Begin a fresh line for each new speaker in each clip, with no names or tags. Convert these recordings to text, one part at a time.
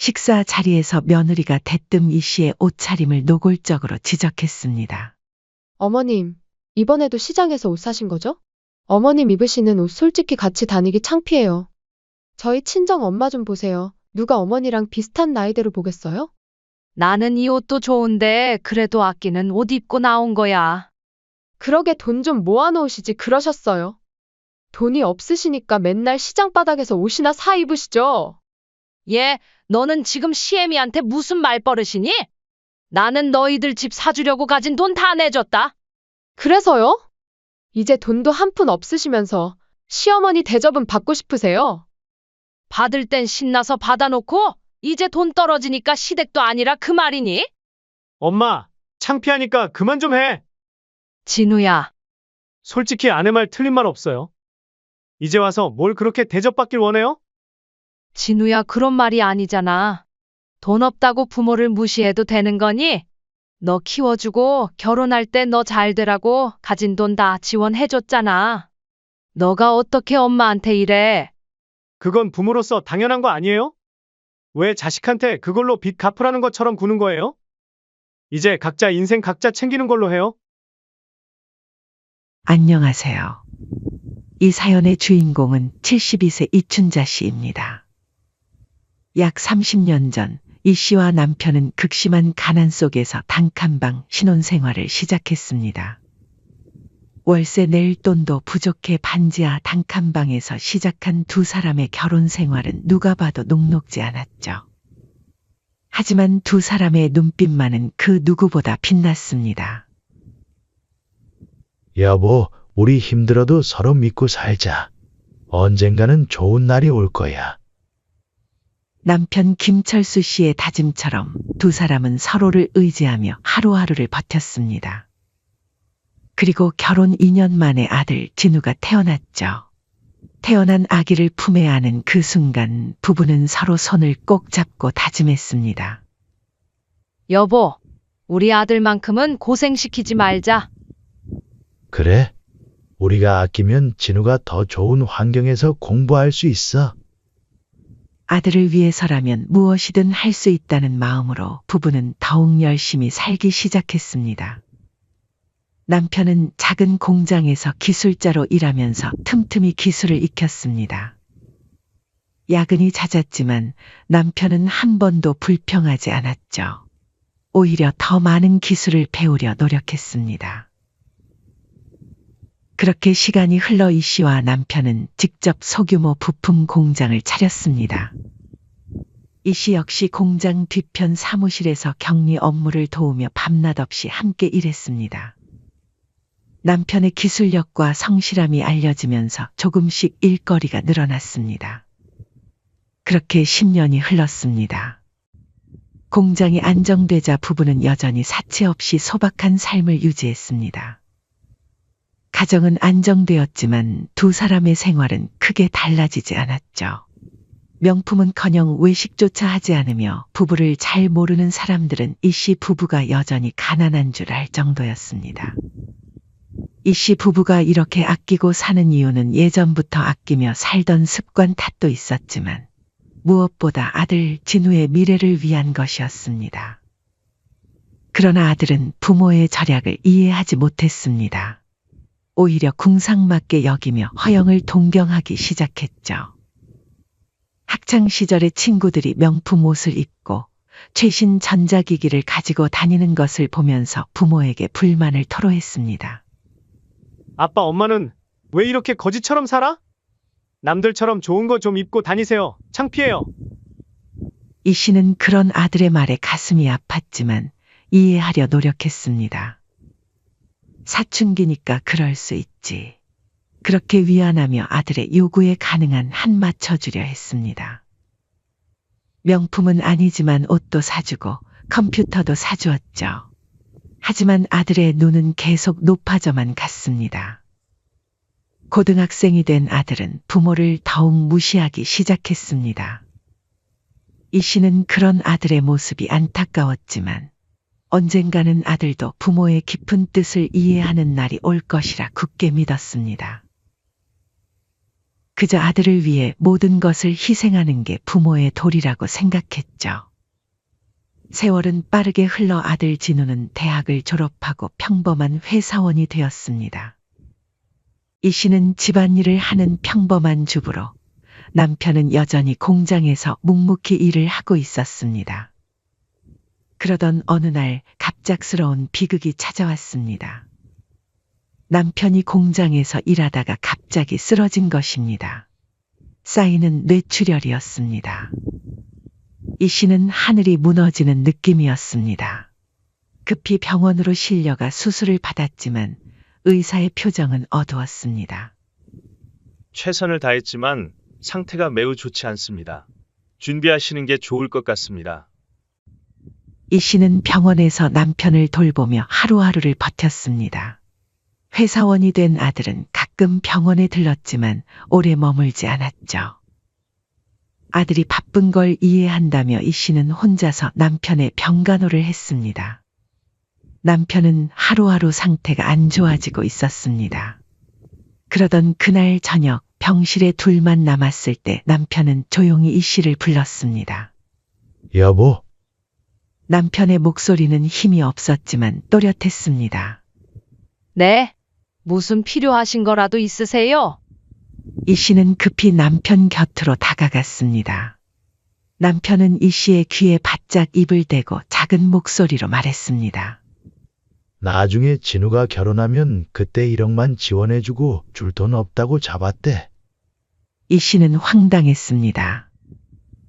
식사 자리에서 며느리가 대뜸 이 씨의 옷차림을 노골적으로 지적했습니다.
어머님, 이번에도 시장에서 옷 사신 거죠? 어머님 입으시는 옷 솔직히 같이 다니기 창피해요. 저희 친정 엄마 좀 보세요. 누가 어머니랑 비슷한 나이대로 보겠어요?
나는 이 옷도 좋은데 그래도 아끼는 옷 입고 나온 거야.
그러게 돈 좀 모아놓으시지 그러셨어요. 돈이 없으시니까 맨날 시장 바닥에서 옷이나 사 입으시죠?
얘, 너는 지금 시애미한테 무슨 말버릇이니? 나는 너희들 집 사주려고 가진 돈 다 내줬다.
그래서요? 이제 돈도 한 푼 없으시면서 시어머니 대접은 받고 싶으세요?
받을 땐 신나서 받아놓고 이제 돈 떨어지니까 시댁도 아니라 그 말이니?
엄마, 창피하니까 그만 좀 해.
진우야,
솔직히 아내 말 틀린 말 없어요. 이제 와서 뭘 그렇게 대접받길 원해요?
진우야, 그런 말이 아니잖아. 돈 없다고 부모를 무시해도 되는 거니? 너 키워주고 결혼할 때 너 잘 되라고 가진 돈 다 지원해줬잖아. 너가 어떻게 엄마한테 이래?
그건 부모로서 당연한 거 아니에요? 왜 자식한테 그걸로 빚 갚으라는 것처럼 구는 거예요? 이제 각자 인생 각자 챙기는 걸로 해요.
안녕하세요. 이 사연의 주인공은 72세 이춘자 씨입니다. 약 30년 전 이 씨와 남편은 극심한 가난 속에서 단칸방 신혼생활을 시작했습니다. 월세 낼 돈도 부족해 반지하 단칸방에서 시작한 두 사람의 결혼 생활은 누가 봐도 녹록지 않았죠. 하지만 두 사람의 눈빛만은 그 누구보다 빛났습니다.
여보, 우리 힘들어도 서로 믿고 살자. 언젠가는 좋은 날이 올 거야.
남편 김철수 씨의 다짐처럼 두 사람은 서로를 의지하며 하루하루를 버텼습니다. 그리고 결혼 2년 만에 아들 진우가 태어났죠. 태어난 아기를 품에 안은 그 순간 부부는 서로 손을 꼭 잡고 다짐했습니다.
여보, 우리 아들만큼은 고생시키지 말자.
그래? 우리가 아끼면 진우가 더 좋은 환경에서 공부할 수 있어.
아들을 위해서라면 무엇이든 할 수 있다는 마음으로 부부는 더욱 열심히 살기 시작했습니다. 남편은 작은 공장에서 기술자로 일하면서 틈틈이 기술을 익혔습니다. 야근이 잦았지만 남편은 한 번도 불평하지 않았죠. 오히려 더 많은 기술을 배우려 노력했습니다. 그렇게 시간이 흘러 이 씨와 남편은 직접 소규모 부품 공장을 차렸습니다. 이 씨 역시 공장 뒤편 사무실에서 격리 업무를 도우며 밤낮 없이 함께 일했습니다. 남편의 기술력과 성실함이 알려지면서 조금씩 일거리가 늘어났습니다. 그렇게 10년이 흘렀습니다. 공장이 안정되자 부부는 여전히 사치 없이 소박한 삶을 유지했습니다. 가정은 안정되었지만 두 사람의 생활은 크게 달라지지 않았죠. 명품은커녕 외식조차 하지 않으며 부부를 잘 모르는 사람들은 이 씨 부부가 여전히 가난한 줄 알 정도였습니다. 이 씨 부부가 이렇게 아끼고 사는 이유는 예전부터 아끼며 살던 습관 탓도 있었지만 무엇보다 아들 진우의 미래를 위한 것이었습니다. 그러나 아들은 부모의 절약을 이해하지 못했습니다. 오히려 궁상맞게 여기며 허영을 동경하기 시작했죠. 학창 시절의 친구들이 명품 옷을 입고 최신 전자기기를 가지고 다니는 것을 보면서 부모에게 불만을 토로했습니다.
아빠, 엄마는 왜 이렇게 거지처럼 살아? 남들처럼 좋은 거 좀 입고 다니세요. 창피해요.
이 씨는 그런 아들의 말에 가슴이 아팠지만 이해하려 노력했습니다. 사춘기니까 그럴 수 있지. 그렇게 위안하며 아들의 요구에 가능한 한 맞춰주려 했습니다. 명품은 아니지만 옷도 사주고 컴퓨터도 사주었죠. 하지만 아들의 눈은 계속 높아져만 갔습니다. 고등학생이 된 아들은 부모를 더욱 무시하기 시작했습니다. 이 씨는 그런 아들의 모습이 안타까웠지만 언젠가는 아들도 부모의 깊은 뜻을 이해하는 날이 올 것이라 굳게 믿었습니다. 그저 아들을 위해 모든 것을 희생하는 게 부모의 도리라고 생각했죠. 세월은 빠르게 흘러 아들 진우는 대학을 졸업하고 평범한 회사원이 되었습니다. 이 씨는 집안일을 하는 평범한 주부로 남편은 여전히 공장에서 묵묵히 일을 하고 있었습니다. 그러던 어느 날 갑작스러운 비극이 찾아왔습니다. 남편이 공장에서 일하다가 갑자기 쓰러진 것입니다. 쌓이는 뇌출혈이었습니다. 이 씨는 하늘이 무너지는 느낌이었습니다. 급히 병원으로 실려가 수술을 받았지만 의사의 표정은 어두웠습니다.
최선을 다했지만 상태가 매우 좋지 않습니다. 준비하시는 게 좋을 것 같습니다.
이 씨는 병원에서 남편을 돌보며 하루하루를 버텼습니다. 회사원이 된 아들은 가끔 병원에 들렀지만 오래 머물지 않았죠. 아들이 바쁜 걸 이해한다며 이 씨는 혼자서 남편의 병간호를 했습니다. 남편은 하루하루 상태가 안 좋아지고 있었습니다. 그러던 그날 저녁 병실에 둘만 남았을 때 남편은 조용히 이 씨를 불렀습니다.
여보,
남편의 목소리는 힘이 없었지만 또렷했습니다.
네, 무슨 필요하신 거라도 있으세요?
이 씨는 급히 남편 곁으로 다가갔습니다. 남편은 이 씨의 귀에 바짝 입을 대고 작은 목소리로 말했습니다.
나중에 진우가 결혼하면 그때 1억만 지원해주고 줄 돈 없다고 잡았대.
이 씨는 황당했습니다.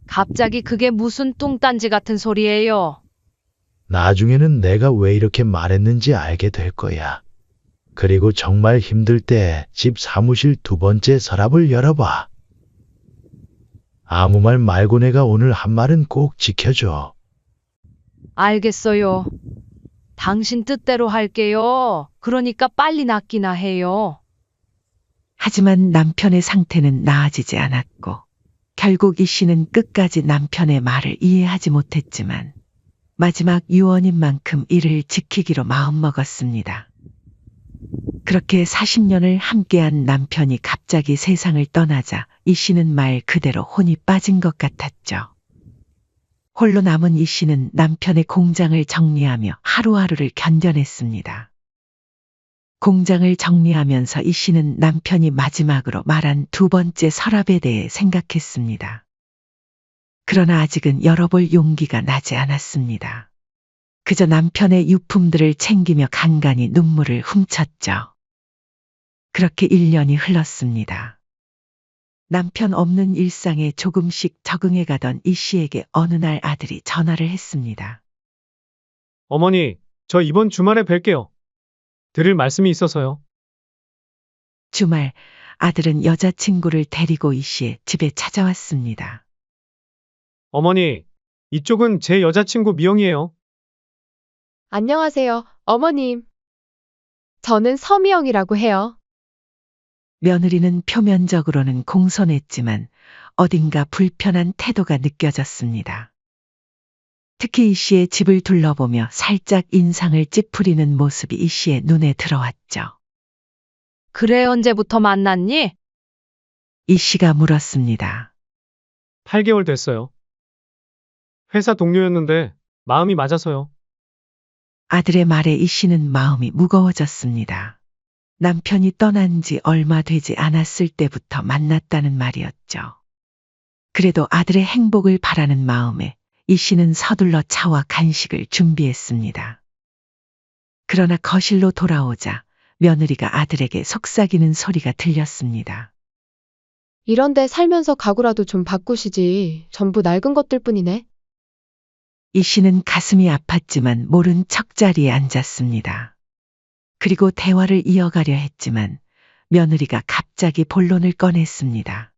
갑자기 그게 무슨 뚱딴지 같은 소리예요?
나중에는 내가 왜 이렇게 말했는지 알게 될 거야. 그리고 정말 힘들 때 집 사무실 2번째 서랍을 열어봐. 아무 말 말고 내가 오늘 한 말은 꼭 지켜줘.
알겠어요. 당신 뜻대로 할게요. 그러니까 빨리 낫기나 해요.
하지만 남편의 상태는 나아지지 않았고 결국 이 씨는 끝까지 남편의 말을 이해하지 못했지만 마지막 유언인 만큼 이를 지키기로 마음먹었습니다. 그렇게 40년을 함께한 남편이 갑자기 세상을 떠나자 이 씨는 말 그대로 혼이 빠진 것 같았죠. 홀로 남은 이 씨는 남편의 공장을 정리하며 하루하루를 견뎌냈습니다. 공장을 정리하면서 이 씨는 남편이 마지막으로 말한 2번째 서랍에 대해 생각했습니다. 그러나 아직은 열어볼 용기가 나지 않았습니다. 그저 남편의 유품들을 챙기며 간간히 눈물을 훔쳤죠. 그렇게 1년이 흘렀습니다. 남편 없는 일상에 조금씩 적응해가던 이 씨에게 어느 날 아들이 전화를 했습니다.
어머니, 저 이번 주말에 뵐게요. 드릴 말씀이 있어서요.
주말 아들은 여자친구를 데리고 이 씨의 집에 찾아왔습니다.
어머니, 이쪽은 제 여자친구 미영이에요.
안녕하세요, 어머님. 저는 서미영이라고 해요.
며느리는 표면적으로는 공손했지만 어딘가 불편한 태도가 느껴졌습니다. 특히 이 씨의 집을 둘러보며 살짝 인상을 찌푸리는 모습이 이 씨의 눈에 들어왔죠.
그래, 언제부터 만났니?
이 씨가 물었습니다.
8개월 됐어요. 회사 동료였는데 마음이 맞아서요.
아들의 말에 이 씨는 마음이 무거워졌습니다. 남편이 떠난 지 얼마 되지 않았을 때부터 만났다는 말이었죠. 그래도 아들의 행복을 바라는 마음에 이 씨는 서둘러 차와 간식을 준비했습니다. 그러나 거실로 돌아오자 며느리가 아들에게 속삭이는 소리가 들렸습니다.
이런데 살면서 가구라도 좀 바꾸시지. 전부 낡은 것들 뿐이네.
이 씨는 가슴이 아팠지만 모른 척 자리에 앉았습니다. 그리고 대화를 이어가려 했지만 며느리가 갑자기 본론을 꺼냈습니다.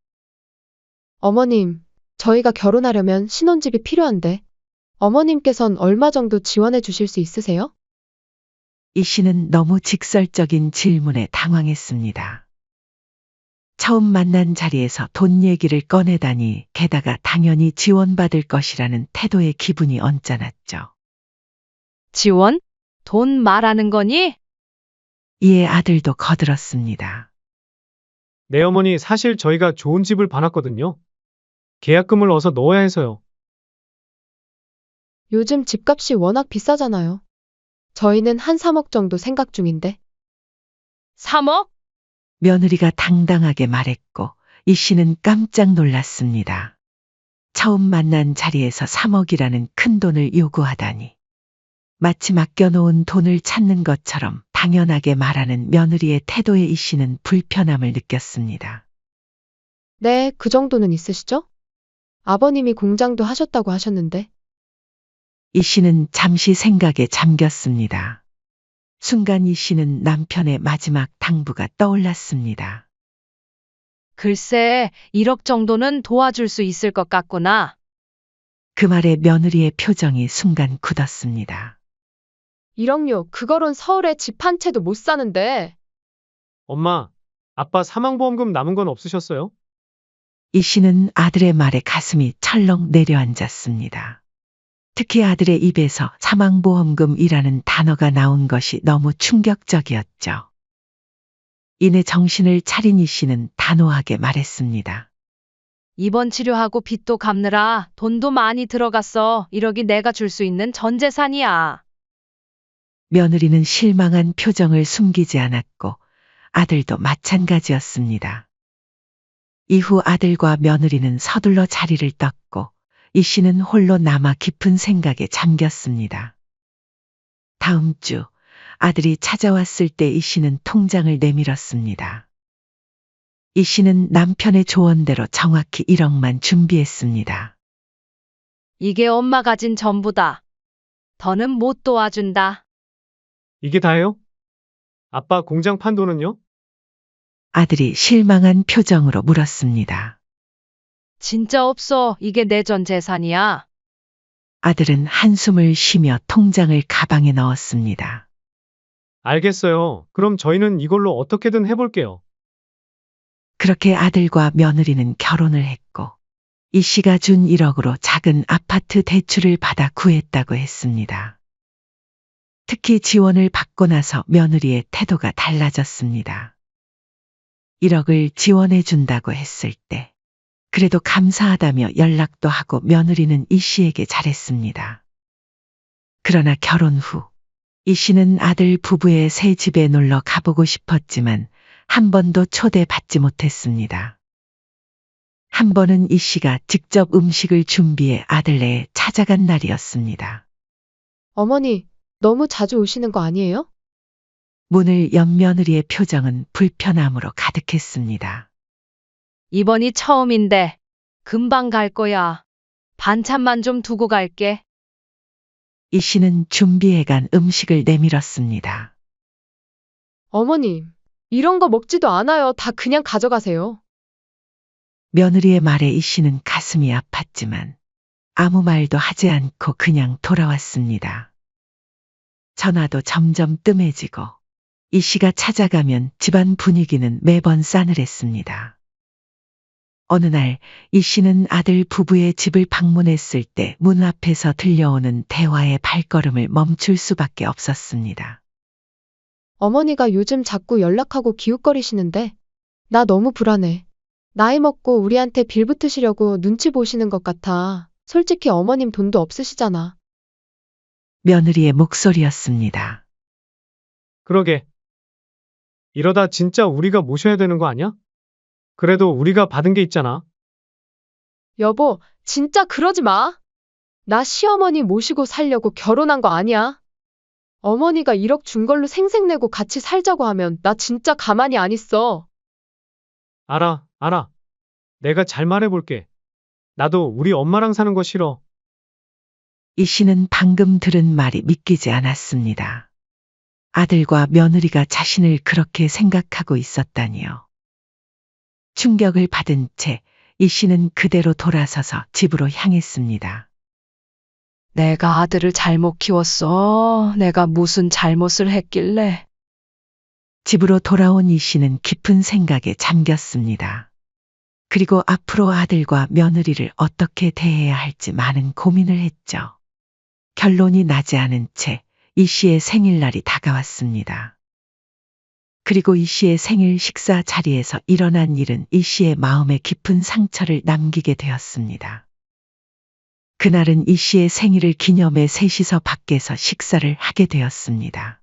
어머님, 저희가 결혼하려면 신혼집이 필요한데 어머님께선 얼마 정도 지원해 주실 수 있으세요?
이 씨는 너무 직설적인 질문에 당황했습니다. 처음 만난 자리에서 돈 얘기를 꺼내다니 게다가 당연히 지원받을 것이라는 태도에 기분이 언짢았죠.
지원? 돈 말하는 거니?
이에 아들도 거들었습니다.
네, 어머니, 사실 저희가 좋은 집을 봐놨거든요. 계약금을 어서 넣어야 해서요.
요즘 집값이 워낙 비싸잖아요. 저희는 한 3억 정도 생각 중인데.
3억?
며느리가 당당하게 말했고 이 씨는 깜짝 놀랐습니다. 처음 만난 자리에서 3억이라는 큰 돈을 요구하다니. 마치 맡겨놓은 돈을 찾는 것처럼 당연하게 말하는 며느리의 태도에 이 씨는 불편함을 느꼈습니다.
네, 그 정도는 있으시죠? 아버님이 공장도 하셨다고 하셨는데.
이 씨는 잠시 생각에 잠겼습니다. 순간 이 씨는 남편의 마지막 당부가 떠올랐습니다.
글쎄, 1억 정도는 도와줄 수 있을 것 같구나.
그 말에 며느리의 표정이 순간 굳었습니다.
1억요, 그거론 서울에 집 한 채도 못 사는데.
엄마, 아빠 사망보험금 남은 건 없으셨어요?
이 씨는 아들의 말에 가슴이 철렁 내려앉았습니다. 특히 아들의 입에서 사망보험금이라는 단어가 나온 것이 너무 충격적이었죠. 이내 정신을 차린 이 씨는 단호하게 말했습니다.
입원 치료하고 빚도 갚느라 돈도 많이 들어갔어. 1억이 내가 줄 수 있는 전 재산이야.
며느리는 실망한 표정을 숨기지 않았고 아들도 마찬가지였습니다. 이후 아들과 며느리는 서둘러 자리를 떴고 이 씨는 홀로 남아 깊은 생각에 잠겼습니다. 다음 주 아들이 찾아왔을 때 이 씨는 통장을 내밀었습니다. 이 씨는 남편의 조언대로 정확히 1억만 준비했습니다.
이게 엄마 가진 전부다. 더는 못 도와준다.
이게 다예요? 아빠 공장 판 돈은요?
아들이 실망한 표정으로 물었습니다.
진짜 없어. 이게 내 전 재산이야.
아들은 한숨을 쉬며 통장을 가방에 넣었습니다.
알겠어요. 그럼 저희는 이걸로 어떻게든 해볼게요.
그렇게 아들과 며느리는 결혼을 했고 이 씨가 준 1억으로 작은 아파트 대출을 받아 구했다고 했습니다. 특히 지원을 받고 나서 며느리의 태도가 달라졌습니다. 1억을 지원해 준다고 했을 때 그래도 감사하다며 연락도 하고 며느리는 이 씨에게 잘했습니다. 그러나 결혼 후 이 씨는 아들 부부의 새 집에 놀러 가보고 싶었지만 한 번도 초대받지 못했습니다. 한 번은 이 씨가 직접 음식을 준비해 아들네에 찾아간 날이었습니다.
어머니, 너무 자주 오시는 거 아니에요?
문을 연 며느리의 표정은 불편함으로 가득했습니다.
이번이 처음인데 금방 갈 거야. 반찬만 좀 두고 갈게.
이 씨는 준비해간 음식을 내밀었습니다.
어머님, 이런 거 먹지도 않아요. 다 그냥 가져가세요.
며느리의 말에 이 씨는 가슴이 아팠지만 아무 말도 하지 않고 그냥 돌아왔습니다. 전화도 점점 뜸해지고 이 씨가 찾아가면 집안 분위기는 매번 싸늘했습니다. 어느 날 이 씨는 아들 부부의 집을 방문했을 때 문 앞에서 들려오는 대화의 발걸음을 멈출 수밖에 없었습니다.
어머니가 요즘 자꾸 연락하고 기웃거리시는데 나 너무 불안해. 나이 먹고 우리한테 빌붙으시려고 눈치 보시는 것 같아. 솔직히 어머님 돈도 없으시잖아.
며느리의 목소리였습니다.
그러게. 이러다 진짜 우리가 모셔야 되는 거 아니야? 그래도 우리가 받은 게 있잖아.
여보, 진짜 그러지 마. 나 시어머니 모시고 살려고 결혼한 거 아니야. 어머니가 1억 준 걸로 생색내고 같이 살자고 하면 나 진짜 가만히 안 있어.
알아. 내가 잘 말해볼게. 나도 우리 엄마랑 사는 거 싫어.
이 씨는 방금 들은 말이 믿기지 않았습니다. 아들과 며느리가 자신을 그렇게 생각하고 있었다니요. 충격을 받은 채 이 씨는 그대로 돌아서서 집으로 향했습니다.
내가 아들을 잘못 키웠어. 내가 무슨 잘못을 했길래.
집으로 돌아온 이 씨는 깊은 생각에 잠겼습니다. 그리고 앞으로 아들과 며느리를 어떻게 대해야 할지 많은 고민을 했죠. 결론이 나지 않은 채 이 씨의 생일날이 다가왔습니다. 그리고 이 씨의 생일 식사 자리에서 일어난 일은 이 씨의 마음에 깊은 상처를 남기게 되었습니다. 그날은 이 씨의 생일을 기념해 셋이서 밖에서 식사를 하게 되었습니다.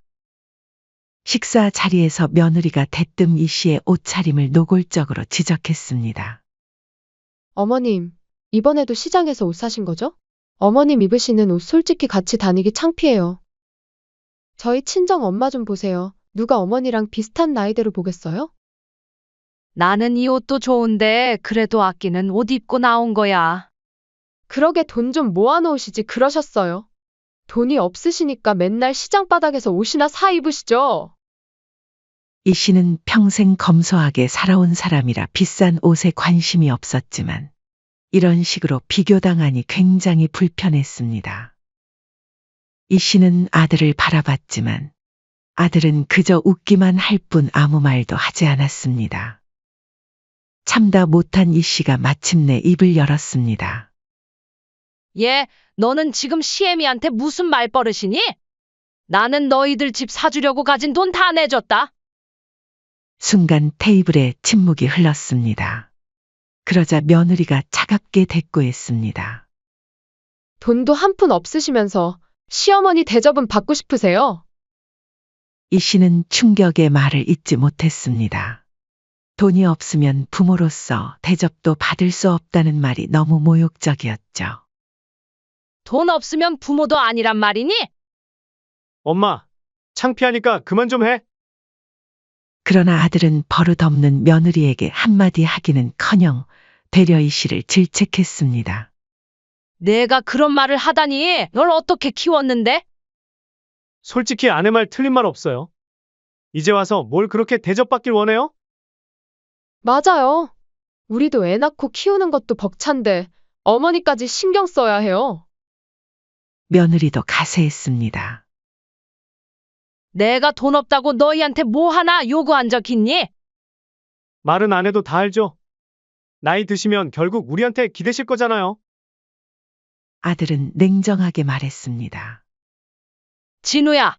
식사 자리에서 며느리가 대뜸 이 씨의 옷차림을 노골적으로 지적했습니다.
어머님, 이번에도 시장에서 옷 사신 거죠? 어머님 입으시는 옷 솔직히 같이 다니기 창피해요. 저희 친정 엄마 좀 보세요. 누가 어머니랑 비슷한 나이대로 보겠어요?
나는 이 옷도 좋은데 그래도 아끼는 옷 입고 나온 거야.
그러게 돈 좀 모아놓으시지 그러셨어요. 돈이 없으시니까 맨날 시장 바닥에서 옷이나 사 입으시죠.
이 씨는 평생 검소하게 살아온 사람이라 비싼 옷에 관심이 없었지만 이런 식으로 비교당하니 굉장히 불편했습니다. 이 씨는 아들을 바라봤지만 아들은 그저 웃기만 할 뿐 아무 말도 하지 않았습니다. 참다 못한 이 씨가 마침내 입을 열었습니다.
얘, 너는 지금 시애미한테 무슨 말버릇이니? 나는 너희들 집 사주려고 가진 돈 다 내줬다.
순간 테이블에 침묵이 흘렀습니다. 그러자 며느리가 차갑게 대꾸했습니다.
돈도 한 푼 없으시면서 시어머니 대접은 받고 싶으세요?
이 씨는 충격의 말을 잊지 못했습니다. 돈이 없으면 부모로서 대접도 받을 수 없다는 말이 너무 모욕적이었죠.
돈 없으면 부모도 아니란 말이니?
엄마, 창피하니까 그만 좀 해.
그러나 아들은 버릇없는 며느리에게 한마디 하기는커녕 되려 이 씨를 질책했습니다.
내가 그런 말을 하다니 널 어떻게 키웠는데?
솔직히 아내 말 틀린 말 없어요. 이제 와서 뭘 그렇게 대접받길 원해요?
맞아요. 우리도 애 낳고 키우는 것도 벅찬데 어머니까지 신경 써야 해요.
며느리도 가세했습니다.
내가 돈 없다고 너희한테 뭐 하나 요구한 적 있니?
말은 안 해도 다 알죠. 나이 드시면 결국 우리한테 기대실 거잖아요.
아들은 냉정하게 말했습니다.
진우야,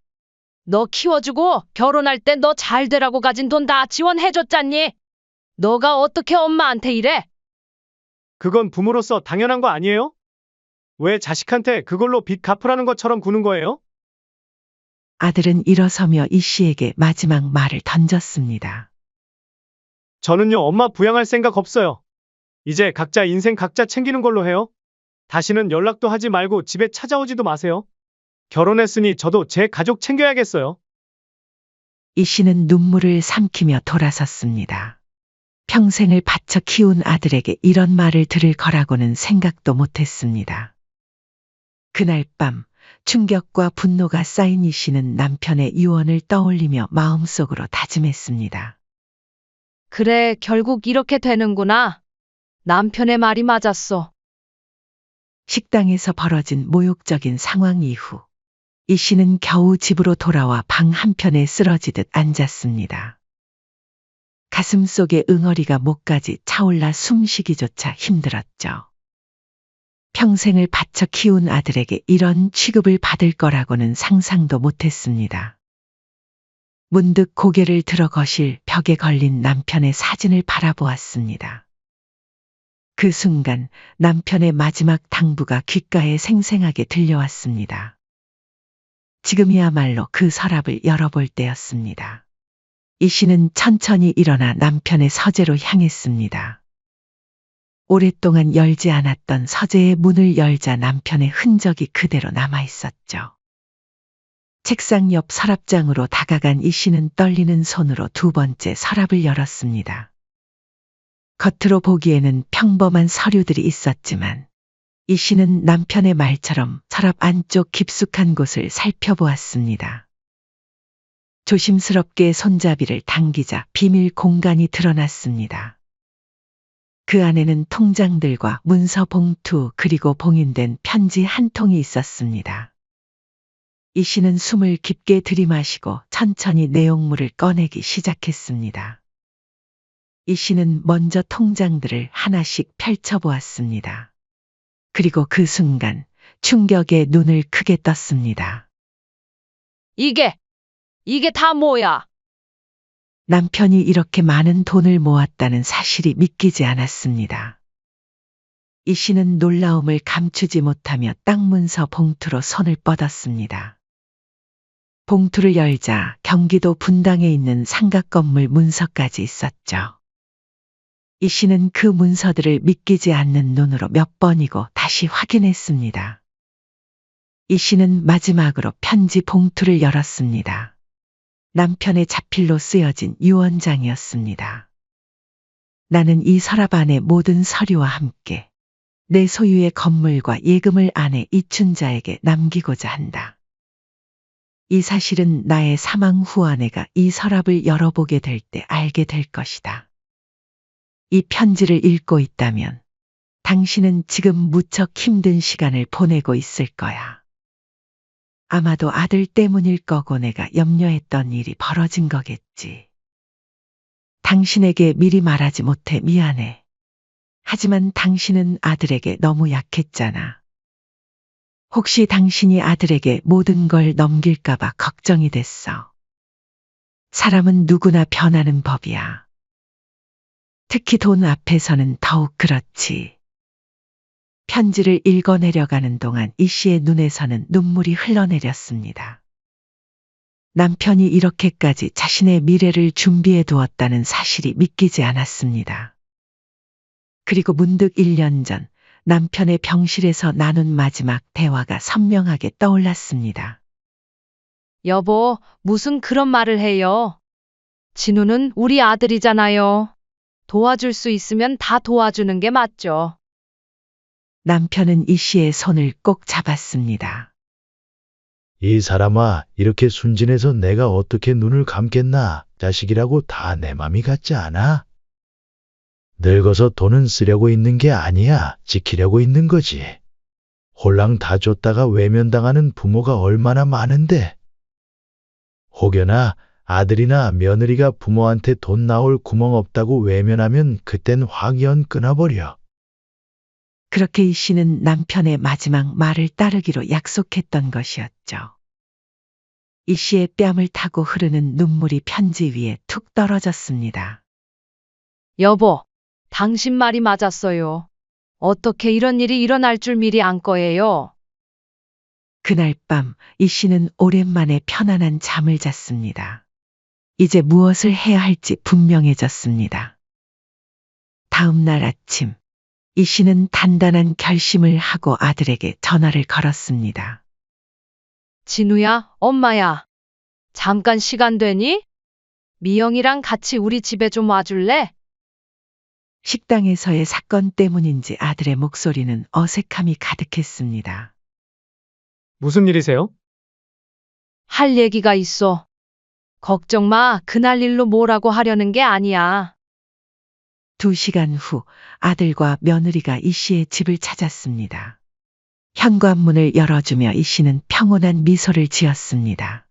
너 키워주고 결혼할 때 너 잘 되라고 가진 돈 다 지원해줬잖니? 너가 어떻게 엄마한테 이래?
그건 부모로서 당연한 거 아니에요? 왜 자식한테 그걸로 빚 갚으라는 것처럼 구는 거예요?
아들은 일어서며 이 씨에게 마지막 말을 던졌습니다.
저는요, 엄마 부양할 생각 없어요. 이제 각자 인생 각자 챙기는 걸로 해요. 다시는 연락도 하지 말고 집에 찾아오지도 마세요. 결혼했으니 저도 제 가족 챙겨야겠어요.
이 씨는 눈물을 삼키며 돌아섰습니다. 평생을 바쳐 키운 아들에게 이런 말을 들을 거라고는 생각도 못했습니다. 그날 밤 충격과 분노가 쌓인 이 씨는 남편의 유언을 떠올리며 마음속으로 다짐했습니다.
그래, 결국 이렇게 되는구나. 남편의 말이 맞았어.
식당에서 벌어진 모욕적인 상황 이후 이 씨는 겨우 집으로 돌아와 방 한편에 쓰러지듯 앉았습니다. 가슴 속에 응어리가 목까지 차올라 숨쉬기조차 힘들었죠. 평생을 바쳐 키운 아들에게 이런 취급을 받을 거라고는 상상도 못했습니다. 문득 고개를 들어 거실 벽에 걸린 남편의 사진을 바라보았습니다. 그 순간 남편의 마지막 당부가 귓가에 생생하게 들려왔습니다. 지금이야말로 그 서랍을 열어볼 때였습니다. 이 씨는 천천히 일어나 남편의 서재로 향했습니다. 오랫동안 열지 않았던 서재의 문을 열자 남편의 흔적이 그대로 남아있었죠. 책상 옆 서랍장으로 다가간 이 씨는 떨리는 손으로 두 번째 서랍을 열었습니다. 겉으로 보기에는 평범한 서류들이 있었지만 이 씨는 남편의 말처럼 서랍 안쪽 깊숙한 곳을 살펴보았습니다. 조심스럽게 손잡이를 당기자 비밀 공간이 드러났습니다. 그 안에는 통장들과 문서 봉투 그리고 봉인된 편지 한 통이 있었습니다. 이 씨는 숨을 깊게 들이마시고 천천히 내용물을 꺼내기 시작했습니다. 이 씨는 먼저 통장들을 하나씩 펼쳐보았습니다. 그리고 그 순간 충격에 눈을 크게 떴습니다.
이게 다 뭐야?
남편이 이렇게 많은 돈을 모았다는 사실이 믿기지 않았습니다. 이 씨는 놀라움을 감추지 못하며 땅 문서 봉투로 손을 뻗었습니다. 봉투를 열자 경기도 분당에 있는 상가 건물 문서까지 있었죠. 이 씨는 그 문서들을 믿기지 않는 눈으로 몇 번이고 다시 확인했습니다. 이 씨는 마지막으로 편지 봉투를 열었습니다. 남편의 자필로 쓰여진 유언장이었습니다. 나는 이 서랍 안의 모든 서류와 함께 내 소유의 건물과 예금을 아내 이춘자에게 남기고자 한다. 이 사실은 나의 사망 후 아내가 이 서랍을 열어보게 될 때 알게 될 것이다. 이 편지를 읽고 있다면 당신은 지금 무척 힘든 시간을 보내고 있을 거야. 아마도 아들 때문일 거고 내가 염려했던 일이 벌어진 거겠지. 당신에게 미리 말하지 못해 미안해. 하지만 당신은 아들에게 너무 약했잖아. 혹시 당신이 아들에게 모든 걸 넘길까봐 걱정이 됐어. 사람은 누구나 변하는 법이야. 특히 돈 앞에서는 더욱 그렇지. 편지를 읽어내려가는 동안 이 씨의 눈에서는 눈물이 흘러내렸습니다. 남편이 이렇게까지 자신의 미래를 준비해 두었다는 사실이 믿기지 않았습니다. 그리고 문득 1년 전 남편의 병실에서 나눈 마지막 대화가 선명하게 떠올랐습니다.
여보, 무슨 그런 말을 해요? 진우는 우리 아들이잖아요. 도와줄 수 있으면 다 도와주는 게 맞죠.
남편은 이 씨의 손을 꼭 잡았습니다.
이 사람아, 이렇게 순진해서 내가 어떻게 눈을 감겠나? 자식이라고 다 내 맘이 같지 않아? 늙어서 돈은 쓰려고 있는 게 아니야. 지키려고 있는 거지. 홀랑 다 줬다가 외면당하는 부모가 얼마나 많은데. 혹여나 아들이나 며느리가 부모한테 돈 나올 구멍 없다고 외면하면 그땐 확연 끊어버려.
그렇게 이 씨는 남편의 마지막 말을 따르기로 약속했던 것이었죠. 이 씨의 뺨을 타고 흐르는 눈물이 편지 위에 툭 떨어졌습니다.
여보, 당신 말이 맞았어요. 어떻게 이런 일이 일어날 줄 미리 안 거예요?
그날 밤 이 씨는 오랜만에 편안한 잠을 잤습니다. 이제 무엇을 해야 할지 분명해졌습니다. 다음 날 아침 이 씨는 단단한 결심을 하고 아들에게 전화를 걸었습니다.
진우야, 엄마야. 잠깐 시간 되니? 미영이랑 같이 우리 집에 좀 와줄래?
식당에서의 사건 때문인지 아들의 목소리는 어색함이 가득했습니다.
무슨 일이세요?
할 얘기가 있어. 걱정 마. 그날 일로 뭐라고 하려는 게 아니야.
2시간 후 아들과 며느리가 이 씨의 집을 찾았습니다. 현관문을 열어주며 이 씨는 평온한 미소를 지었습니다.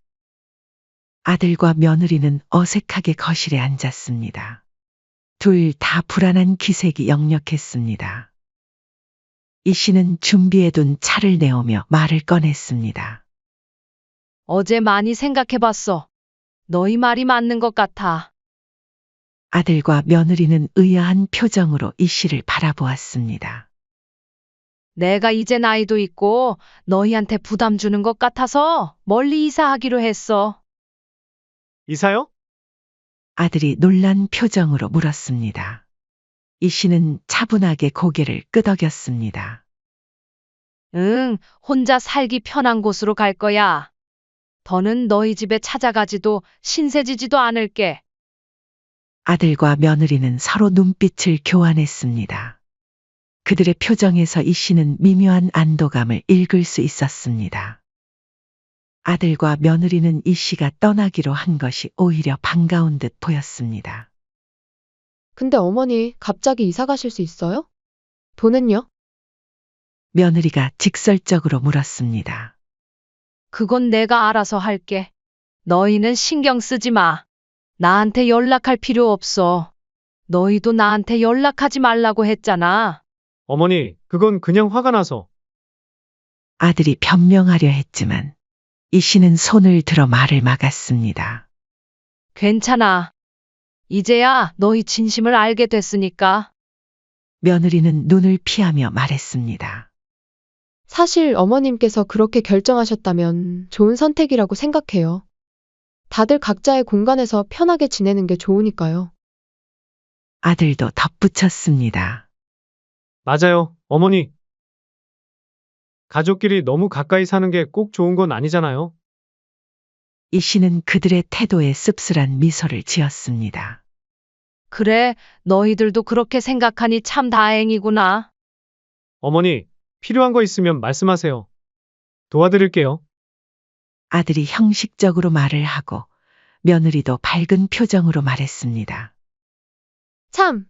아들과 며느리는 어색하게 거실에 앉았습니다. 둘 다 불안한 기색이 역력했습니다. 이 씨는 준비해둔 차를 내오며 말을 꺼냈습니다.
어제 많이 생각해봤어. 너희 말이 맞는 것 같아.
아들과 며느리는 의아한 표정으로 이 씨를 바라보았습니다.
내가 이제 나이도 있고 너희한테 부담 주는 것 같아서 멀리 이사하기로 했어.
이사요?
아들이 놀란 표정으로 물었습니다. 이 씨는 차분하게 고개를 끄덕였습니다.
응, 혼자 살기 편한 곳으로 갈 거야. 더는 너희 집에 찾아가지도 신세지지도 않을게.
아들과 며느리는 서로 눈빛을 교환했습니다. 그들의 표정에서 이 씨는 미묘한 안도감을 읽을 수 있었습니다. 아들과 며느리는 이 씨가 떠나기로 한 것이 오히려 반가운 듯 보였습니다.
근데 어머니, 갑자기 이사 가실 수 있어요? 돈은요?
며느리가 직설적으로 물었습니다.
그건 내가 알아서 할게. 너희는 신경 쓰지 마. 나한테 연락할 필요 없어. 너희도 나한테 연락하지 말라고 했잖아.
어머니, 그건 그냥 화가 나서.
아들이 변명하려 했지만 이 씨는 손을 들어 말을 막았습니다.
괜찮아. 이제야 너희 진심을 알게 됐으니까.
며느리는 눈을 피하며 말했습니다.
사실 어머님께서 그렇게 결정하셨다면 좋은 선택이라고 생각해요. 다들 각자의 공간에서 편하게 지내는 게 좋으니까요.
아들도 덧붙였습니다.
맞아요, 어머니. 가족끼리 너무 가까이 사는 게 꼭 좋은 건 아니잖아요.
이 씨는 그들의 태도에 씁쓸한 미소를 지었습니다.
그래, 너희들도 그렇게 생각하니 참 다행이구나.
어머니, 필요한 거 있으면 말씀하세요. 도와드릴게요.
아들이 형식적으로 말을 하고 며느리도 밝은 표정으로 말했습니다.
참,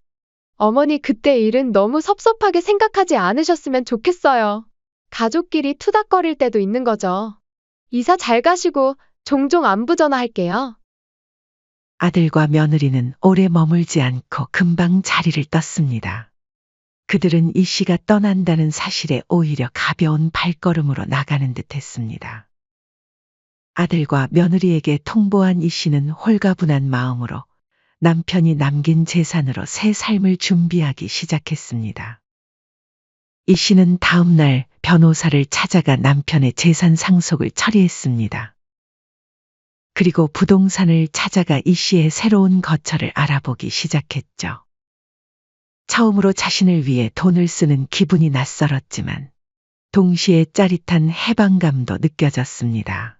어머니 그때 일은 너무 섭섭하게 생각하지 않으셨으면 좋겠어요. 가족끼리 투닥거릴 때도 있는 거죠. 이사 잘 가시고 종종 안부 전화할게요.
아들과 며느리는 오래 머물지 않고 금방 자리를 떴습니다. 그들은 이 씨가 떠난다는 사실에 오히려 가벼운 발걸음으로 나가는 듯 했습니다. 아들과 며느리에게 통보한 이 씨는 홀가분한 마음으로 남편이 남긴 재산으로 새 삶을 준비하기 시작했습니다. 이 씨는 다음 날 변호사를 찾아가 남편의 재산 상속을 처리했습니다. 그리고 부동산을 찾아가 이 씨의 새로운 거처를 알아보기 시작했죠. 처음으로 자신을 위해 돈을 쓰는 기분이 낯설었지만 동시에 짜릿한 해방감도 느껴졌습니다.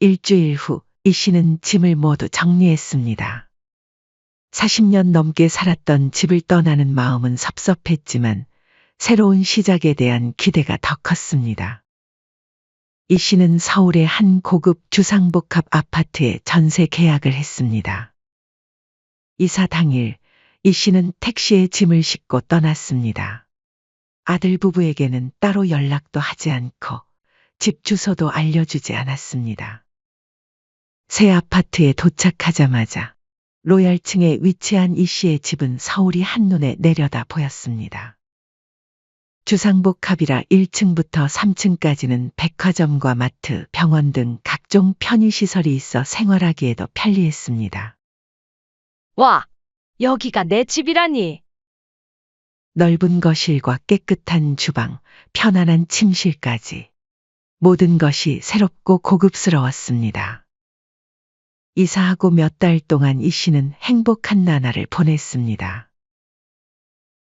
일주일 후 이 씨는 짐을 모두 정리했습니다. 40년 넘게 살았던 집을 떠나는 마음은 섭섭했지만 새로운 시작에 대한 기대가 더 컸습니다. 이 씨는 서울의 한 고급 주상복합 아파트에 전세 계약을 했습니다. 이사 당일 이 씨는 택시에 짐을 싣고 떠났습니다. 아들 부부에게는 따로 연락도 하지 않고 집 주소도 알려주지 않았습니다. 새 아파트에 도착하자마자 로얄층에 위치한 이 씨의 집은 서울이 한눈에 내려다 보였습니다. 주상복합이라 1층부터 3층까지는 백화점과 마트, 병원 등 각종 편의시설이 있어 생활하기에도 편리했습니다.
와, 여기가 내 집이라니.
넓은 거실과 깨끗한 주방, 편안한 침실까지 모든 것이 새롭고 고급스러웠습니다. 이사하고 몇 달 동안 이 씨는 행복한 나날을 보냈습니다.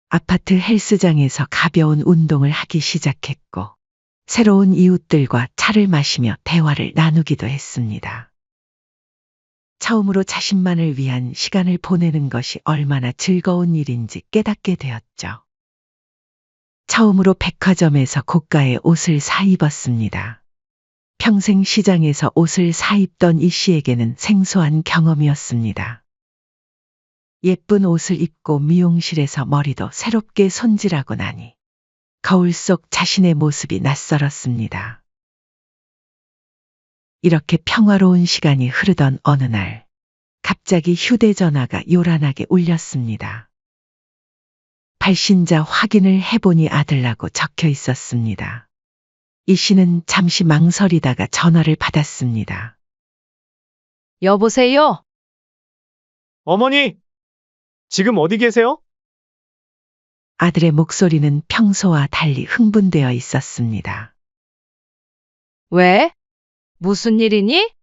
아파트 헬스장에서 가벼운 운동을 하기 시작했고 새로운 이웃들과 차를 마시며 대화를 나누기도 했습니다. 처음으로 자신만을 위한 시간을 보내는 것이 얼마나 즐거운 일인지 깨닫게 되었죠. 처음으로 백화점에서 고가의 옷을 사 입었습니다. 평생 시장에서 옷을 사 입던 이 씨에게는 생소한 경험이었습니다. 예쁜 옷을 입고 미용실에서 머리도 새롭게 손질하고 나니 거울 속 자신의 모습이 낯설었습니다. 이렇게 평화로운 시간이 흐르던 어느 날 갑자기 휴대전화가 요란하게 울렸습니다. 발신자 확인을 해보니 아들라고 적혀 있었습니다. 이 씨는 잠시 망설이다가 전화를 받았습니다.
여보세요?
어머니, 지금 어디 계세요?
아들의 목소리는 평소와 달리 흥분되어 있었습니다.
왜? 무슨 일이니?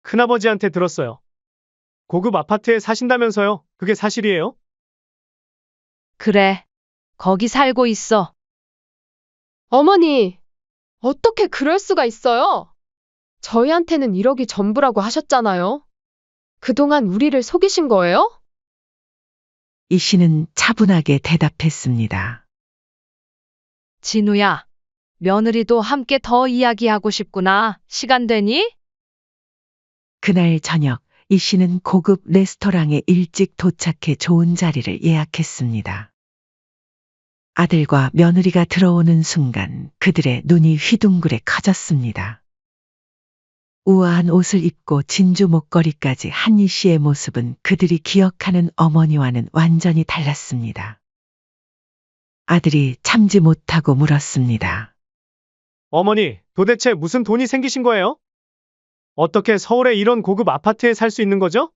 큰아버지한테 들었어요. 고급 아파트에 사신다면서요? 그게 사실이에요?
그래, 거기 살고 있어.
어머니, 어떻게 그럴 수가 있어요? 저희한테는 1억이 전부라고 하셨잖아요. 그동안 우리를 속이신 거예요?
이 씨는 차분하게 대답했습니다.
진우야, 며느리도 함께 더 이야기하고 싶구나. 시간 되니?
그날 저녁 이 씨는 고급 레스토랑에 일찍 도착해 좋은 자리를 예약했습니다. 아들과 며느리가 들어오는 순간 그들의 눈이 휘둥그레 커졌습니다. 우아한 옷을 입고 진주 목걸이까지 한 이 씨의 모습은 그들이 기억하는 어머니와는 완전히 달랐습니다. 아들이 참지 못하고 물었습니다.
어머니, 도대체 무슨 돈이 생기신 거예요? 어떻게 서울에 이런 고급 아파트에 살 수 있는 거죠?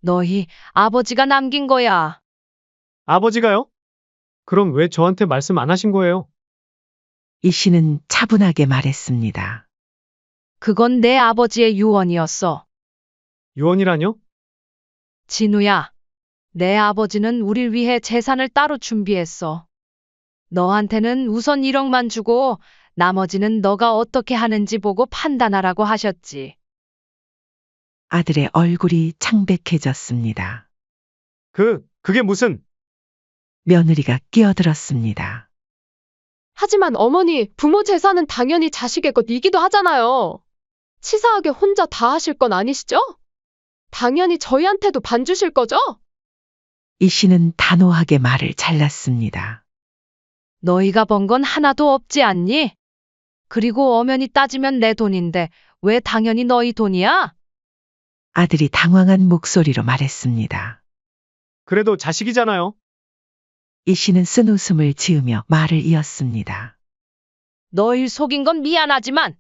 너희 아버지가 남긴 거야.
아버지가요? 그럼 왜 저한테 말씀 안 하신 거예요?
이 씨는 차분하게 말했습니다.
그건 내 아버지의 유언이었어.
유언이라뇨?
진우야, 내 아버지는 우릴 위해 재산을 따로 준비했어. 너한테는 우선 1억만 주고 나머지는 너가 어떻게 하는지 보고 판단하라고 하셨지.
아들의 얼굴이 창백해졌습니다.
그게 무슨,
며느리가 끼어들었습니다.
하지만 어머니, 부모 재산은 당연히 자식의 것이기도 하잖아요. 치사하게 혼자 다 하실 건 아니시죠? 당연히 저희한테도 반 주실 거죠?
이 씨는 단호하게 말을 잘랐습니다.
너희가 번 건 하나도 없지 않니? 그리고 엄연히 따지면 내 돈인데 왜 당연히 너희 돈이야?
아들이 당황한 목소리로 말했습니다.
그래도 자식이잖아요.
이 씨는 쓴 웃음을 지으며 말을 이었습니다.
너희 속인 건 미안하지만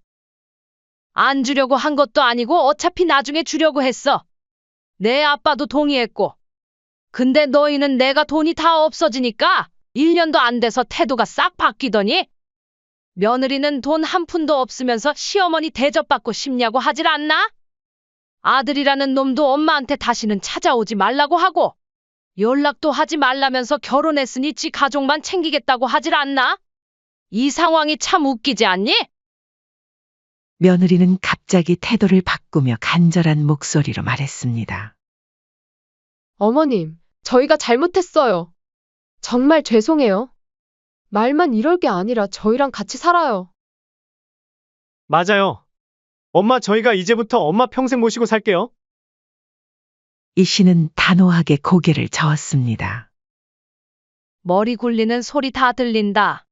안 주려고 한 것도 아니고 어차피 나중에 주려고 했어. 내 아빠도 동의했고. 근데 너희는 내가 돈이 다 없어지니까 1년도 안 돼서 태도가 싹 바뀌더니 며느리는 돈 한 푼도 없으면서 시어머니 대접받고 싶냐고 하질 않나? 아들이라는 놈도 엄마한테 다시는 찾아오지 말라고 하고 연락도 하지 말라면서 결혼했으니 지 가족만 챙기겠다고 하질 않나? 이 상황이 참 웃기지 않니?
며느리는 갑자기 태도를 바꾸며 간절한 목소리로 말했습니다.
어머님, 저희가 잘못했어요. 정말 죄송해요. 말만 이럴 게 아니라 저희랑 같이 살아요.
맞아요. 엄마, 저희가 이제부터 엄마 평생 모시고 살게요.
이 씨는 단호하게 고개를 저었습니다.
머리 굴리는 소리 다 들린다.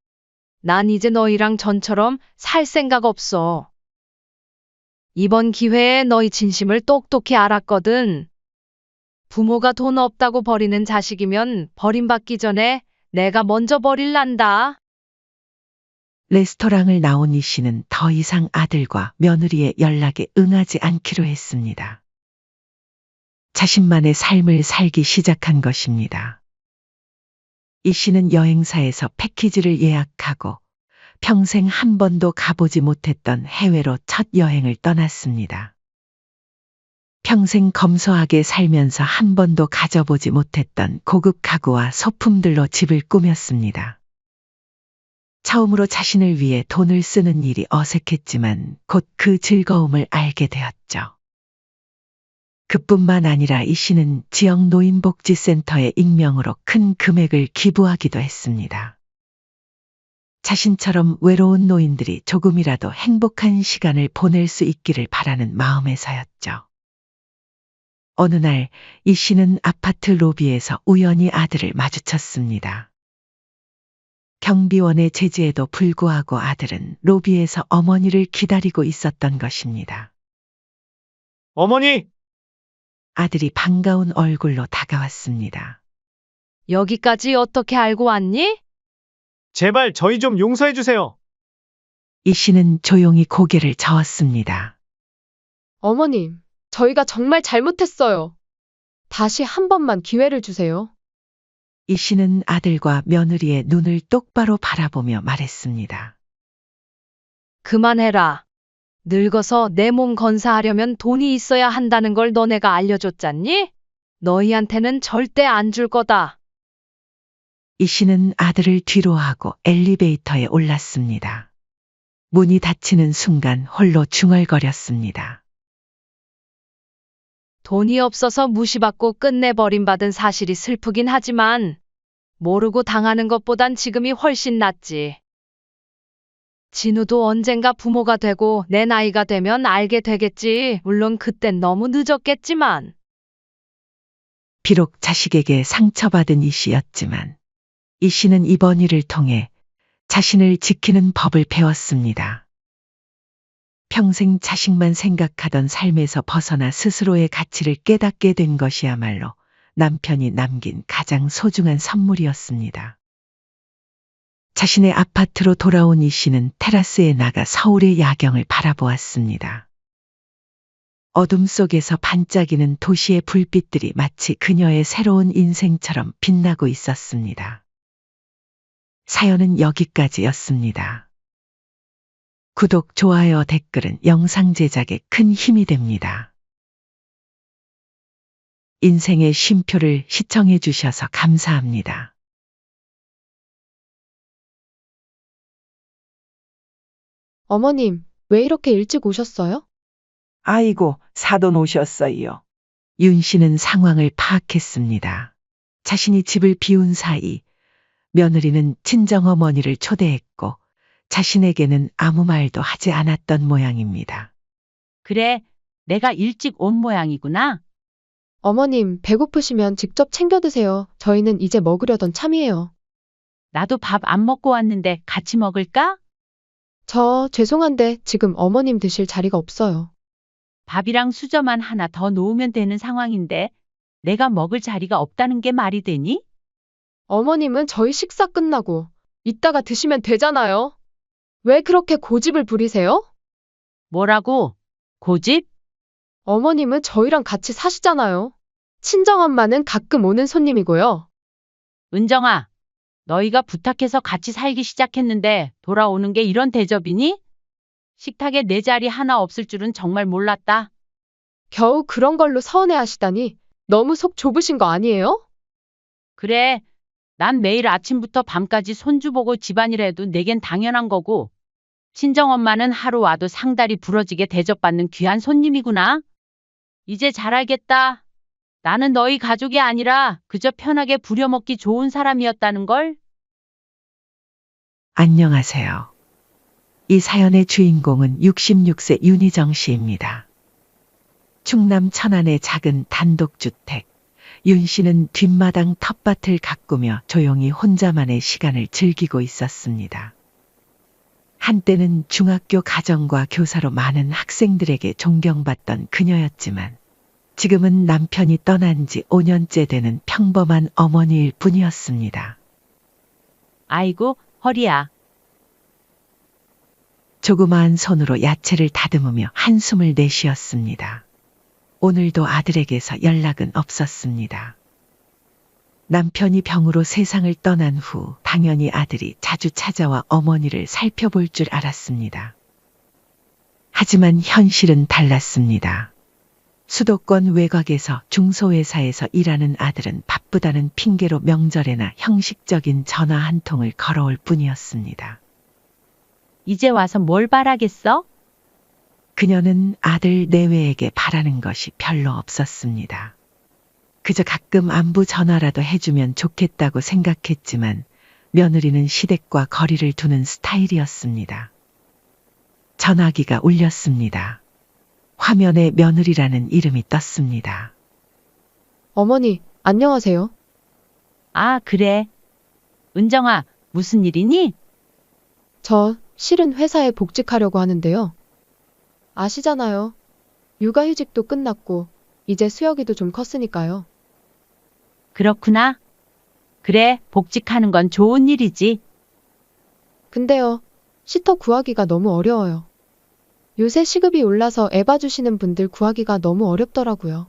난 이제 너희랑 전처럼 살 생각 없어. 이번 기회에 너희 진심을 똑똑히 알았거든. 부모가 돈 없다고 버리는 자식이면 버림받기 전에 내가 먼저 버릴란다.
레스토랑을 나온 이 씨는 더 이상 아들과 며느리의 연락에 응하지 않기로 했습니다. 자신만의 삶을 살기 시작한 것입니다. 이 씨는 여행사에서 패키지를 예약하고 평생 한 번도 가보지 못했던 해외로 첫 여행을 떠났습니다. 평생 검소하게 살면서 한 번도 가져보지 못했던 고급 가구와 소품들로 집을 꾸몄습니다. 처음으로 자신을 위해 돈을 쓰는 일이 어색했지만 곧 그 즐거움을 알게 되었죠. 그뿐만 아니라 이 씨는 지역 노인복지센터에 익명으로 큰 금액을 기부하기도 했습니다. 자신처럼 외로운 노인들이 조금이라도 행복한 시간을 보낼 수 있기를 바라는 마음에서였죠. 어느 날 이 씨는 아파트 로비에서 우연히 아들을 마주쳤습니다. 경비원의 제지에도 불구하고 아들은 로비에서 어머니를 기다리고 있었던 것입니다.
어머니!
아들이 반가운 얼굴로 다가왔습니다.
여기까지 어떻게 알고 왔니?
제발 저희 좀 용서해 주세요.
이 씨는 조용히 고개를 저었습니다.
어머님, 저희가 정말 잘못했어요. 다시 한 번만 기회를 주세요.
이 씨는 아들과 며느리의 눈을 똑바로 바라보며 말했습니다.
그만해라. 늙어서 내 몸 건사하려면 돈이 있어야 한다는 걸 너네가 알려줬잖니? 너희한테는 절대 안 줄 거다.
이 씨는 아들을 뒤로 하고 엘리베이터에 올랐습니다. 문이 닫히는 순간 홀로 중얼거렸습니다.
돈이 없어서 무시받고 끝내 버림받은 사실이 슬프긴 하지만 모르고 당하는 것보단 지금이 훨씬 낫지. 진우도 언젠가 부모가 되고 내 나이가 되면 알게 되겠지. 물론 그땐 너무 늦었겠지만.
비록 자식에게 상처받은 이 씨였지만 이 씨는 이번 일을 통해 자신을 지키는 법을 배웠습니다. 평생 자식만 생각하던 삶에서 벗어나 스스로의 가치를 깨닫게 된 것이야말로 남편이 남긴 가장 소중한 선물이었습니다. 자신의 아파트로 돌아온 이 씨는 테라스에 나가 서울의 야경을 바라보았습니다. 어둠 속에서 반짝이는 도시의 불빛들이 마치 그녀의 새로운 인생처럼 빛나고 있었습니다. 사연은 여기까지였습니다. 구독, 좋아요, 댓글은 영상 제작에 큰 힘이 됩니다. 인생의 쉼표를 시청해 주셔서 감사합니다.
어머님, 왜 이렇게 일찍 오셨어요?
아이고, 사돈 오셨어요. 윤 씨는 상황을 파악했습니다. 자신이 집을 비운 사이 며느리는 친정어머니를 초대했고 자신에게는 아무 말도 하지 않았던 모양입니다.
그래, 내가 일찍 온 모양이구나.
어머님, 배고프시면 직접 챙겨 드세요. 저희는 이제 먹으려던 참이에요.
나도 밥 안 먹고 왔는데 같이 먹을까?
죄송한데 지금 어머님 드실 자리가 없어요.
밥이랑 수저만 하나 더 놓으면 되는 상황인데 내가 먹을 자리가 없다는 게 말이 되니?
어머님은 저희 식사 끝나고 이따가 드시면 되잖아요. 왜 그렇게 고집을 부리세요?
뭐라고? 고집?
어머님은 저희랑 같이 사시잖아요. 친정엄마는 가끔 오는 손님이고요.
은정아, 너희가 부탁해서 같이 살기 시작했는데 돌아오는 게 이런 대접이니? 식탁에 내 자리 하나 없을 줄은 정말 몰랐다.
겨우 그런 걸로 서운해하시다니 너무 속 좁으신 거 아니에요?
그래, 난 매일 아침부터 밤까지 손주 보고 집안일 해도 내겐 당연한 거고 친정엄마는 하루 와도 상다리 부러지게 대접받는 귀한 손님이구나. 이제 잘 알겠다. 나는 너희 가족이 아니라 그저 편하게 부려먹기 좋은 사람이었다는 걸.
안녕하세요. 이 사연의 주인공은 66세 윤희정 씨입니다. 충남 천안의 작은 단독주택. 윤 씨는 뒷마당 텃밭을 가꾸며 조용히 혼자만의 시간을 즐기고 있었습니다. 한때는 중학교 가정과 교사로 많은 학생들에게 존경받던 그녀였지만 지금은 남편이 떠난 지 5년째 되는 평범한 어머니일 뿐이었습니다.
아이고, 허리야.
조그마한 손으로 야채를 다듬으며 한숨을 내쉬었습니다. 오늘도 아들에게서 연락은 없었습니다. 남편이 병으로 세상을 떠난 후 당연히 아들이 자주 찾아와 어머니를 살펴볼 줄 알았습니다. 하지만 현실은 달랐습니다. 수도권 외곽에서 중소회사에서 일하는 아들은 바쁘다는 핑계로 명절에나 형식적인 전화 한 통을 걸어올 뿐이었습니다.
이제 와서 뭘 바라겠어?
그녀는 아들 내외에게 바라는 것이 별로 없었습니다. 그저 가끔 안부 전화라도 해주면 좋겠다고 생각했지만 며느리는 시댁과 거리를 두는 스타일이었습니다. 전화기가 울렸습니다. 화면에 며느리라는 이름이 떴습니다.
어머니, 안녕하세요.
아, 그래. 은정아, 무슨 일이니?
실은 회사에 복직하려고 하는데요. 아시잖아요. 육아휴직도 끝났고 이제 수혁이도 좀 컸으니까요.
그렇구나. 그래, 복직하는 건 좋은 일이지.
근데요, 시터 구하기가 너무 어려워요. 요새 시급이 올라서 애 봐주시는 분들 구하기가 너무 어렵더라고요.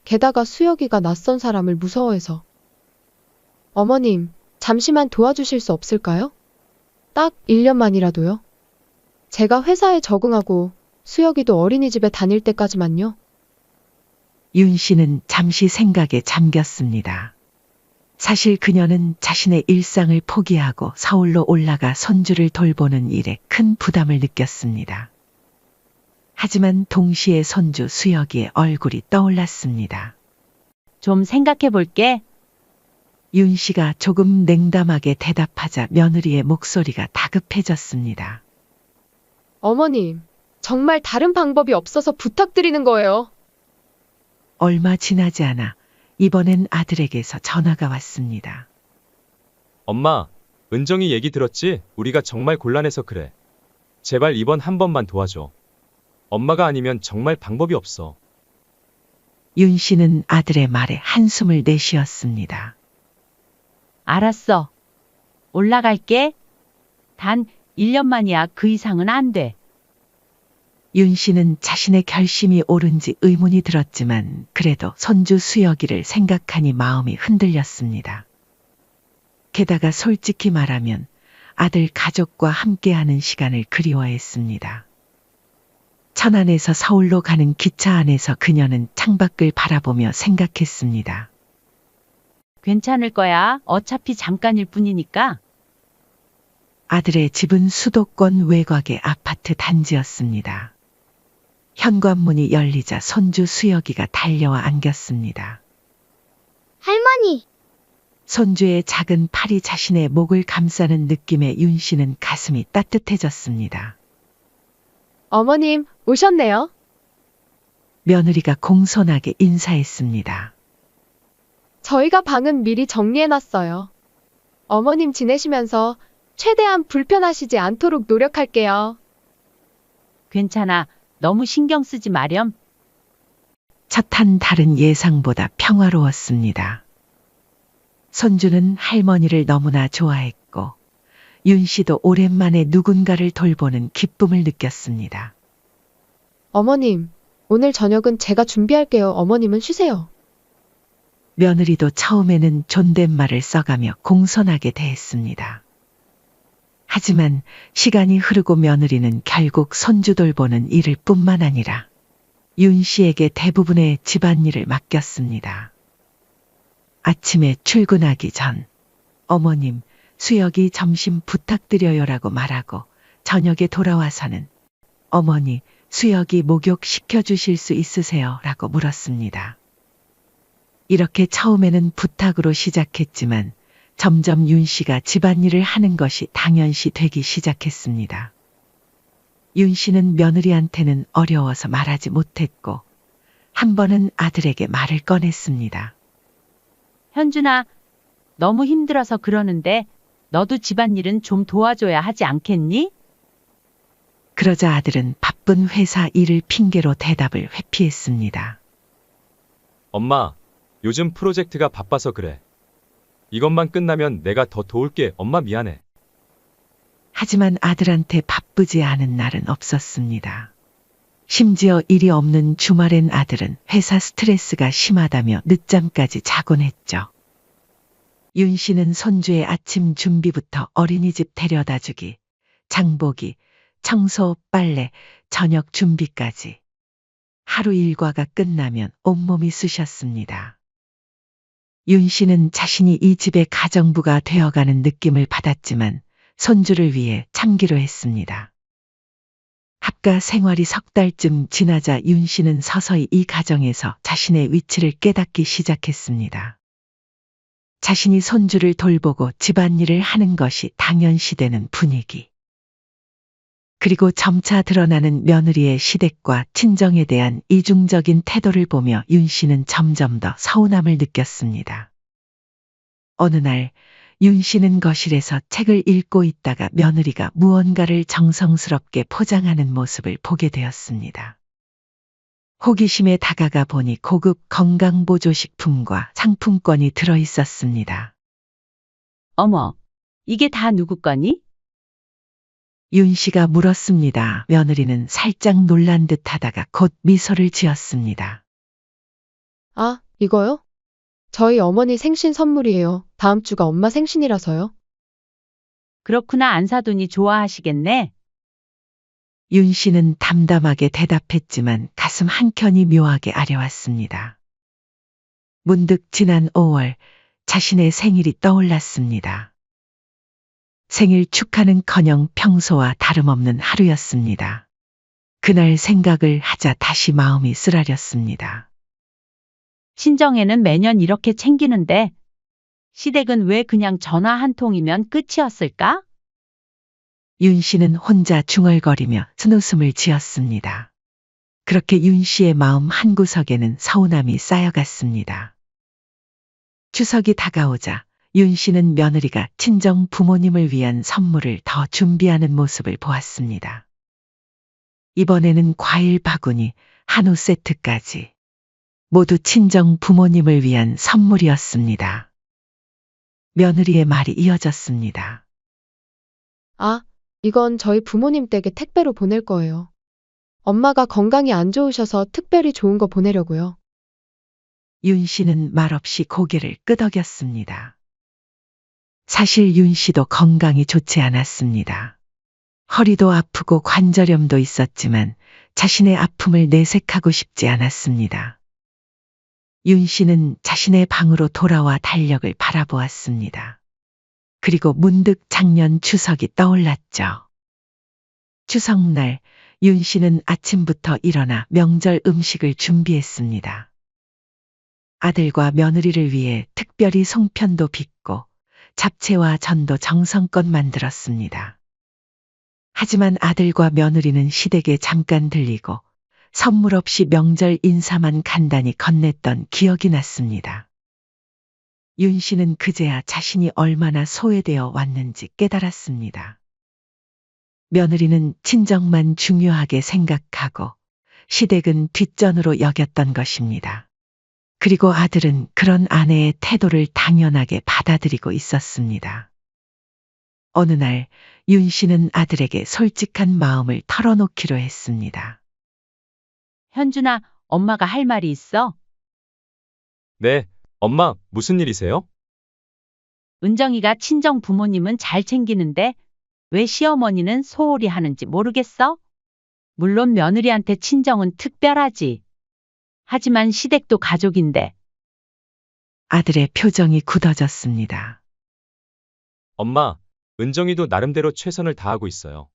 게다가 수혁이가 낯선 사람을 무서워해서. 어머님, 잠시만 도와주실 수 없을까요? 딱 1년만이라도요. 제가 회사에 적응하고 수혁이도 어린이집에 다닐 때까지만요.
윤 씨는 잠시 생각에 잠겼습니다. 사실 그녀는 자신의 일상을 포기하고 서울로 올라가 손주를 돌보는 일에 큰 부담을 느꼈습니다. 하지만 동시에 손주 수혁이의 얼굴이 떠올랐습니다.
좀 생각해 볼게.
윤 씨가 조금 냉담하게 대답하자 며느리의 목소리가 다급해졌습니다.
어머님, 정말 다른 방법이 없어서 부탁드리는 거예요.
얼마 지나지 않아 이번엔 아들에게서 전화가 왔습니다.
엄마, 은정이 얘기 들었지? 우리가 정말 곤란해서 그래. 제발 이번 한 번만 도와줘. 엄마가 아니면 정말 방법이 없어.
윤 씨는 아들의 말에 한숨을 내쉬었습니다.
알았어. 올라갈게. 단 1년만이야. 그 이상은 안 돼.
윤 씨는 자신의 결심이 옳은지 의문이 들었지만 그래도 손주 수혁이를 생각하니 마음이 흔들렸습니다. 게다가 솔직히 말하면 아들 가족과 함께하는 시간을 그리워했습니다. 천안에서 서울로 가는 기차 안에서 그녀는 창밖을 바라보며 생각했습니다.
괜찮을 거야. 어차피 잠깐일 뿐이니까.
아들의 집은 수도권 외곽의 아파트 단지였습니다. 현관문이 열리자 손주 수혁이가 달려와 안겼습니다.
할머니,
손주의 작은 팔이 자신의 목을 감싸는 느낌에 윤 씨는 가슴이 따뜻해졌습니다.
어머님, 오셨네요.
며느리가 공손하게 인사했습니다.
저희가 방은 미리 정리해놨어요. 어머님 지내시면서 최대한 불편하시지 않도록 노력할게요.
괜찮아. 너무 신경 쓰지 마렴.
첫 한 달은 예상보다 평화로웠습니다. 손주는 할머니를 너무나 좋아했고 윤 씨도 오랜만에 누군가를 돌보는 기쁨을 느꼈습니다.
어머님, 오늘 저녁은 제가 준비할게요. 어머님은 쉬세요.
며느리도 처음에는 존댓말을 써가며 공손하게 대했습니다. 하지만 시간이 흐르고 며느리는 결국 손주 돌보는 일을 뿐만 아니라 윤 씨에게 대부분의 집안일을 맡겼습니다. 아침에 출근하기 전 어머님, 수혁이 점심 부탁드려요라고 말하고 저녁에 돌아와서는 어머니, 수혁이 목욕 시켜주실 수 있으세요? 라고 물었습니다. 이렇게 처음에는 부탁으로 시작했지만 점점 윤 씨가 집안일을 하는 것이 당연시 되기 시작했습니다. 윤 씨는 며느리한테는 어려워서 말하지 못했고 한 번은 아들에게 말을 꺼냈습니다.
현준아, 너무 힘들어서 그러는데 너도 집안일은 좀 도와줘야 하지 않겠니?
그러자 아들은 바쁜 회사 일을 핑계로 대답을 회피했습니다.
엄마, 요즘 프로젝트가 바빠서 그래. 이것만 끝나면 내가 더 도울게. 엄마 미안해.
하지만 아들한테 바쁘지 않은 날은 없었습니다. 심지어 일이 없는 주말엔 아들은 회사 스트레스가 심하다며 늦잠까지 자곤 했죠. 윤 씨는 손주의 아침 준비부터 어린이집 데려다주기, 장보기, 청소, 빨래, 저녁 준비까지. 하루 일과가 끝나면 온몸이 쑤셨습니다. 윤 씨는 자신이 이 집의 가정부가 되어가는 느낌을 받았지만 손주를 위해 참기로 했습니다. 합가 생활이 석 달쯤 지나자 윤 씨는 서서히 이 가정에서 자신의 위치를 깨닫기 시작했습니다. 자신이 손주를 돌보고 집안일을 하는 것이 당연시되는 분위기. 그리고 점차 드러나는 며느리의 시댁과 친정에 대한 이중적인 태도를 보며 윤 씨는 점점 더 서운함을 느꼈습니다. 어느 날 윤 씨는 거실에서 책을 읽고 있다가 며느리가 무언가를 정성스럽게 포장하는 모습을 보게 되었습니다. 호기심에 다가가 보니 고급 건강보조식품과 상품권이 들어 있었습니다.
어머, 이게 다 누구 거니?
윤 씨가 물었습니다. 며느리는 살짝 놀란 듯 하다가 곧 미소를 지었습니다.
아, 이거요? 저희 어머니 생신 선물이에요. 다음 주가 엄마 생신이라서요.
그렇구나. 안 사두니 좋아하시겠네.
윤 씨는 담담하게 대답했지만 가슴 한켠이 묘하게 아려왔습니다. 문득 지난 5월 자신의 생일이 떠올랐습니다. 생일 축하는커녕 평소와 다름없는 하루였습니다. 그날 생각을 하자 다시 마음이 쓰라렸습니다.
친정에는 매년 이렇게 챙기는데 시댁은 왜 그냥 전화 한 통이면 끝이었을까?
윤 씨는 혼자 중얼거리며 쓴웃음을 지었습니다. 그렇게 윤 씨의 마음 한구석에는 서운함이 쌓여갔습니다. 추석이 다가오자 윤 씨는 며느리가 친정 부모님을 위한 선물을 더 준비하는 모습을 보았습니다. 이번에는 과일 바구니, 한우 세트까지. 모두 친정 부모님을 위한 선물이었습니다. 며느리의 말이 이어졌습니다.
아, 이건 저희 부모님 댁에 택배로 보낼 거예요. 엄마가 건강이 안 좋으셔서 특별히 좋은 거 보내려고요.
윤 씨는 말없이 고개를 끄덕였습니다. 사실 윤 씨도 건강이 좋지 않았습니다. 허리도 아프고 관절염도 있었지만 자신의 아픔을 내색하고 싶지 않았습니다. 윤 씨는 자신의 방으로 돌아와 달력을 바라보았습니다. 그리고 문득 작년 추석이 떠올랐죠. 추석날 윤 씨는 아침부터 일어나 명절 음식을 준비했습니다. 아들과 며느리를 위해 특별히 송편도 빚고 잡채와 전도 정성껏 만들었습니다. 하지만 아들과 며느리는 시댁에 잠깐 들리고 선물 없이 명절 인사만 간단히 건넸던 기억이 났습니다. 윤 씨는 그제야 자신이 얼마나 소외되어 왔는지 깨달았습니다. 며느리는 친정만 중요하게 생각하고 시댁은 뒷전으로 여겼던 것입니다. 그리고 아들은 그런 아내의 태도를 당연하게 받아들이고 있었습니다. 어느 날 윤 씨는 아들에게 솔직한 마음을 털어놓기로 했습니다.
현준아, 엄마가 할 말이 있어.
네, 엄마, 무슨 일이세요?
은정이가 친정 부모님은 잘 챙기는데 왜 시어머니는 소홀히 하는지 모르겠어? 물론 며느리한테 친정은 특별하지. 하지만 시댁도 가족인데.
아들의 표정이 굳어졌습니다.
엄마, 은정이도 나름대로 최선을 다하고 있어요.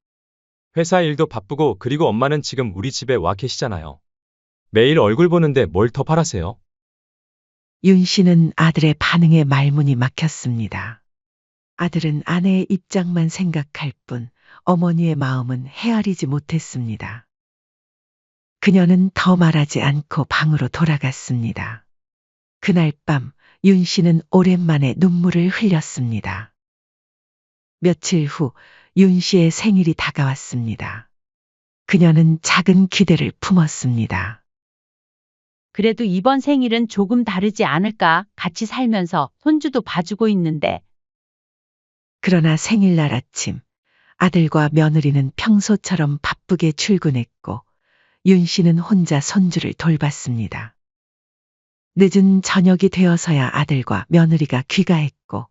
회사 일도 바쁘고 그리고 엄마는 지금 우리 집에 와 계시잖아요. 매일 얼굴 보는데 뭘 더 바라세요?
윤 씨는 아들의 반응에 말문이 막혔습니다. 아들은 아내의 입장만 생각할 뿐 어머니의 마음은 헤아리지 못했습니다. 그녀는 더 말하지 않고 방으로 돌아갔습니다. 그날 밤 윤 씨는 오랜만에 눈물을 흘렸습니다. 며칠 후 윤 씨의 생일이 다가왔습니다. 그녀는 작은 기대를 품었습니다.
그래도 이번 생일은 조금 다르지 않을까? 같이 살면서 손주도 봐주고 있는데.
그러나 생일날 아침 아들과 며느리는 평소처럼 바쁘게 출근했고 윤 씨는 혼자 손주를 돌봤습니다. 늦은 저녁이 되어서야 아들과 며느리가 귀가했고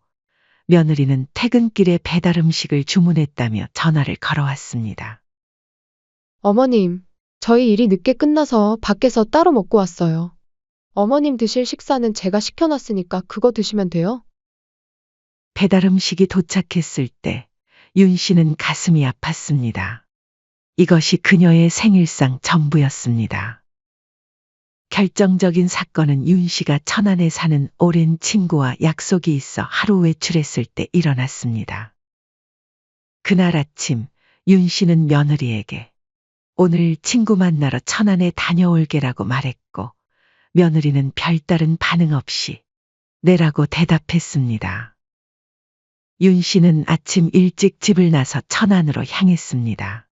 며느리는 퇴근길에 배달 음식을 주문했다며 전화를 걸어왔습니다.
어머님, 저희 일이 늦게 끝나서 밖에서 따로 먹고 왔어요. 어머님 드실 식사는 제가 시켜놨으니까 그거 드시면 돼요.
배달 음식이 도착했을 때 윤 씨는 가슴이 아팠습니다. 이것이 그녀의 생일상 전부였습니다. 결정적인 사건은 윤 씨가 천안에 사는 오랜 친구와 약속이 있어 하루 외출했을 때 일어났습니다. 그날 아침 윤 씨는 며느리에게 오늘 친구 만나러 천안에 다녀올게라고 말했고 며느리는 별다른 반응 없이 네라고 대답했습니다. 윤 씨는 아침 일찍 집을 나서 천안으로 향했습니다.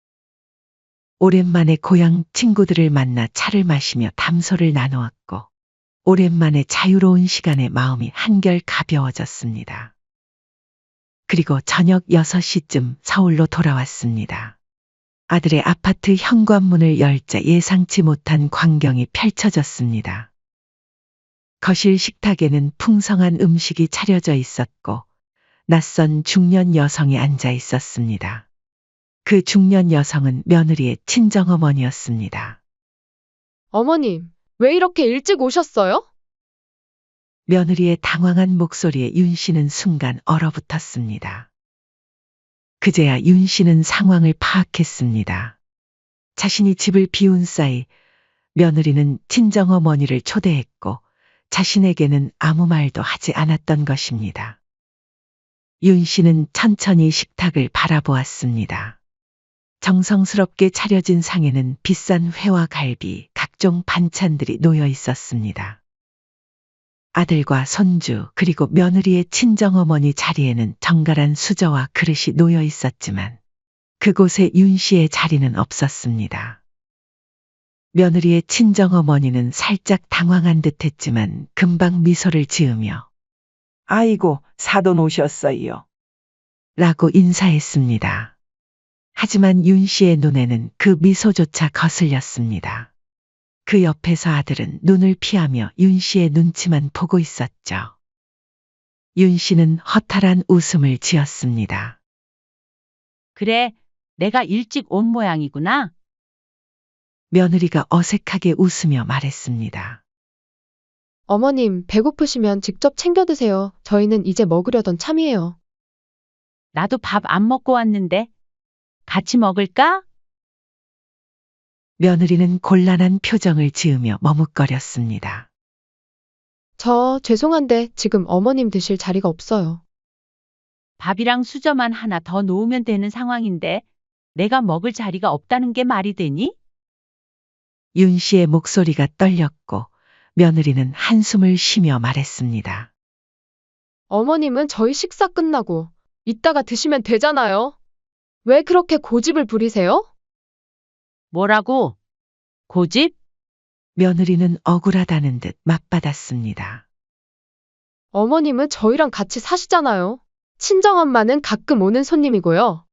오랜만에 고향 친구들을 만나 차를 마시며 담소를 나누었고 오랜만에 자유로운 시간에 마음이 한결 가벼워졌습니다. 그리고 저녁 6시쯤 서울로 돌아왔습니다. 아들의 아파트 현관문을 열자 예상치 못한 광경이 펼쳐졌습니다. 거실 식탁에는 풍성한 음식이 차려져 있었고 낯선 중년 여성이 앉아 있었습니다. 그 중년 여성은 며느리의 친정어머니였습니다.
어머님, 왜 이렇게 일찍 오셨어요?
며느리의 당황한 목소리에 윤 씨는 순간 얼어붙었습니다. 그제야 윤 씨는 상황을 파악했습니다. 자신이 집을 비운 사이 며느리는 친정어머니를 초대했고 자신에게는 아무 말도 하지 않았던 것입니다. 윤 씨는 천천히 식탁을 바라보았습니다. 정성스럽게 차려진 상에는 비싼 회와 갈비, 각종 반찬들이 놓여 있었습니다. 아들과 손주 그리고 며느리의 친정어머니 자리에는 정갈한 수저와 그릇이 놓여 있었지만 그곳에 윤 씨의 자리는 없었습니다. 며느리의 친정어머니는 살짝 당황한 듯했지만 금방 미소를 지으며
아이고, 사돈 오셨어요.
라고 인사했습니다. 하지만 윤 씨의 눈에는 그 미소조차 거슬렸습니다. 그 옆에서 아들은 눈을 피하며 윤 씨의 눈치만 보고 있었죠. 윤 씨는 허탈한 웃음을 지었습니다.
그래, 내가 일찍 온 모양이구나.
며느리가 어색하게 웃으며 말했습니다.
어머님, 배고프시면 직접 챙겨 드세요. 저희는 이제 먹으려던 참이에요.
나도 밥 안 먹고 왔는데. 같이 먹을까?
며느리는 곤란한 표정을 지으며 머뭇거렸습니다.
저 죄송한데 지금 어머님 드실 자리가 없어요.
밥이랑 수저만 하나 더 놓으면 되는 상황인데 내가 먹을 자리가 없다는 게 말이 되니?
윤 씨의 목소리가 떨렸고 며느리는 한숨을 쉬며 말했습니다.
어머님은 저희 식사 끝나고 이따가 드시면 되잖아요. 왜 그렇게 고집을 부리세요?
뭐라고? 고집?
며느리는 억울하다는 듯 맞받았습니다.
어머님은 저희랑 같이 사시잖아요. 친정엄마는 가끔 오는 손님이고요.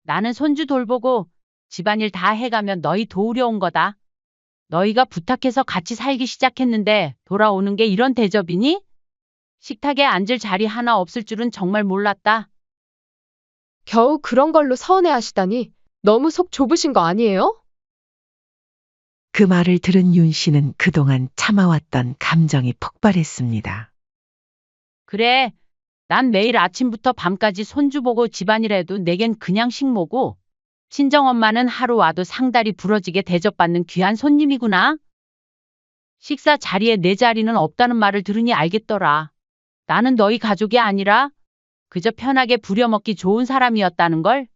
나는 손주 돌보고 집안일 다 해가면 너희 도우려 온 거다. 너희가 부탁해서 같이 살기 시작했는데 돌아오는 게 이런 대접이니? 식탁에 앉을 자리 하나 없을 줄은 정말 몰랐다.
겨우 그런 걸로 서운해하시다니 너무 속 좁으신 거 아니에요?
그 말을 들은 윤 씨는 그동안 참아왔던 감정이 폭발했습니다.
그래, 난 매일 아침부터 밤까지 손주 보고 집안일 해도 내겐 그냥 식모고 친정엄마는 하루 와도 상다리 부러지게 대접받는 귀한 손님이구나. 식사 자리에 내 자리는 없다는 말을 들으니 알겠더라. 나는 너희 가족이 아니라 그저 편하게 부려먹기 좋은 사람이었다는 걸.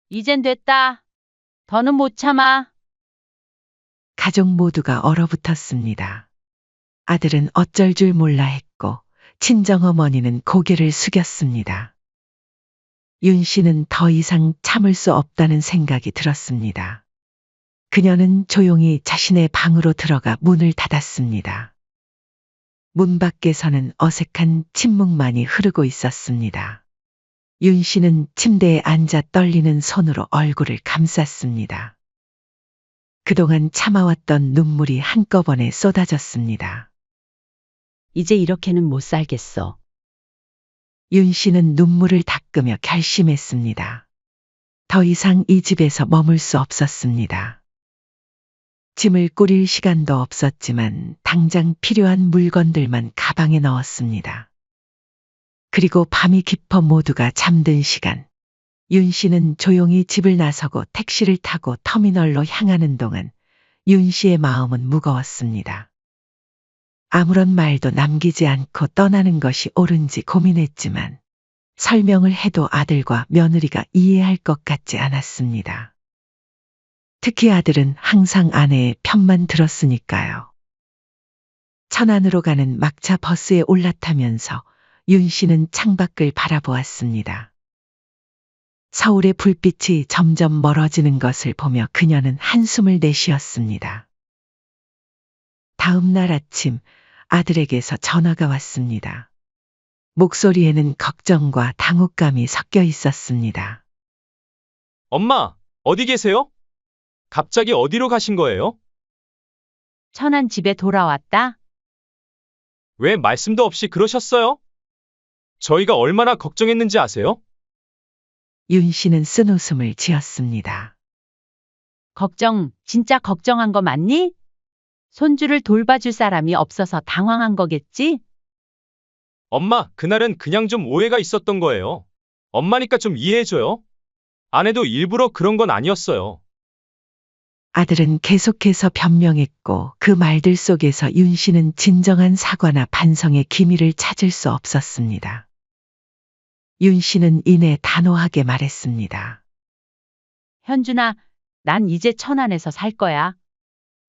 이젠 됐다. 더는 못 참아.
가족 모두가 얼어붙었습니다. 아들은 어쩔 줄 몰라 했고 친정어머니는 고개를 숙였습니다. 윤 씨는 더 이상 참을 수 없다는 생각이 들었습니다. 그녀는 조용히 자신의 방으로 들어가 문을 닫았습니다. 문 밖에서는 어색한 침묵만이 흐르고 있었습니다. 윤 씨는 침대에 앉아 떨리는 손으로 얼굴을 감쌌습니다. 그동안 참아왔던 눈물이 한꺼번에 쏟아졌습니다.
이제 이렇게는 못 살겠어.
윤 씨는 눈물을 닦으며 결심했습니다. 더 이상 이 집에서 머물 수 없었습니다. 짐을 꾸릴 시간도 없었지만 당장 필요한 물건들만 가방에 넣었습니다. 그리고 밤이 깊어 모두가 잠든 시간, 윤 씨는 조용히 집을 나서고 택시를 타고 터미널로 향하는 동안 윤 씨의 마음은 무거웠습니다. 아무런 말도 남기지 않고 떠나는 것이 옳은지 고민했지만 설명을 해도 아들과 며느리가 이해할 것 같지 않았습니다. 특히 아들은 항상 아내의 편만 들었으니까요. 천안으로 가는 막차 버스에 올라타면서 윤 씨는 창밖을 바라보았습니다. 서울의 불빛이 점점 멀어지는 것을 보며 그녀는 한숨을 내쉬었습니다. 다음 날 아침 아들에게서 전화가 왔습니다. 목소리에는 걱정과 당혹감이 섞여 있었습니다.
엄마, 어디 계세요? 갑자기 어디로 가신 거예요?
천안 집에 돌아왔다.
왜 말씀도 없이 그러셨어요? 저희가 얼마나 걱정했는지 아세요?
윤 씨는 쓴웃음을 지었습니다.
걱정, 진짜 걱정한 거 맞니? 손주를 돌봐줄 사람이 없어서 당황한 거겠지?
엄마, 그날은 그냥 좀 오해가 있었던 거예요. 엄마니까 좀 이해해줘요. 아내도 일부러 그런 건 아니었어요.
아들은 계속해서 변명했고 그 말들 속에서 윤 씨는 진정한 사과나 반성의 기미를 찾을 수 없었습니다. 윤 씨는 이내 단호하게 말했습니다.
현준아, 난 이제 천안에서 살 거야.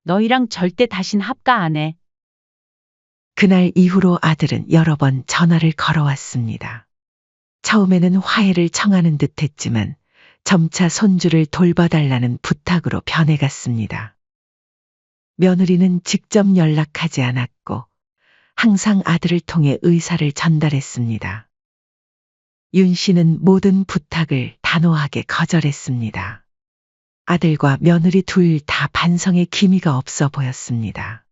너희랑 절대 다신 합가 안 해.
그날 이후로 아들은 여러 번 전화를 걸어왔습니다. 처음에는 화해를 청하는 듯 했지만 점차 손주를 돌봐달라는 부탁으로 변해갔습니다. 며느리는 직접 연락하지 않았고 항상 아들을 통해 의사를 전달했습니다. 윤 씨는 모든 부탁을 단호하게 거절했습니다. 아들과 며느리 둘 다 반성의 기미가 없어 보였습니다.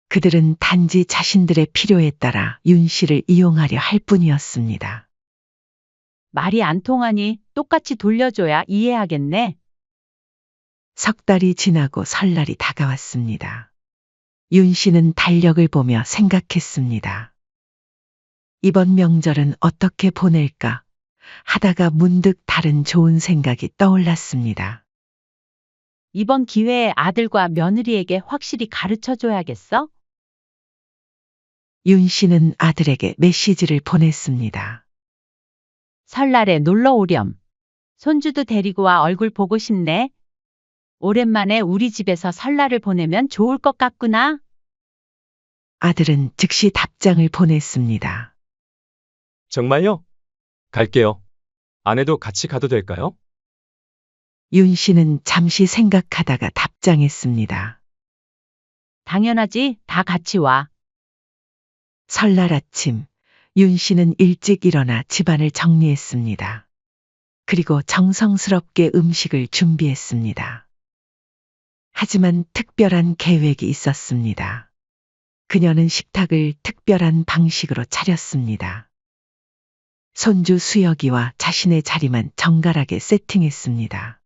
그들은 단지 자신들의 필요에 따라 윤 씨를 이용하려 할 뿐이었습니다.
말이 안 통하니 똑같이 돌려줘야 이해하겠네.
석 달이 지나고 설날이 다가왔습니다. 윤 씨는 달력을 보며 생각했습니다. 이번 명절은 어떻게 보낼까 하다가 문득 다른 좋은 생각이 떠올랐습니다.
이번 기회에 아들과 며느리에게 확실히 가르쳐 줘야겠어?
윤 씨는 아들에게 메시지를 보냈습니다.
설날에 놀러 오렴. 손주도 데리고 와 얼굴 보고 싶네. 오랜만에 우리 집에서 설날을 보내면 좋을 것 같구나.
아들은 즉시 답장을 보냈습니다.
정말요? 갈게요. 아내도 같이 가도 될까요?
윤 씨는 잠시 생각하다가 답장했습니다.
당연하지. 다 같이 와.
설날 아침, 윤 씨는 일찍 일어나 집안을 정리했습니다. 그리고 정성스럽게 음식을 준비했습니다. 하지만 특별한 계획이 있었습니다. 그녀는 식탁을 특별한 방식으로 차렸습니다. 손주 수혁이와 자신의 자리만 정갈하게 세팅했습니다.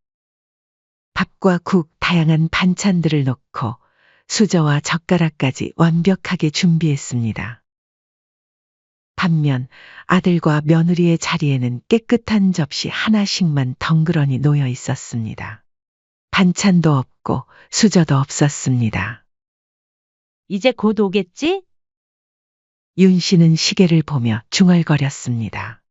밥과 국, 다양한 반찬들을 넣고 수저와 젓가락까지 완벽하게 준비했습니다. 반면 아들과 며느리의 자리에는 깨끗한 접시 하나씩만 덩그러니 놓여 있었습니다. 반찬도 없고 수저도 없었습니다.
이제 곧 오겠지?
윤 씨는 시계를 보며 중얼거렸습니다.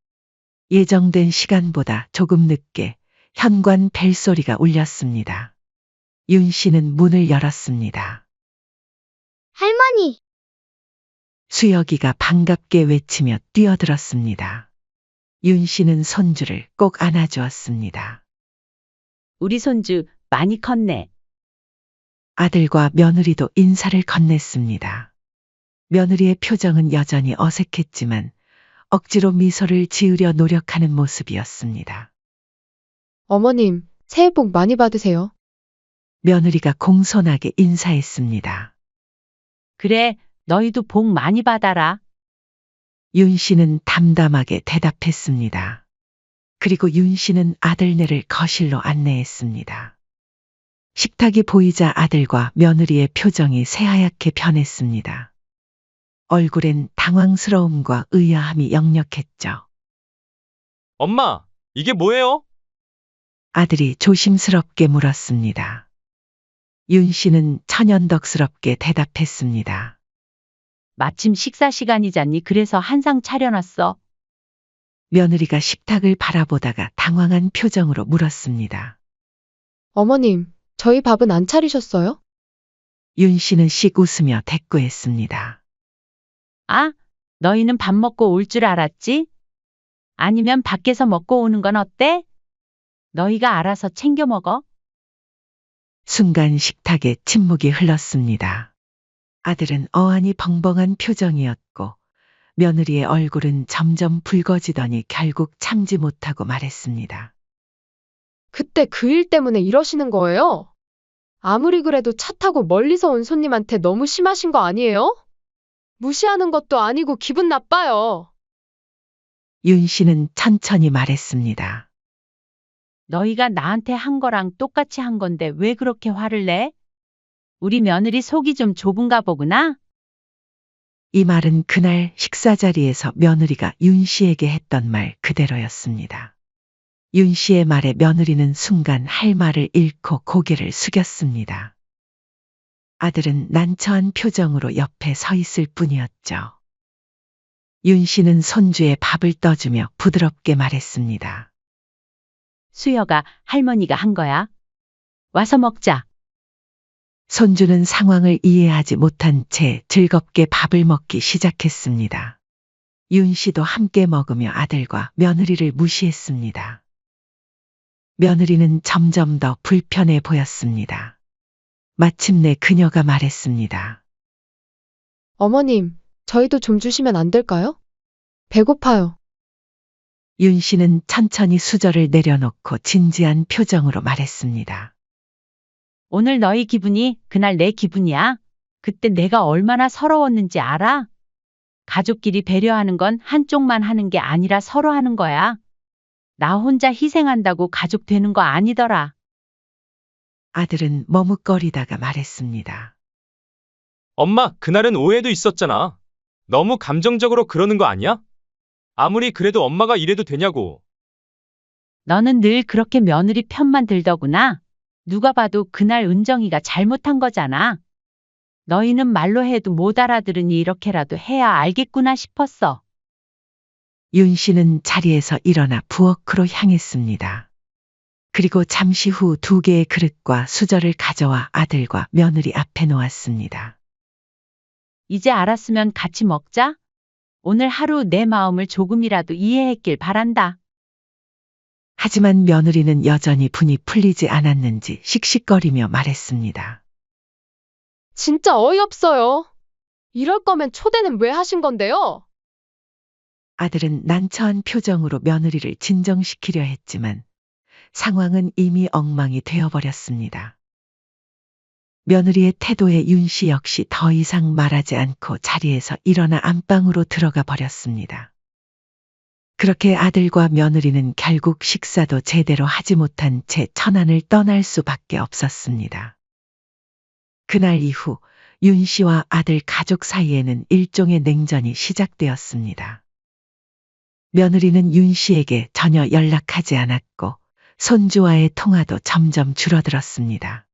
예정된 시간보다 조금 늦게 현관 벨소리가 울렸습니다. 윤 씨는 문을 열었습니다.
할머니,
수혁이가 반갑게 외치며 뛰어들었습니다. 윤 씨는 손주를 꼭 안아주었습니다.
우리 손주 많이 컸네.
아들과 며느리도 인사를 건넸습니다. 며느리의 표정은 여전히 어색했지만 억지로 미소를 지으려 노력하는 모습이었습니다.
어머님, 새해 복 많이 받으세요.
며느리가 공손하게 인사했습니다.
그래, 너희도 복 많이 받아라.
윤 씨는 담담하게 대답했습니다. 그리고 윤 씨는 아들네를 거실로 안내했습니다. 식탁이 보이자 아들과 며느리의 표정이 새하얗게 변했습니다. 얼굴엔 당황스러움과 의아함이 역력했죠.
엄마, 이게 뭐예요?
아들이 조심스럽게 물었습니다. 윤 씨는 천연덕스럽게 대답했습니다.
마침 식사 시간이잖니. 그래서 한상 차려놨어.
며느리가 식탁을 바라보다가 당황한 표정으로 물었습니다.
어머님, 저희 밥은 안 차리셨어요?
윤 씨는 씩 웃으며 대꾸했습니다.
아, 너희는 밥 먹고 올 줄 알았지? 아니면 밖에서 먹고 오는 건 어때? 너희가 알아서 챙겨 먹어.
순간 식탁에 침묵이 흘렀습니다. 아들은 어안이 벙벙한 표정이었고 며느리의 얼굴은 점점 붉어지더니 결국 참지 못하고 말했습니다.
그때 그 일 때문에 이러시는 거예요? 아무리 그래도 차 타고 멀리서 온 손님한테 너무 심하신 거 아니에요? 무시하는 것도 아니고 기분 나빠요.
윤 씨는 천천히 말했습니다.
너희가 나한테 한 거랑 똑같이 한 건데 왜 그렇게 화를 내? 우리 며느리 속이 좀 좁은가 보구나?
이 말은 그날 식사 자리에서 며느리가 윤 씨에게 했던 말 그대로였습니다. 윤 씨의 말에 며느리는 순간 할 말을 잃고 고개를 숙였습니다. 아들은 난처한 표정으로 옆에 서 있을 뿐이었죠. 윤 씨는 손주의 밥을 떠주며 부드럽게 말했습니다.
수여가 할머니가 한 거야. 와서 먹자.
손주는 상황을 이해하지 못한 채 즐겁게 밥을 먹기 시작했습니다. 윤 씨도 함께 먹으며 아들과 며느리를 무시했습니다. 며느리는 점점 더 불편해 보였습니다. 마침내 그녀가 말했습니다.
어머님, 저희도 좀 주시면 안 될까요? 배고파요.
윤 씨는 천천히 수저를 내려놓고 진지한 표정으로 말했습니다.
오늘 너희 기분이 그날 내 기분이야. 그때 내가 얼마나 서러웠는지 알아? 가족끼리 배려하는 건 한쪽만 하는 게 아니라 서로 하는 거야. 나 혼자 희생한다고 가족 되는 거 아니더라.
아들은 머뭇거리다가 말했습니다.
엄마, 그날은 오해도 있었잖아. 너무 감정적으로 그러는 거 아니야? 아무리 그래도 엄마가 이래도 되냐고.
너는 늘 그렇게 며느리 편만 들더구나. 누가 봐도 그날 은정이가 잘못한 거잖아. 너희는 말로 해도 못 알아들으니 이렇게라도 해야 알겠구나 싶었어.
윤 씨는 자리에서 일어나 부엌으로 향했습니다. 그리고 잠시 후 2개의 그릇과 수저를 가져와 아들과 며느리 앞에 놓았습니다.
이제 알았으면 같이 먹자. 오늘 하루 내 마음을 조금이라도 이해했길 바란다.
하지만 며느리는 여전히 분이 풀리지 않았는지 씩씩거리며 말했습니다.
진짜 어이없어요. 이럴 거면 초대는 왜 하신 건데요?
아들은 난처한 표정으로 며느리를 진정시키려 했지만 상황은 이미 엉망이 되어버렸습니다. 며느리의 태도에 윤 씨 역시 더 이상 말하지 않고 자리에서 일어나 안방으로 들어가 버렸습니다. 그렇게 아들과 며느리는 결국 식사도 제대로 하지 못한 채 천안을 떠날 수밖에 없었습니다. 그날 이후 윤 씨와 아들 가족 사이에는 일종의 냉전이 시작되었습니다. 며느리는 윤 씨에게 전혀 연락하지 않았고 손주와의 통화도 점점 줄어들었습니다.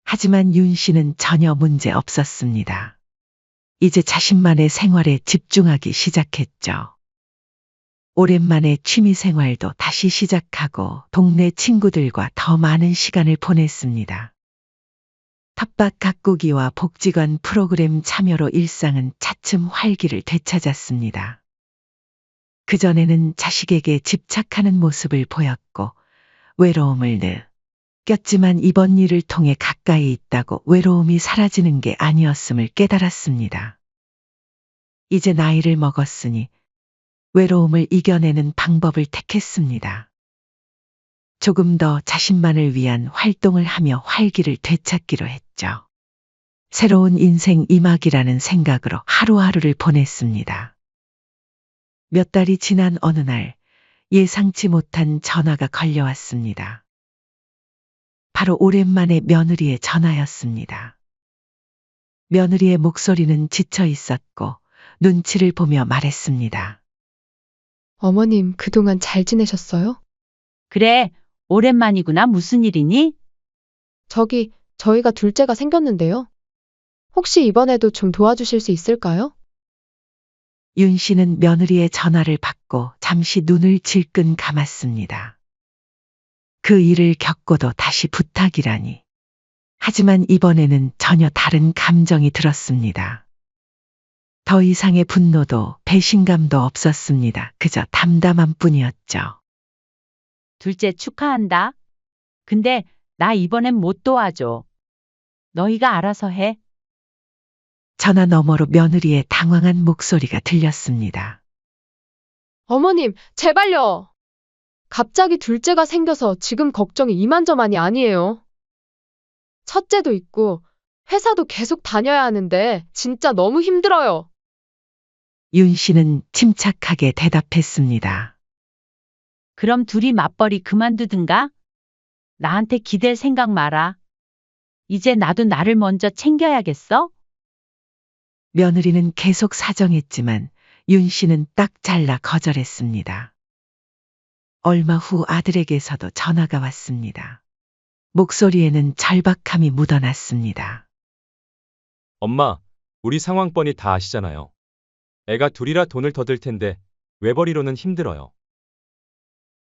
하지만 윤 씨는 전혀 문제 없었습니다. 이제 자신만의 생활에 집중하기 시작했죠. 오랜만에 취미 생활도 다시 시작하고 동네 친구들과 더 많은 시간을 보냈습니다. 텃밭 가꾸기와 복지관 프로그램 참여로 일상은 차츰 활기를 되찾았습니다. 그전에는 자식에게 집착하는 모습을 보였고 외로움을 느꼈지만 이번 일을 통해 가까이 있다고 외로움이 사라지는 게 아니었음을 깨달았습니다. 이제 나이를 먹었으니 외로움을 이겨내는 방법을 택했습니다. 조금 더 자신만을 위한 활동을 하며 활기를 되찾기로 했죠. 새로운 인생 이막이라는 생각으로 하루하루를 보냈습니다. 몇 달이 지난 어느 날 예상치 못한 전화가 걸려왔습니다. 바로 오랜만에 며느리의 전화였습니다. 며느리의 목소리는 지쳐 있었고 눈치를 보며 말했습니다.
어머님, 그동안 잘 지내셨어요?
그래, 오랜만이구나. 무슨 일이니?
저희가 둘째가 생겼는데요. 혹시 이번에도 좀 도와주실 수 있을까요?
윤 씨는 며느리의 전화를 받고 잠시 눈을 질끈 감았습니다. 그 일을 겪고도 다시 부탁이라니. 하지만 이번에는 전혀 다른 감정이 들었습니다. 더 이상의 분노도 배신감도 없었습니다. 그저 담담한 뿐이었죠.
둘째 축하한다. 근데 나 이번엔 못 도와줘. 너희가 알아서 해.
전화 너머로 며느리의 당황한 목소리가 들렸습니다.
어머님, 제발요. 갑자기 둘째가 생겨서 지금 걱정이 이만저만이 아니에요. 첫째도 있고 회사도 계속 다녀야 하는데 진짜 너무 힘들어요.
윤 씨는 침착하게 대답했습니다.
그럼 둘이 맞벌이 그만두든가? 나한테 기댈 생각 마라. 이제 나도 나를 먼저 챙겨야겠어?
며느리는 계속 사정했지만 윤 씨는 딱 잘라 거절했습니다. 얼마 후 아들에게서도 전화가 왔습니다. 목소리에는 절박함이 묻어났습니다.
엄마, 우리 상황 뻔히 다 아시잖아요. 애가 둘이라 돈을 더 들 텐데 외벌이로는 힘들어요.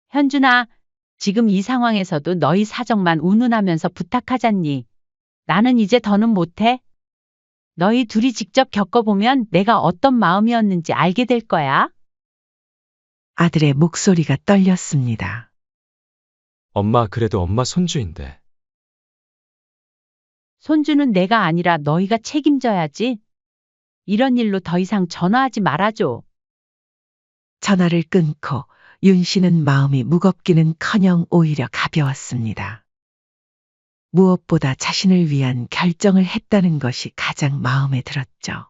현준아, 지금 이 상황에서도 너희 사정만 운운하면서 부탁하잖니. 나는 이제 더는 못해. 너희 둘이 직접 겪어보면 내가 어떤 마음이었는지 알게 될 거야.
아들의 목소리가 떨렸습니다.
엄마, 그래도 엄마 손주인데.
손주는 내가 아니라 너희가 책임져야지. 이런 일로 더 이상 전화하지 말아줘.
전화를 끊고 윤 씨는 마음이 무겁기는커녕 오히려 가벼웠습니다. 무엇보다 자신을 위한 결정을 했다는 것이 가장 마음에 들었죠.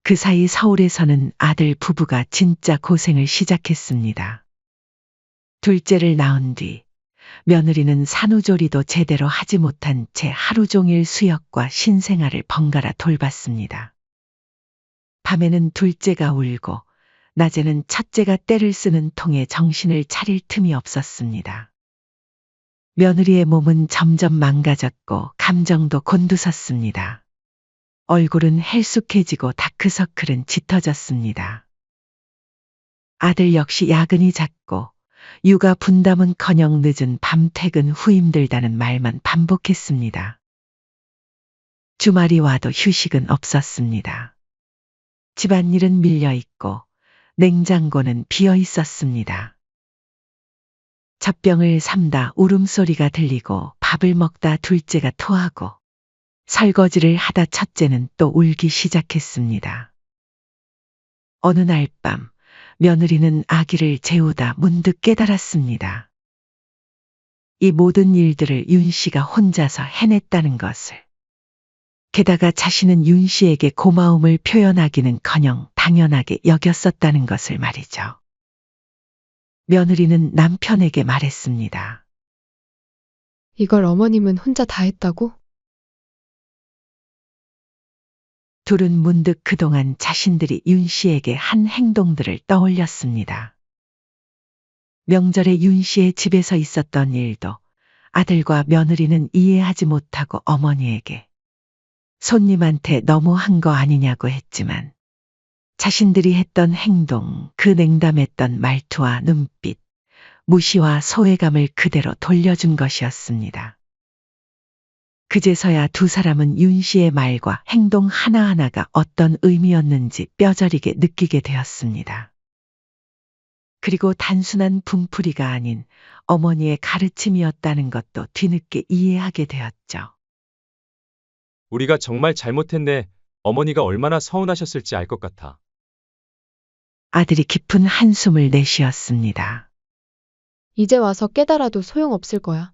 그 사이 서울에서는 아들 부부가 진짜 고생을 시작했습니다. 둘째를 낳은 뒤 며느리는 산후조리도 제대로 하지 못한 채 하루 종일 수역과 신생아를 번갈아 돌봤습니다. 밤에는 둘째가 울고 낮에는 첫째가 때를 쓰는 통에 정신을 차릴 틈이 없었습니다. 며느리의 몸은 점점 망가졌고 감정도 곤두섰습니다. 얼굴은 헬쑥해지고 다크서클은 짙어졌습니다. 아들 역시 야근이 잦고 육아 분담은커녕 늦은 밤 퇴근 후 힘들다는 말만 반복했습니다. 주말이 와도 휴식은 없었습니다. 집안일은 밀려있고 냉장고는 비어 있었습니다. 젖병을 삼다 울음소리가 들리고 밥을 먹다 둘째가 토하고 설거지를 하다 첫째는 또 울기 시작했습니다. 어느 날 밤 며느리는 아기를 재우다 문득 깨달았습니다. 이 모든 일들을 윤 씨가 혼자서 해냈다는 것을. 게다가 자신은 윤 씨에게 고마움을 표현하기는커녕 당연하게 여겼었다는 것을 말이죠. 며느리는 남편에게 말했습니다.
이걸 어머님은 혼자 다 했다고?
둘은 문득 그동안 자신들이 윤 씨에게 한 행동들을 떠올렸습니다. 명절에 윤 씨의 집에서 있었던 일도 아들과 며느리는 이해하지 못하고 어머니에게 손님한테 너무 한 거 아니냐고 했지만 자신들이 했던 행동, 그 냉담했던 말투와 눈빛, 무시와 소외감을 그대로 돌려준 것이었습니다. 그제서야 두 사람은 윤 씨의 말과 행동 하나하나가 어떤 의미였는지 뼈저리게 느끼게 되었습니다. 그리고 단순한 분풀이가 아닌 어머니의 가르침이었다는 것도 뒤늦게 이해하게 되었죠.
우리가 정말 잘못했네. 어머니가 얼마나 서운하셨을지 알 것 같아.
아들이 깊은 한숨을 내쉬었습니다.
이제 와서 깨달아도 소용없을 거야.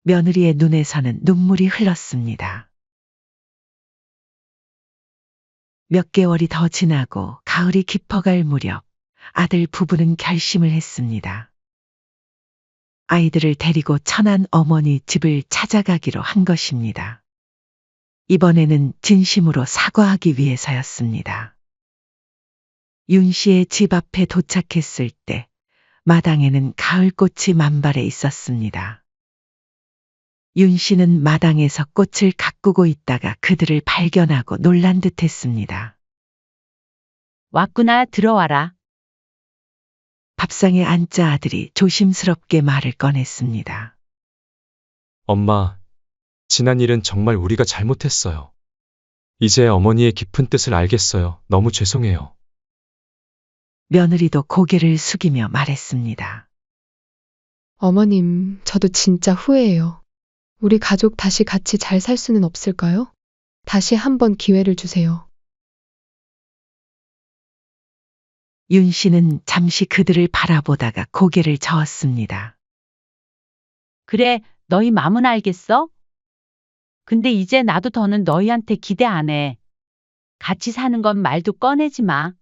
며느리의 눈에서는 눈물이 흘렀습니다. 몇 개월이 더 지나고 가을이 깊어갈 무렵 아들 부부는 결심을 했습니다. 아이들을 데리고 천안 어머니 집을 찾아가기로 한 것입니다. 이번에는 진심으로 사과하기 위해서였습니다. 윤 씨의 집 앞에 도착했을 때 마당에는 가을꽃이 만발해 있었습니다. 윤 씨는 마당에서 꽃을 가꾸고 있다가 그들을 발견하고 놀란 듯 했습니다.
왔구나, 들어와라.
밥상에 앉자 아들이 조심스럽게 말을 꺼냈습니다.
엄마, 지난 일은 정말 우리가 잘못했어요. 이제 어머니의 깊은 뜻을 알겠어요. 너무 죄송해요.
며느리도 고개를 숙이며 말했습니다.
어머님, 저도 진짜 후회해요. 우리 가족 다시 같이 잘 살 수는 없을까요? 다시 한번 기회를 주세요.
윤 씨는 잠시 그들을 바라보다가 고개를 저었습니다.
그래, 너희 맘은 알겠어? 근데 이제 나도 더는 너희한테 기대 안 해. 같이 사는 건 말도 꺼내지 마.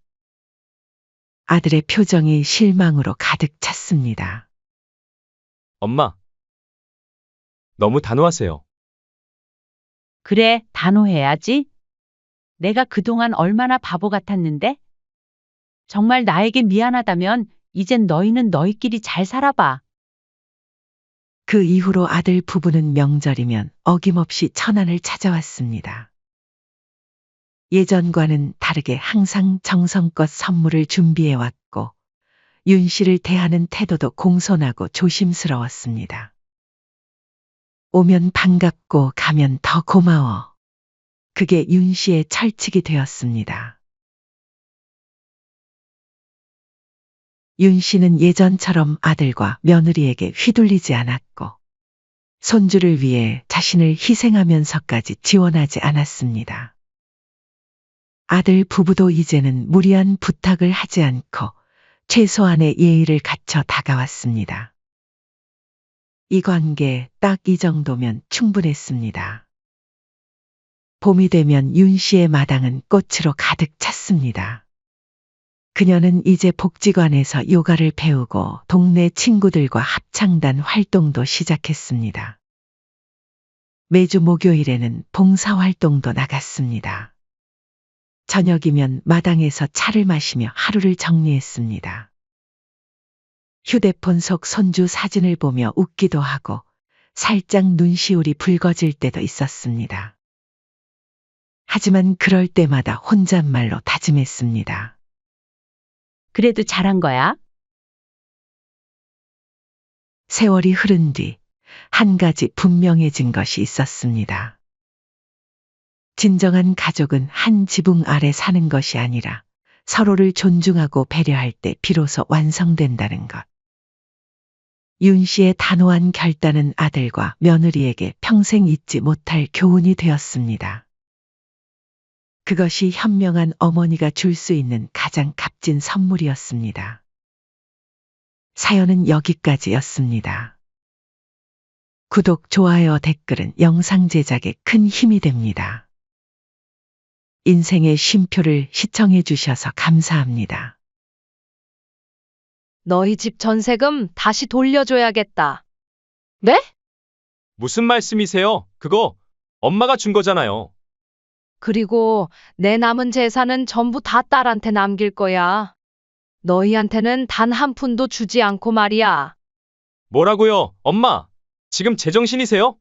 아들의 표정이 실망으로 가득 찼습니다.
엄마, 너무 단호하세요.
그래, 단호해야지. 내가 그동안 얼마나 바보 같았는데? 정말 나에게 미안하다면 이젠 너희는 너희끼리 잘 살아봐.
그 이후로 아들 부부는 명절이면 어김없이 천안을 찾아왔습니다. 예전과는 다르게 항상 정성껏 선물을 준비해왔고 윤 씨를 대하는 태도도 공손하고 조심스러웠습니다. 오면 반갑고 가면 더 고마워. 그게 윤 씨의 철칙이 되었습니다. 윤 씨는 예전처럼 아들과 며느리에게 휘둘리지 않았고 손주를 위해 자신을 희생하면서까지 지원하지 않았습니다. 아들 부부도 이제는 무리한 부탁을 하지 않고 최소한의 예의를 갖춰 다가왔습니다. 이 관계 딱 이 정도면 충분했습니다. 봄이 되면 윤 씨의 마당은 꽃으로 가득 찼습니다. 그녀는 이제 복지관에서 요가를 배우고 동네 친구들과 합창단 활동도 시작했습니다. 매주 목요일에는 봉사활동도 나갔습니다. 저녁이면 마당에서 차를 마시며 하루를 정리했습니다. 휴대폰 속 손주 사진을 보며 웃기도 하고 살짝 눈시울이 붉어질 때도 있었습니다. 하지만 그럴 때마다 혼잣말로 다짐했습니다.
그래도 잘한 거야?
세월이 흐른 뒤 한 가지 분명해진 것이 있었습니다. 진정한 가족은 한 지붕 아래 사는 것이 아니라 서로를 존중하고 배려할 때 비로소 완성된다는 것. 윤 씨의 단호한 결단은 아들과 며느리에게 평생 잊지 못할 교훈이 되었습니다. 그것이 현명한 어머니가 줄 수 있는 가장 값진 선물이었습니다. 사연은 여기까지였습니다. 구독, 좋아요, 댓글은 영상 제작에 큰 힘이 됩니다. 인생의 쉼표를 시청해 주셔서 감사합니다.
너희 집 전세금 다시 돌려줘야겠다.
네?
무슨 말씀이세요? 그거 엄마가 준 거잖아요.
그리고 내 남은 재산은 전부 다 딸한테 남길 거야. 너희한테는 단 한 푼도 주지 않고 말이야.
뭐라고요? 엄마, 지금 제정신이세요?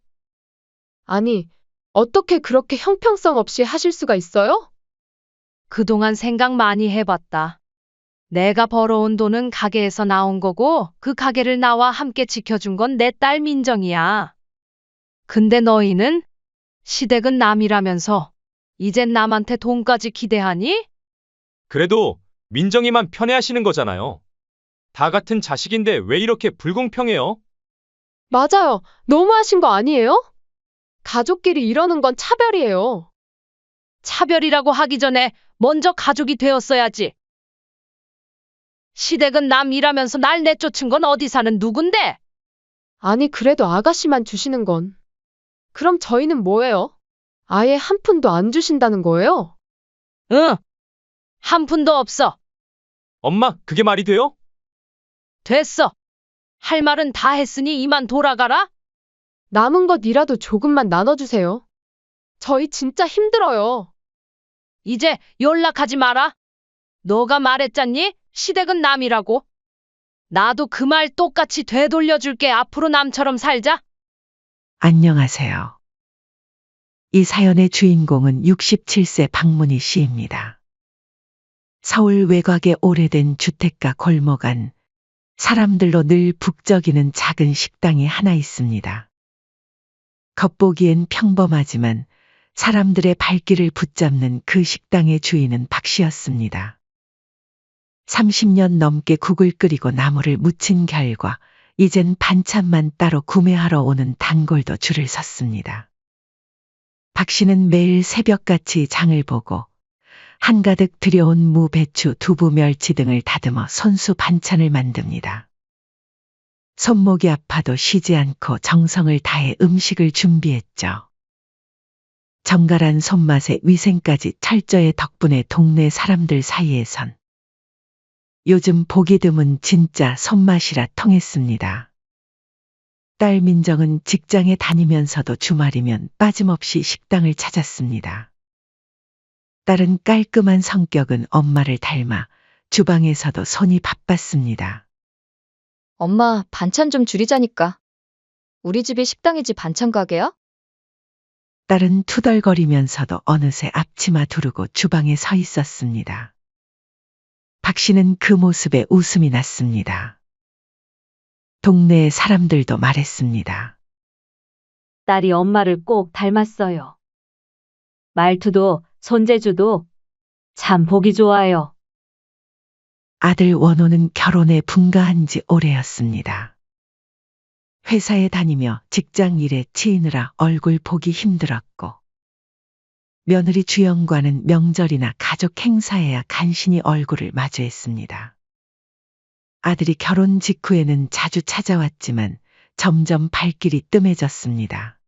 아니, 어떻게 그렇게 형평성 없이 하실 수가 있어요?
그동안 생각 많이 해봤다. 내가 벌어온 돈은 가게에서 나온 거고 그 가게를 나와 함께 지켜준 건 내 딸 민정이야. 근데 너희는 시댁은 남이라면서 이젠 남한테 돈까지 기대하니?
그래도 민정이만 편애하시는 거잖아요. 다 같은 자식인데 왜 이렇게 불공평해요?
맞아요. 너무하신 거 아니에요? 가족끼리 이러는 건 차별이에요.
차별이라고 하기 전에 먼저 가족이 되었어야지. 시댁은 남이라면서 날 내쫓은 건 어디 사는 누군데?
아니, 그래도 아가씨만 주시는 건. 그럼 저희는 뭐예요? 아예 한 푼도 안 주신다는 거예요?
응. 한 푼도 없어.
엄마, 그게 말이 돼요?
됐어. 할 말은 다 했으니 이만 돌아가라.
남은 것이라도 조금만 나눠주세요. 저희 진짜 힘들어요.
이제 연락하지 마라. 너가 말했잖니? 시댁은 남이라고. 나도 그 말 똑같이 되돌려줄게. 앞으로 남처럼 살자.
안녕하세요. 이 사연의 주인공은 67세 박문희 씨입니다. 서울 외곽의 오래된 주택가 골목 안 사람들로 늘 북적이는 작은 식당이 하나 있습니다. 겉보기엔 평범하지만 사람들의 발길을 붙잡는 그 식당의 주인은 박 씨였습니다. 30년 넘게 국을 끓이고 나물을 무친 결과 이젠 반찬만 따로 구매하러 오는 단골도 줄을 섰습니다. 박 씨는 매일 새벽같이 장을 보고 한가득 들여온 무, 배추, 두부, 멸치 등을 다듬어 손수 반찬을 만듭니다. 손목이 아파도 쉬지 않고 정성을 다해 음식을 준비했죠. 정갈한 손맛에 위생까지 철저히 덕분에 동네 사람들 사이에선 요즘 보기 드문 진짜 손맛이라 통했습니다. 딸 민정은 직장에 다니면서도 주말이면 빠짐없이 식당을 찾았습니다. 딸은 깔끔한 성격은 엄마를 닮아 주방에서도 손이 바빴습니다.
엄마, 반찬 좀 줄이자니까. 우리 집이 식당이지 반찬 가게야?
딸은 투덜거리면서도 어느새 앞치마 두르고 주방에 서 있었습니다. 박 씨는 그 모습에 웃음이 났습니다. 동네 사람들도 말했습니다.
딸이 엄마를 꼭 닮았어요. 말투도 손재주도 참 보기 좋아요.
아들 원호는 결혼에 분가한 지 오래였습니다. 회사에 다니며 직장 일에 치이느라 얼굴 보기 힘들었고 며느리 주영과는 명절이나 가족 행사에야 간신히 얼굴을 마주했습니다. 아들이 결혼 직후에는 자주 찾아왔지만 점점 발길이 뜸해졌습니다.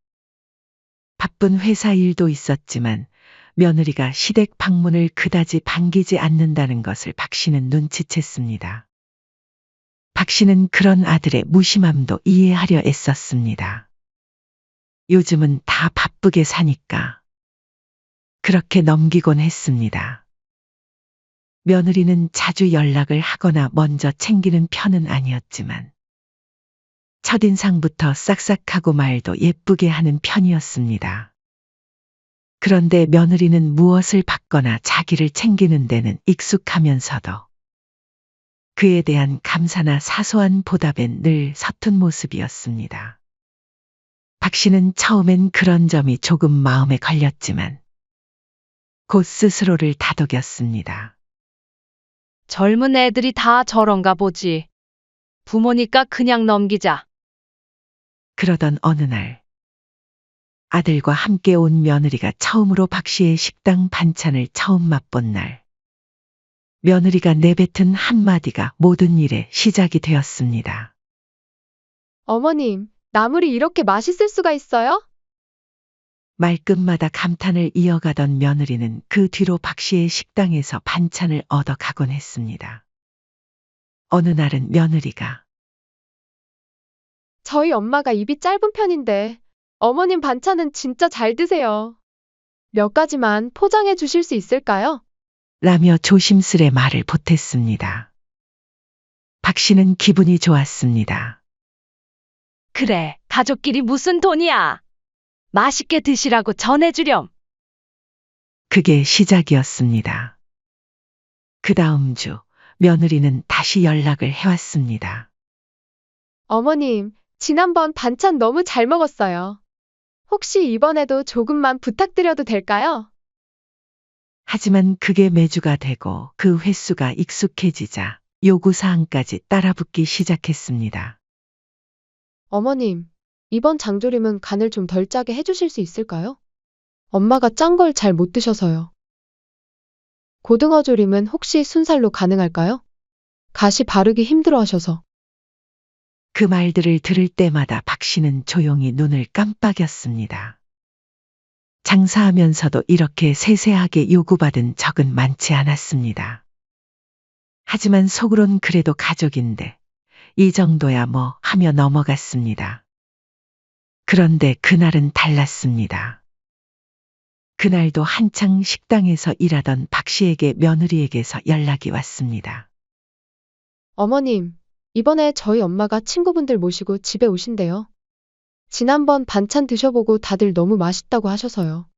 바쁜 회사 일도 있었지만 며느리가 시댁 방문을 그다지 반기지 않는다는 것을 박 씨는 눈치챘습니다. 박 씨는 그런 아들의 무심함도 이해하려 애썼습니다. 요즘은 다 바쁘게 사니까. 그렇게 넘기곤 했습니다. 며느리는 자주 연락을 하거나 먼저 챙기는 편은 아니었지만 첫인상부터 싹싹하고 말도 예쁘게 하는 편이었습니다. 그런데 며느리는 무엇을 받거나 자기를 챙기는 데는 익숙하면서도 그에 대한 감사나 사소한 보답엔 늘 서툰 모습이었습니다. 박 씨는 처음엔 그런 점이 조금 마음에 걸렸지만 곧 스스로를 다독였습니다.
젊은 애들이 다 저런가 보지. 부모니까 그냥 넘기자.
그러던 어느 날 아들과 함께 온 며느리가 처음으로 박 씨의 식당 반찬을 처음 맛본 날 며느리가 내뱉은 한마디가 모든 일의 시작이 되었습니다.
어머님, 나물이 이렇게 맛있을 수가 있어요?
말끝마다 감탄을 이어가던 며느리는 그 뒤로 박 씨의 식당에서 반찬을 얻어 가곤 했습니다. 어느 날은 며느리가
저희 엄마가 입이 짧은 편인데 어머님 반찬은 진짜 잘 드세요. 몇 가지만 포장해 주실 수 있을까요?
라며 조심스레 말을 보탰습니다. 박 씨는 기분이 좋았습니다.
그래, 가족끼리 무슨 돈이야. 맛있게 드시라고 전해주렴.
그게 시작이었습니다. 그 다음 주 며느리는 다시 연락을 해왔습니다.
어머님, 지난번 반찬 너무 잘 먹었어요. 혹시 이번에도 조금만 부탁드려도 될까요?
하지만 그게 매주가 되고 그 횟수가 익숙해지자 요구사항까지 따라붙기 시작했습니다.
어머님, 이번 장조림은 간을 좀 덜 짜게 해주실 수 있을까요? 엄마가 짠 걸 잘 못 드셔서요. 고등어 조림은 혹시 순살로 가능할까요? 가시 바르기 힘들어 하셔서.
그 말들을 들을 때마다 박 씨는 조용히 눈을 깜빡였습니다. 장사하면서도 이렇게 세세하게 요구받은 적은 많지 않았습니다. 하지만 속으론 그래도 가족인데 이 정도야 뭐 하며 넘어갔습니다. 그런데 그날은 달랐습니다. 그날도 한창 식당에서 일하던 박 씨에게 며느리에게서 연락이 왔습니다.
어머님, 이번에 저희 엄마가 친구분들 모시고 집에 오신대요. 지난번 반찬 드셔보고 다들 너무 맛있다고 하셔서요.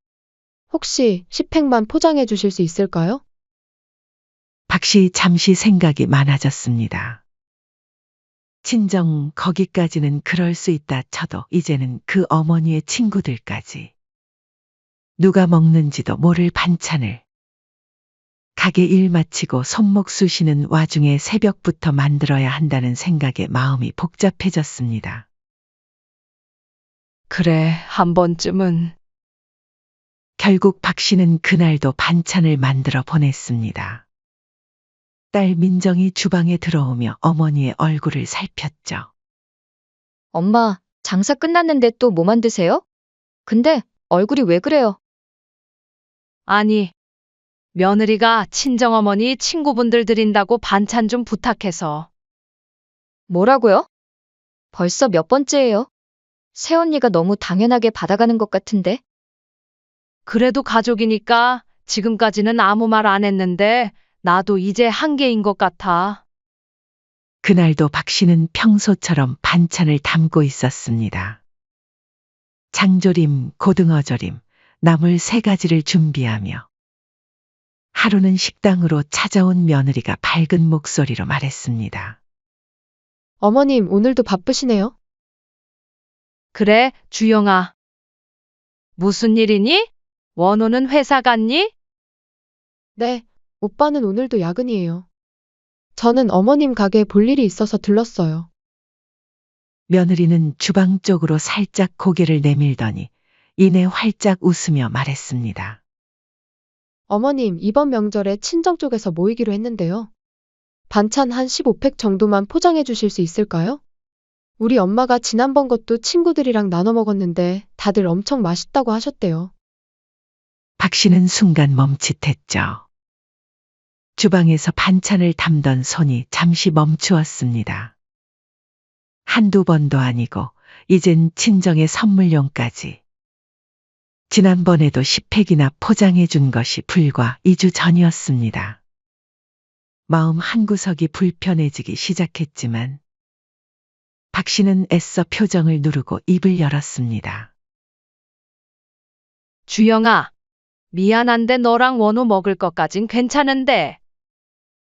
혹시 10팩만 포장해 주실 수 있을까요?
박 씨 잠시 생각이 많아졌습니다. 친정 거기까지는 그럴 수 있다 쳐도 이제는 그 어머니의 친구들까지 누가 먹는지도 모를 반찬을 가게 일 마치고 손목 쑤시는 와중에 새벽부터 만들어야 한다는 생각에 마음이 복잡해졌습니다.
그래, 한 번쯤은.
결국 박 씨는 그날도 반찬을 만들어 보냈습니다. 딸 민정이 주방에 들어오며 어머니의 얼굴을 살폈죠.
엄마, 장사 끝났는데 또 뭐 만드세요? 근데 얼굴이 왜 그래요?
아니, 며느리가 친정어머니 친구분들 드린다고 반찬 좀 부탁해서.
뭐라고요? 벌써 몇 번째예요? 새언니가 너무 당연하게 받아가는 것 같은데?
그래도 가족이니까 지금까지는 아무 말 안 했는데 나도 이제 한계인 것 같아.
그날도 박 씨는 평소처럼 반찬을 담고 있었습니다. 장조림, 고등어조림, 나물 3가지를 준비하며 하루는 식당으로 찾아온 며느리가 밝은 목소리로 말했습니다.
어머님, 오늘도 바쁘시네요.
그래, 주영아. 무슨 일이니? 원호는 회사 갔니?
네, 오빠는 오늘도 야근이에요. 저는 어머님 가게에 볼 일이 있어서 들렀어요.
며느리는 주방 쪽으로 살짝 고개를 내밀더니 이내 활짝 웃으며 말했습니다.
어머님, 이번 명절에 친정 쪽에서 모이기로 했는데요. 반찬 한 15팩 정도만 포장해 주실 수 있을까요? 우리 엄마가 지난번 것도 친구들이랑 나눠 먹었는데 다들 엄청 맛있다고 하셨대요.
박 씨는 순간 멈칫했죠. 주방에서 반찬을 담던 손이 잠시 멈추었습니다. 한두 번도 아니고 이젠 친정의 선물용까지. 지난번에도 10팩이나 포장해 준 것이 불과 2주 전이었습니다. 마음 한구석이 불편해지기 시작했지만 박 씨는 애써 표정을 누르고 입을 열었습니다.
주영아, 미안한데 너랑 원호 먹을 것까진 괜찮은데.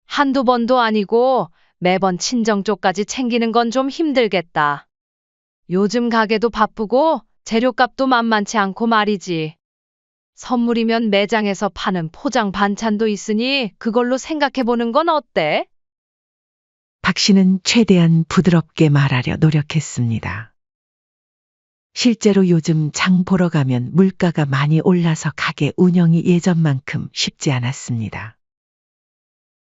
한두 번도 아니고 매번 친정 쪽까지 챙기는 건 좀 힘들겠다. 요즘 가게도 바쁘고 재료값도 만만치 않고 말이지. 선물이면 매장에서 파는 포장 반찬도 있으니 그걸로 생각해보는 건 어때?
박 씨는 최대한 부드럽게 말하려 노력했습니다. 실제로 요즘 장 보러 가면 물가가 많이 올라서 가게 운영이 예전만큼 쉽지 않았습니다.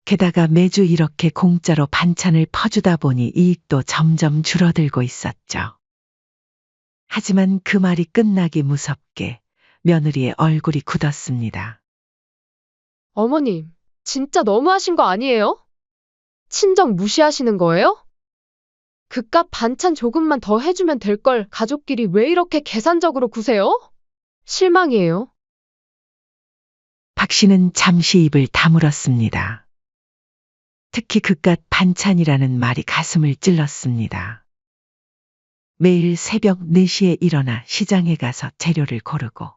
게다가 매주 이렇게 공짜로 반찬을 퍼주다 보니 이익도 점점 줄어들고 있었죠. 하지만 그 말이 끝나기 무섭게 며느리의 얼굴이 굳었습니다.
어머님, 진짜 너무하신 거 아니에요? 친정 무시하시는 거예요? 그깟 반찬 조금만 더 해주면 될 걸 가족끼리 왜 이렇게 계산적으로 구세요? 실망이에요.
박 씨는 잠시 입을 다물었습니다. 특히 그깟 반찬이라는 말이 가슴을 찔렀습니다. 매일 새벽 4시에 일어나 시장에 가서 재료를 고르고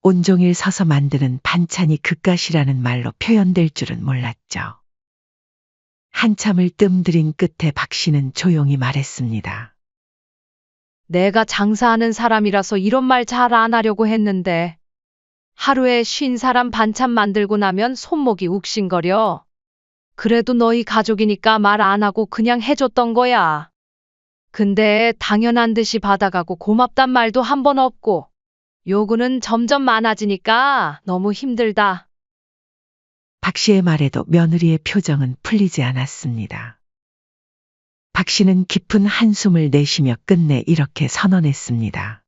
온종일 서서 만드는 반찬이 그깟이라는 말로 표현될 줄은 몰랐죠. 한참을 뜸들인 끝에 박 씨는 조용히 말했습니다.
내가 장사하는 사람이라서 이런 말 잘 안 하려고 했는데 하루에 50사람 반찬 만들고 나면 손목이 욱신거려. 그래도 너희 가족이니까 말 안 하고 그냥 해줬던 거야. 근데 당연한 듯이 받아가고 고맙단 말도 한 번 없고 요구는 점점 많아지니까 너무 힘들다.
박 씨의 말에도 며느리의 표정은 풀리지 않았습니다. 박 씨는 깊은 한숨을 내쉬며 끝내 이렇게 선언했습니다.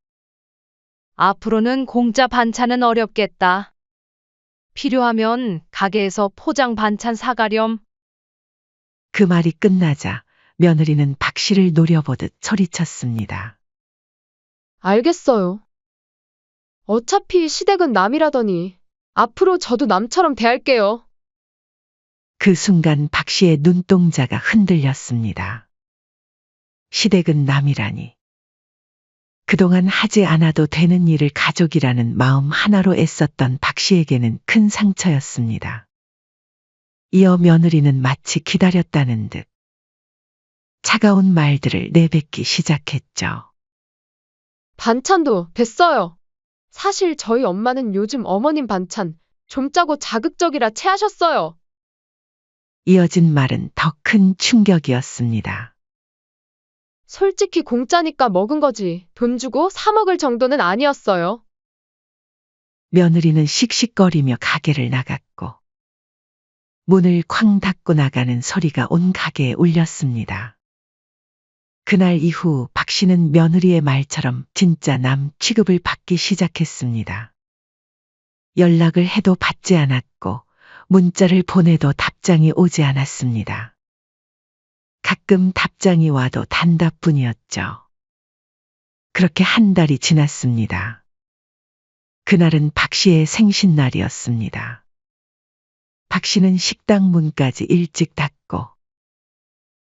앞으로는 공짜 반찬은 어렵겠다. 필요하면 가게에서 포장 반찬 사가렴.
그 말이 끝나자 며느리는 박 씨를 노려보듯 소리쳤습니다.
알겠어요. 어차피 시댁은 남이라더니 앞으로 저도 남처럼 대할게요.
그 순간 박 씨의 눈동자가 흔들렸습니다. 시댁은 남이라니. 그동안 하지 않아도 되는 일을 가족이라는 마음 하나로 애썼던 박 씨에게는 큰 상처였습니다. 이어 며느리는 마치 기다렸다는 듯 차가운 말들을 내뱉기 시작했죠.
반찬도 됐어요. 사실 저희 엄마는 요즘 어머님 반찬 좀 짜고 자극적이라 체하셨어요.
이어진 말은 더 큰 충격이었습니다.
솔직히 공짜니까 먹은 거지 돈 주고 사 먹을 정도는 아니었어요.
며느리는 씩씩거리며 가게를 나갔고 문을 쾅 닫고 나가는 소리가 온 가게에 울렸습니다. 그날 이후 박 씨는 며느리의 말처럼 진짜 남 취급을 받기 시작했습니다. 연락을 해도 받지 않았고 문자를 보내도 답장이 오지 않았습니다. 가끔 답장이 와도 단답뿐이었죠. 그렇게 한 달이 지났습니다. 그날은 박 씨의 생신날이었습니다. 박 씨는 식당 문까지 일찍 닫고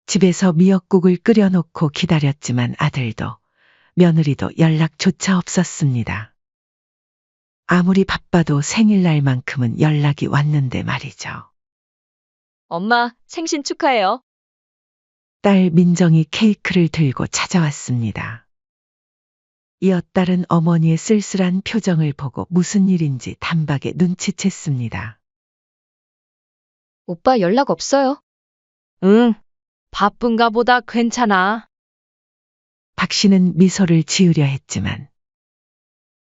집에서 미역국을 끓여놓고 기다렸지만 아들도 며느리도 연락조차 없었습니다. 아무리 바빠도 생일날만큼은 연락이 왔는데 말이죠.
엄마, 생신 축하해요.
딸 민정이 케이크를 들고 찾아왔습니다. 이어 딸은 어머니의 쓸쓸한 표정을 보고 무슨 일인지 단박에 눈치챘습니다.
오빠 연락 없어요?
응, 바쁜가 보다. 괜찮아.
박 씨는 미소를 지으려 했지만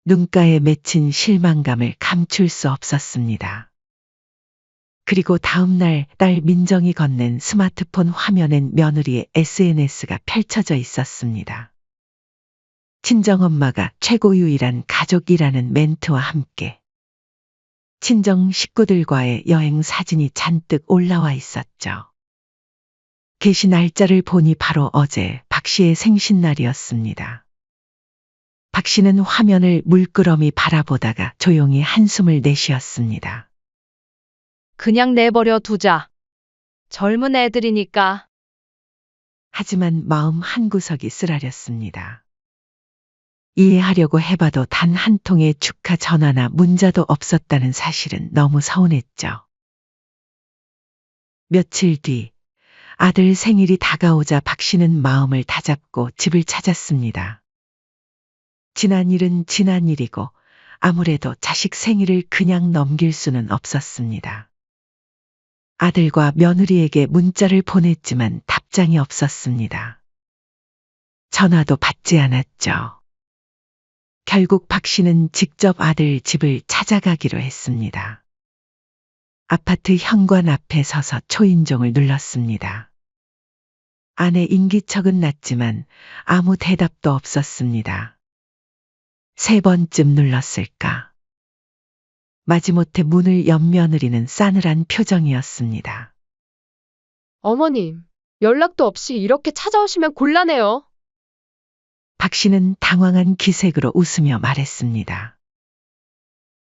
눈가에 맺힌 실망감을 감출 수 없었습니다. 그리고 다음 날 딸 민정이 건넨 스마트폰 화면엔 며느리의 SNS가 펼쳐져 있었습니다. 친정엄마가 최고 유일한 가족이라는 멘트와 함께 친정 식구들과의 여행 사진이 잔뜩 올라와 있었죠. 게시 날짜를 보니 바로 어제 박 씨의 생신날이었습니다. 박 씨는 화면을 물끄러미 바라보다가 조용히 한숨을 내쉬었습니다.
그냥 내버려 두자. 젊은 애들이니까.
하지만 마음 한구석이 쓰라렸습니다. 이해하려고 해봐도 단 한 통의 축하 전화나 문자도 없었다는 사실은 너무 서운했죠. 며칠 뒤 아들 생일이 다가오자 박 씨는 마음을 다잡고 집을 찾았습니다. 지난 일은 지난 일이고 아무래도 자식 생일을 그냥 넘길 수는 없었습니다. 아들과 며느리에게 문자를 보냈지만 답장이 없었습니다. 전화도 받지 않았죠. 결국 박 씨는 직접 아들 집을 찾아가기로 했습니다. 아파트 현관 앞에 서서 초인종을 눌렀습니다. 아내 인기척은 났지만 아무 대답도 없었습니다. 3번쯤 눌렀을까. 마지못해 문을 연 며느리는 싸늘한 표정이었습니다.
어머님, 연락도 없이 이렇게 찾아오시면 곤란해요.
박 씨는 당황한 기색으로 웃으며 말했습니다.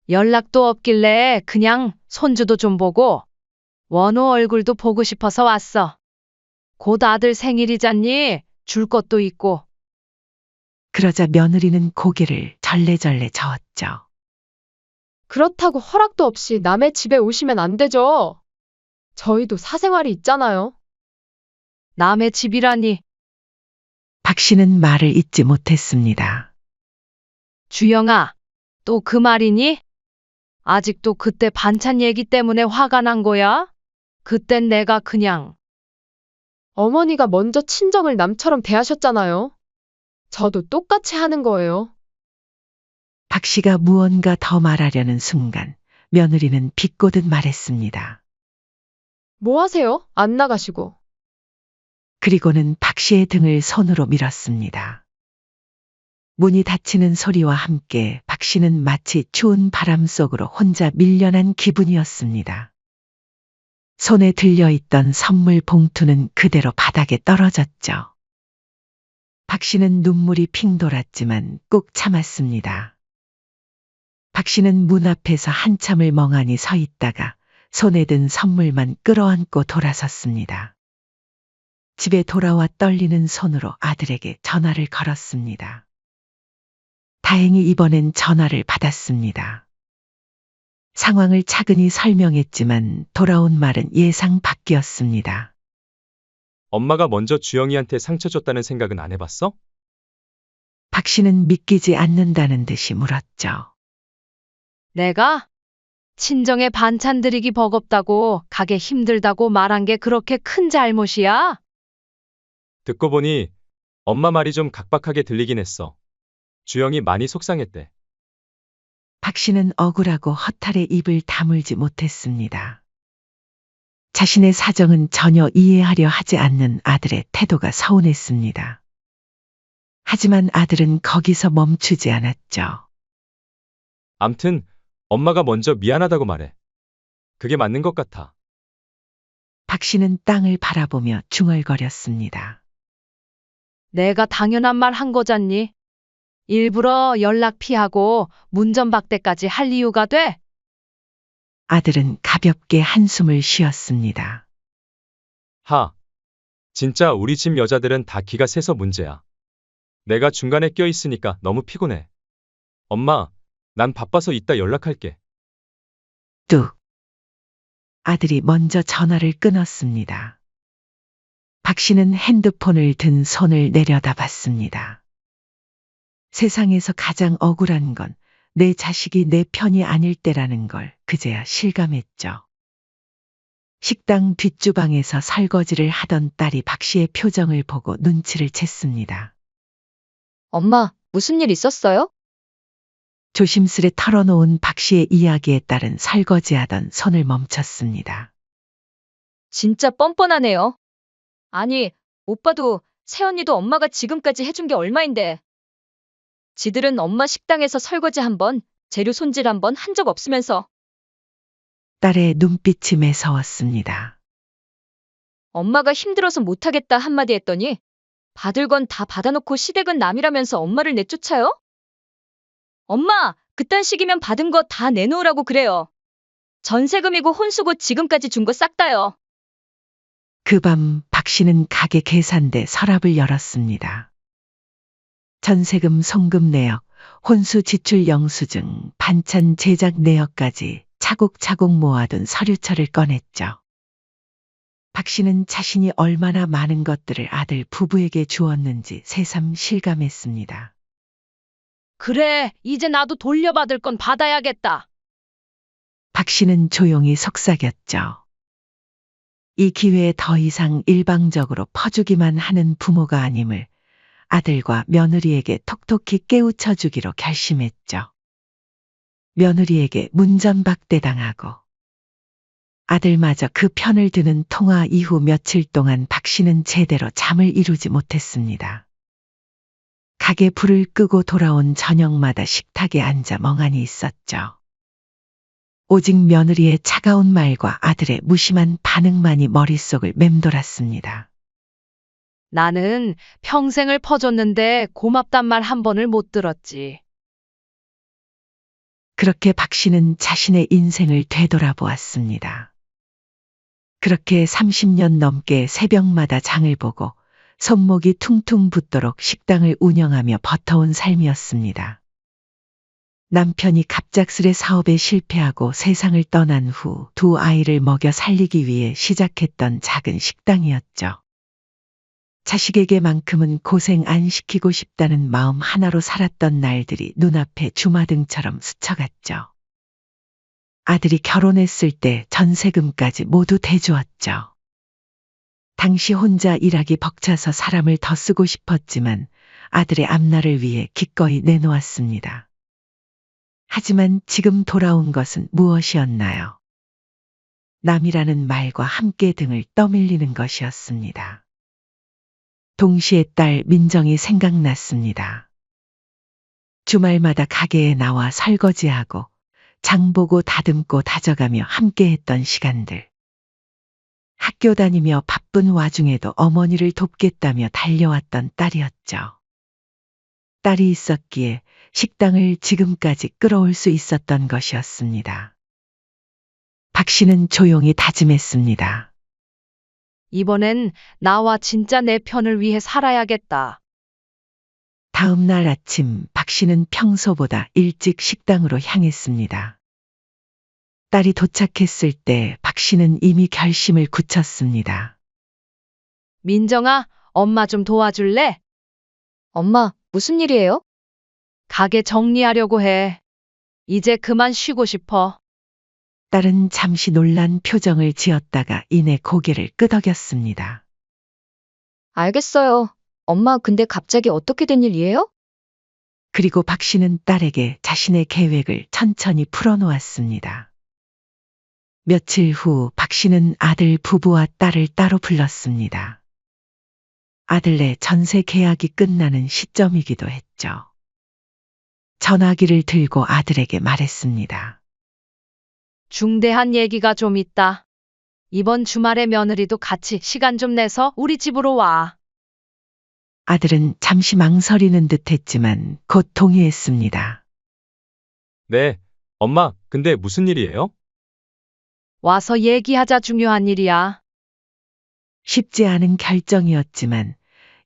연락도 없길래 그냥 손주도 좀 보고 원호 얼굴도 보고 싶어서 왔어. 곧 아들 생일이잖니? 줄 것도 있고.
그러자 며느리는 고개를 절레절레 저었죠.
그렇다고 허락도 없이 남의 집에 오시면 안 되죠. 저희도 사생활이 있잖아요.
남의 집이라니.
박 씨는 말을 잇지 못했습니다.
주영아, 또 그 말이니? 아직도 그때 반찬 얘기 때문에 화가 난 거야? 그땐 내가 그냥.
어머니가 먼저 친정을 남처럼 대하셨잖아요. 저도 똑같이 하는 거예요.
박 씨가 무언가 더 말하려는 순간 며느리는 비꼬듯 말했습니다.
뭐 하세요? 안 나가시고.
그리고는 박 씨의 등을 손으로 밀었습니다. 문이 닫히는 소리와 함께 박 씨는 마치 추운 바람 속으로 혼자 밀려난 기분이었습니다. 손에 들려있던 선물 봉투는 그대로 바닥에 떨어졌죠. 박 씨는 눈물이 핑 돌았지만 꾹 참았습니다. 박 씨는 문 앞에서 한참을 멍하니 서 있다가 손에 든 선물만 끌어안고 돌아섰습니다. 집에 돌아와 떨리는 손으로 아들에게 전화를 걸었습니다. 다행히 이번엔 전화를 받았습니다. 상황을 차근히 설명했지만 돌아온 말은 예상 밖이었습니다.
엄마가 먼저 주영이한테 상처 줬다는 생각은 안 해봤어?
박 씨는 믿기지 않는다는 듯이 물었죠.
내가? 친정에 반찬 드리기 버겁다고 가게 힘들다고 말한 게 그렇게 큰 잘못이야?
듣고 보니 엄마 말이 좀 각박하게 들리긴 했어. 주영이 많이 속상했대.
박 씨는 억울하고 허탈해 입을 다물지 못했습니다. 자신의 사정은 전혀 이해하려 하지 않는 아들의 태도가 서운했습니다. 하지만 아들은 거기서 멈추지 않았죠.
암튼 엄마가 먼저 미안하다고 말해. 그게 맞는 것 같아.
박 씨는 땅을 바라보며 중얼거렸습니다.
내가 당연한 말 한 거잖니. 일부러 연락 피하고 문전박대까지 할 이유가 돼?
아들은 가볍게 한숨을 쉬었습니다.
진짜 우리 집 여자들은 다 기가 세서 문제야. 내가 중간에 껴있으니까 너무 피곤해. 엄마, 난 바빠서 이따 연락할게.
뚝. 아들이 먼저 전화를 끊었습니다. 박 씨는 핸드폰을 든 손을 내려다봤습니다. 세상에서 가장 억울한 건 내 자식이 내 편이 아닐 때라는 걸 그제야 실감했죠. 식당 뒷주방에서 설거지를 하던 딸이 박 씨의 표정을 보고 눈치를 챘습니다.
엄마, 무슨 일 있었어요?
조심스레 털어놓은 박 씨의 이야기에 따른 설거지하던 손을 멈췄습니다.
진짜 뻔뻔하네요. 아니, 오빠도 새언니도 엄마가 지금까지 해준 게 얼마인데. 지들은 엄마 식당에서 설거지 한 번, 재료 손질 한 번 한 적 없으면서.
딸의 눈빛이 매서웠습니다.
엄마가 힘들어서 못하겠다 한마디 했더니 받을 건 다 받아놓고 시댁은 남이라면서 엄마를 내쫓아요? 엄마, 그딴 식이면 받은 거 다 내놓으라고 그래요. 전세금이고 혼수고 지금까지 준 거 싹 다요.
그 밤 박 씨는 가게 계산대 서랍을 열었습니다. 전세금 송금 내역, 혼수 지출 영수증, 반찬 제작 내역까지 차곡차곡 모아둔 서류철을 꺼냈죠. 박 씨는 자신이 얼마나 많은 것들을 아들 부부에게 주었는지 새삼 실감했습니다.
그래, 이제 나도 돌려받을 건 받아야겠다.
박 씨는 조용히 속삭였죠. 이 기회에 더 이상 일방적으로 퍼주기만 하는 부모가 아님을 아들과 며느리에게 톡톡히 깨우쳐 주기로 결심했죠. 며느리에게 문전박대당하고 아들마저 그 편을 드는 통화 이후 며칠 동안 박 씨는 제대로 잠을 이루지 못했습니다. 가게 불을 끄고 돌아온 저녁마다 식탁에 앉아 멍하니 있었죠. 오직 며느리의 차가운 말과 아들의 무심한 반응만이 머릿속을 맴돌았습니다.
나는 평생을 퍼줬는데 고맙단 말 한 번을 못 들었지.
그렇게 박 씨는 자신의 인생을 되돌아보았습니다. 그렇게 30년 넘게 새벽마다 장을 보고 손목이 퉁퉁 붓도록 식당을 운영하며 버텨온 삶이었습니다. 남편이 갑작스레 사업에 실패하고 세상을 떠난 후 두 아이를 먹여 살리기 위해 시작했던 작은 식당이었죠. 자식에게만큼은 고생 안 시키고 싶다는 마음 하나로 살았던 날들이 눈앞에 주마등처럼 스쳐갔죠. 아들이 결혼했을 때 전세금까지 모두 대주었죠. 당시 혼자 일하기 벅차서 사람을 더 쓰고 싶었지만 아들의 앞날을 위해 기꺼이 내놓았습니다. 하지만 지금 돌아온 것은 무엇이었나요? 남이라는 말과 함께 등을 떠밀리는 것이었습니다. 동시에 딸 민정이 생각났습니다. 주말마다 가게에 나와 설거지하고 장보고 다듬고 다져가며 함께했던 시간들. 학교 다니며 바쁜 와중에도 어머니를 돕겠다며 달려왔던 딸이었죠. 딸이 있었기에 식당을 지금까지 끌어올 수 있었던 것이었습니다. 박 씨는 조용히 다짐했습니다.
이번엔 나와 진짜 내 편을 위해 살아야겠다.
다음 날 아침 박 씨는 평소보다 일찍 식당으로 향했습니다. 딸이 도착했을 때 박 씨는 이미 결심을 굳혔습니다.
민정아, 엄마 좀 도와줄래?
엄마, 무슨 일이에요?
가게 정리하려고 해. 이제 그만 쉬고 싶어.
딸은 잠시 놀란 표정을 지었다가 이내 고개를 끄덕였습니다.
알겠어요. 엄마, 근데 갑자기 어떻게 된 일이에요?
그리고 박 씨는 딸에게 자신의 계획을 천천히 풀어놓았습니다. 며칠 후 박 씨는 아들 부부와 딸을 따로 불렀습니다. 아들네 전세 계약이 끝나는 시점이기도 했죠. 전화기를 들고 아들에게 말했습니다.
중대한 얘기가 좀 있다. 이번 주말에 며느리도 같이 시간 좀 내서 우리 집으로 와.
아들은 잠시 망설이는 듯 했지만 곧 동의했습니다.
네, 엄마, 근데 무슨 일이에요?
와서 얘기하자. 중요한 일이야.
쉽지 않은 결정이었지만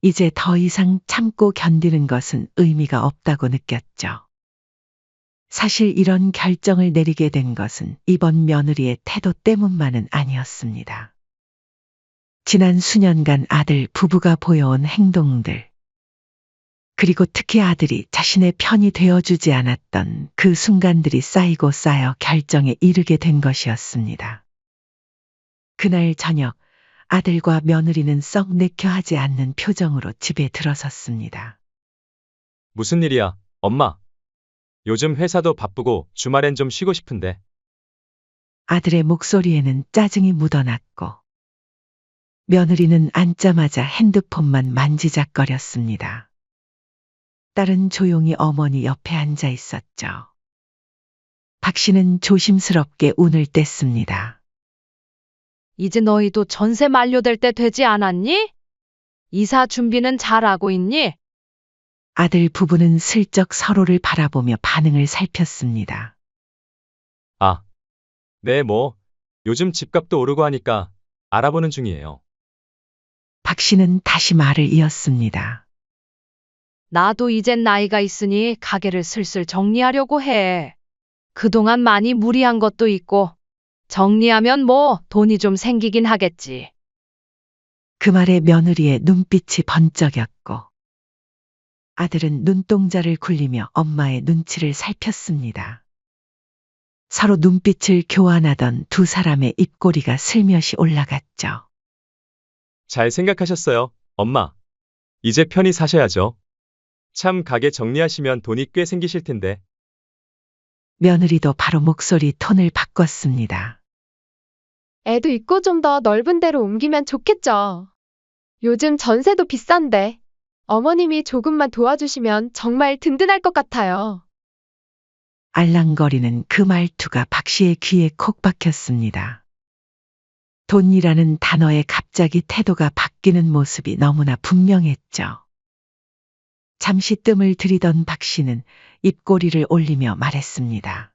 이제 더 이상 참고 견디는 것은 의미가 없다고 느꼈죠. 사실 이런 결정을 내리게 된 것은 이번 며느리의 태도 때문만은 아니었습니다. 지난 수년간 아들 부부가 보여온 행동들, 그리고 특히 아들이 자신의 편이 되어주지 않았던 그 순간들이 쌓이고 쌓여 결정에 이르게 된 것이었습니다. 그날 저녁 아들과 며느리는 썩 내켜하지 않는 표정으로 집에 들어섰습니다.
무슨 일이야, 엄마? 요즘 회사도 바쁘고 주말엔 좀 쉬고 싶은데.
아들의 목소리에는 짜증이 묻어났고 며느리는 앉자마자 핸드폰만 만지작거렸습니다. 딸은 조용히 어머니 옆에 앉아 있었죠. 박 씨는 조심스럽게 운을 뗐습니다.
이제 너희도 전세 만료될 때 되지 않았니? 이사 준비는 잘하고 있니?
아들 부부는 슬쩍 서로를 바라보며 반응을 살폈습니다.
아, 네, 요즘 집값도 오르고 하니까 알아보는 중이에요.
박 씨는 다시 말을 이었습니다.
나도 이젠 나이가 있으니 가게를 슬슬 정리하려고 해. 그동안 많이 무리한 것도 있고, 정리하면 돈이 좀 생기긴 하겠지.
그 말에 며느리의 눈빛이 번쩍였고 아들은 눈동자를 굴리며 엄마의 눈치를 살폈습니다. 서로 눈빛을 교환하던 두 사람의 입꼬리가 슬며시 올라갔죠.
잘 생각하셨어요, 엄마. 이제 편히 사셔야죠. 참 가게 정리하시면 돈이 꽤 생기실 텐데.
며느리도 바로 목소리 톤을 바꿨습니다.
애도 있고 좀 더 넓은 데로 옮기면 좋겠죠. 요즘 전세도 비싼데 어머님이 조금만 도와주시면 정말 든든할 것 같아요.
알랑거리는 그 말투가 박 씨의 귀에 콕 박혔습니다. 돈이라는 단어에 갑자기 태도가 바뀌는 모습이 너무나 분명했죠. 잠시 뜸을 들이던 박 씨는 입꼬리를 올리며 말했습니다.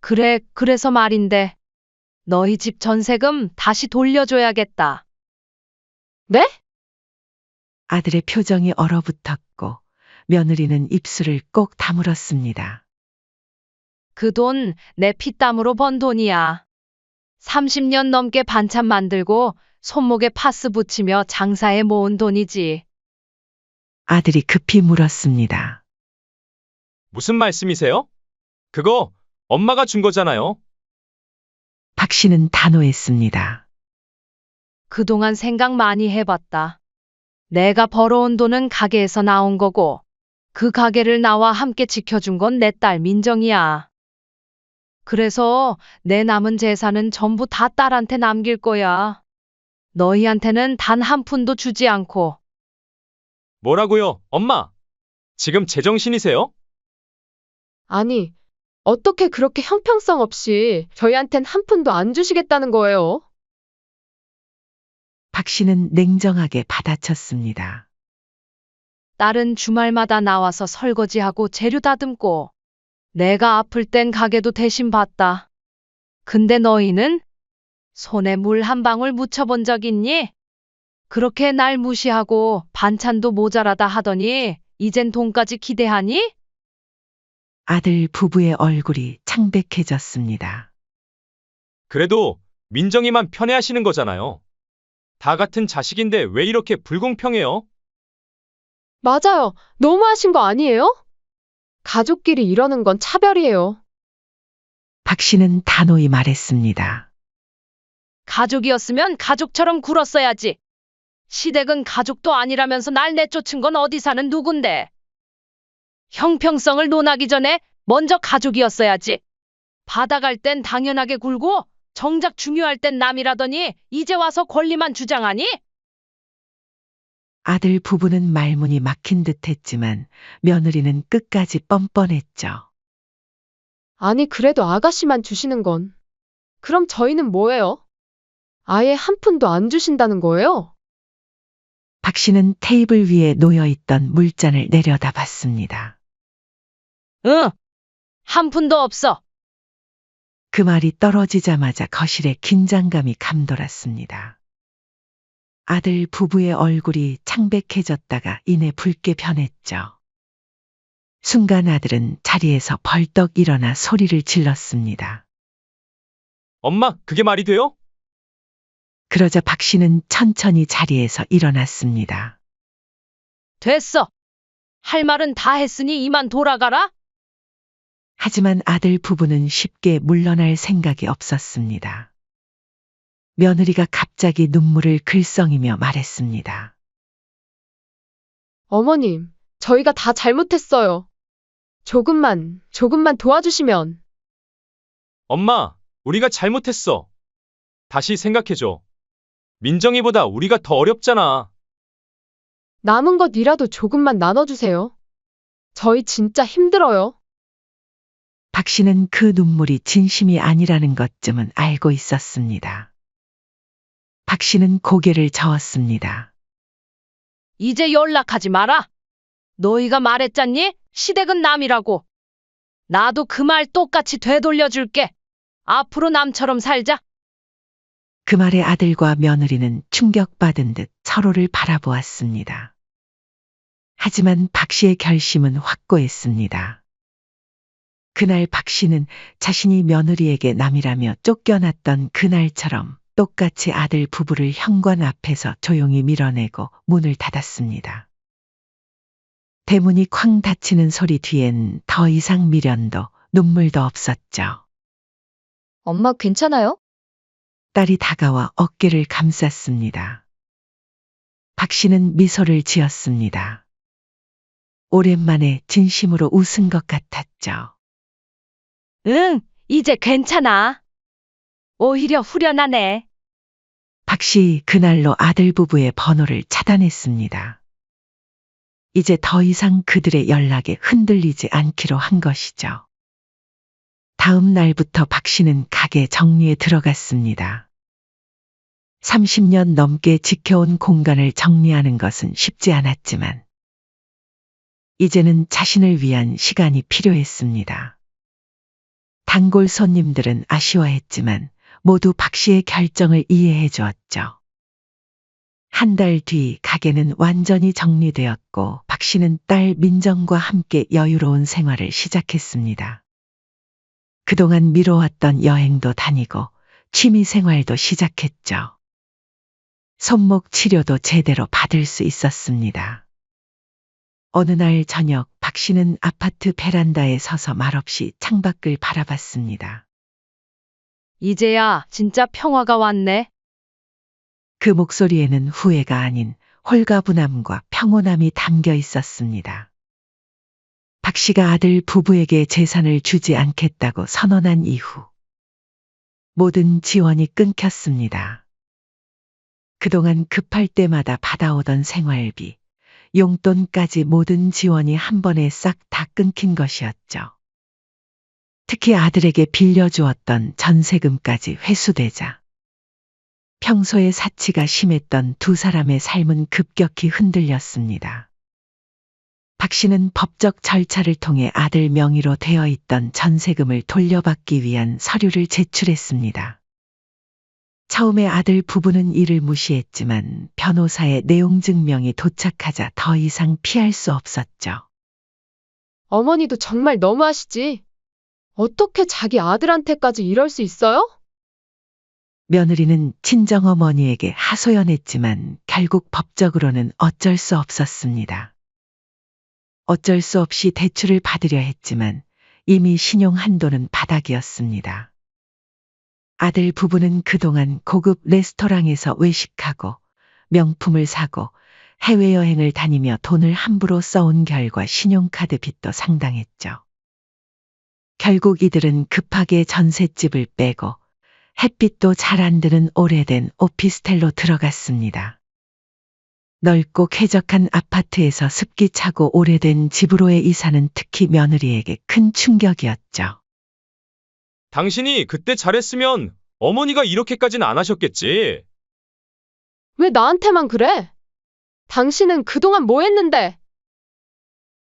그래, 그래서 말인데. 너희 집 전세금 다시 돌려줘야겠다.
네?
아들의 표정이 얼어붙었고 며느리는 입술을 꼭 다물었습니다.
그 돈 내 피땀으로 번 돈이야. 30년 넘게 반찬 만들고 손목에 파스 붙이며 장사해 모은 돈이지.
아들이 급히 물었습니다.
무슨 말씀이세요? 그거 엄마가 준 거잖아요.
박 씨는 단호했습니다.
그동안 생각 많이 해봤다. 내가 벌어온 돈은 가게에서 나온 거고, 그 가게를 나와 함께 지켜준 건 내 딸 민정이야. 그래서 내 남은 재산은 전부 다 딸한테 남길 거야. 너희한테는 단 한 푼도 주지 않고.
뭐라고요, 엄마? 지금 제정신이세요?
아니, 어떻게 그렇게 형평성 없이 저희한텐 한 푼도 안 주시겠다는 거예요?
박 씨는 냉정하게 받아쳤습니다.
딸은 주말마다 나와서 설거지하고 재료 다듬고, 내가 아플 땐 가게도 대신 봤다. 근데 너희는 손에 물 한 방울 묻혀본 적 있니? 그렇게 날 무시하고 반찬도 모자라다 하더니 이젠 돈까지 기대하니?
아들 부부의 얼굴이 창백해졌습니다.
그래도 민정이만 편애하시는 거잖아요. 다 같은 자식인데 왜 이렇게 불공평해요?
맞아요. 너무하신 거 아니에요? 가족끼리 이러는 건 차별이에요.
박 씨는 단호히 말했습니다.
가족이었으면 가족처럼 굴었어야지. 시댁은 가족도 아니라면서 날 내쫓은 건 어디 사는 누군데. 형평성을 논하기 전에 먼저 가족이었어야지. 받아갈 땐 당연하게 굴고 정작 중요할 땐 남이라더니 이제 와서 권리만 주장하니?
아들 부부는 말문이 막힌 듯 했지만 며느리는 끝까지 뻔뻔했죠.
아니, 그래도 아가씨만 주시는 건. 그럼 저희는 뭐예요? 아예 한 푼도 안 주신다는 거예요?
박 씨는 테이블 위에 놓여있던 물잔을 내려다봤습니다.
응, 한 푼도 없어.
그 말이 떨어지자마자 거실에 긴장감이 감돌았습니다. 아들 부부의 얼굴이 창백해졌다가 이내 붉게 변했죠. 순간 아들은 자리에서 벌떡 일어나 소리를 질렀습니다.
엄마, 그게 말이 돼요?
그러자 박 씨는 천천히 자리에서 일어났습니다.
됐어. 할 말은 다 했으니 이만 돌아가라.
하지만 아들 부부는 쉽게 물러날 생각이 없었습니다. 며느리가 갑자기 눈물을 글썽이며 말했습니다.
어머님, 저희가 다 잘못했어요. 조금만 도와주시면.
엄마, 우리가 잘못했어. 다시 생각해줘. 민정이보다 우리가 더 어렵잖아.
남은 것이라도 조금만 나눠주세요. 저희 진짜 힘들어요.
박 씨는 그 눈물이 진심이 아니라는 것쯤은 알고 있었습니다. 박 씨는 고개를 저었습니다.
이제 연락하지 마라. 너희가 말했잖니? 시댁은 남이라고. 나도 그 말 똑같이 되돌려줄게. 앞으로 남처럼 살자.
그 말에 아들과 며느리는 충격받은 듯 서로를 바라보았습니다. 하지만 박 씨의 결심은 확고했습니다. 그날 박 씨는 자신이 며느리에게 남이라며 쫓겨났던 그날처럼 똑같이 아들 부부를 현관 앞에서 조용히 밀어내고 문을 닫았습니다. 대문이 쾅 닫히는 소리 뒤엔 더 이상 미련도 눈물도 없었죠.
엄마 괜찮아요?
딸이 다가와 어깨를 감쌌습니다. 박 씨는 미소를 지었습니다. 오랜만에 진심으로 웃은 것 같았죠.
응, 이제 괜찮아. 오히려 후련하네.
박 씨 그날로 아들 부부의 번호를 차단했습니다. 이제 더 이상 그들의 연락에 흔들리지 않기로 한 것이죠. 다음 날부터 박 씨는 가게 정리에 들어갔습니다. 30년 넘게 지켜온 공간을 정리하는 것은 쉽지 않았지만 이제는 자신을 위한 시간이 필요했습니다. 단골 손님들은 아쉬워했지만 모두 박 씨의 결정을 이해해 주었죠. 한 달 뒤 가게는 완전히 정리되었고 박 씨는 딸 민정과 함께 여유로운 생활을 시작했습니다. 그동안 미뤄왔던 여행도 다니고 취미 생활도 시작했죠. 손목 치료도 제대로 받을 수 있었습니다. 어느 날 저녁 박 씨는 아파트 베란다에 서서 말없이 창밖을 바라봤습니다.
이제야 진짜 평화가 왔네.
그 목소리에는 후회가 아닌 홀가분함과 평온함이 담겨 있었습니다. 박 씨가 아들 부부에게 재산을 주지 않겠다고 선언한 이후 모든 지원이 끊겼습니다. 그동안 급할 때마다 받아오던 생활비, 용돈까지 모든 지원이 한 번에 싹 다 끊긴 것이었죠. 특히 아들에게 빌려주었던 전세금까지 회수되자 평소에 사치가 심했던 두 사람의 삶은 급격히 흔들렸습니다. 박 씨는 법적 절차를 통해 아들 명의로 되어 있던 전세금을 돌려받기 위한 서류를 제출했습니다. 처음에 아들 부부는 이를 무시했지만 변호사의 내용 증명이 도착하자 더 이상 피할 수 없었죠.
어머니도 정말 너무하시지. 어떻게 자기 아들한테까지 이럴 수 있어요?
며느리는 친정어머니에게 하소연했지만 결국 법적으로는 어쩔 수 없었습니다. 어쩔 수 없이 대출을 받으려 했지만 이미 신용 한도는 바닥이었습니다. 아들 부부는 그동안 고급 레스토랑에서 외식하고 명품을 사고 해외여행을 다니며 돈을 함부로 써온 결과 신용카드 빚도 상당했죠. 결국 이들은 급하게 전셋집을 빼고 햇빛도 잘 안 드는 오래된 오피스텔로 들어갔습니다. 넓고 쾌적한 아파트에서 습기 차고 오래된 집으로의 이사는 특히 며느리에게 큰 충격이었죠.
당신이 그때 잘했으면 어머니가 이렇게까지는 안 하셨겠지.
왜 나한테만 그래? 당신은 그동안 뭐 했는데?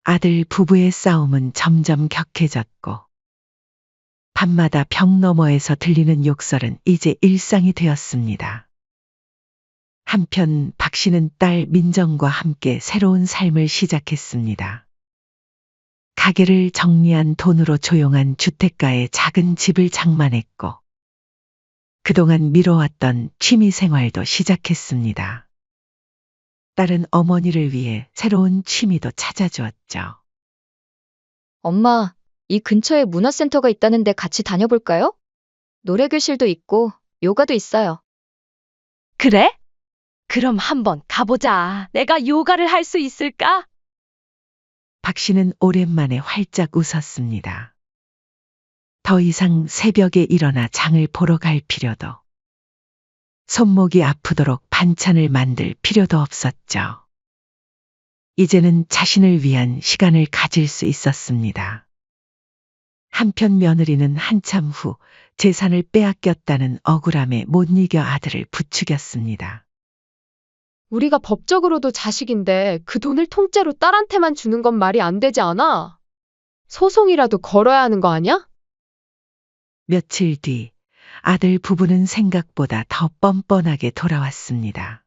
아들 부부의 싸움은 점점 격해졌고 밤마다 벽 너머에서 들리는 욕설은 이제 일상이 되었습니다. 한편 박 씨는 딸 민정과 함께 새로운 삶을 시작했습니다. 가게를 정리한 돈으로 조용한 주택가에 작은 집을 장만했고 그동안 미뤄왔던 취미 생활도 시작했습니다. 딸은 어머니를 위해 새로운 취미도 찾아주었죠.
엄마, 이 근처에 문화센터가 있다는데 같이 다녀볼까요? 노래교실도 있고 요가도 있어요.
그래? 그럼 한번 가보자. 내가 요가를 할 수 있을까?
박 씨는 오랜만에 활짝 웃었습니다. 더 이상 새벽에 일어나 장을 보러 갈 필요도, 손목이 아프도록 반찬을 만들 필요도 없었죠. 이제는 자신을 위한 시간을 가질 수 있었습니다. 한편 며느리는 한참 후 재산을 빼앗겼다는 억울함에 못 이겨 아들을 부추겼습니다.
우리가 법적으로도 자식인데 그 돈을 통째로 딸한테만 주는 건 말이 안 되지 않아? 소송이라도 걸어야 하는 거 아니야?
며칠 뒤 아들 부부는 생각보다 더 뻔뻔하게 돌아왔습니다.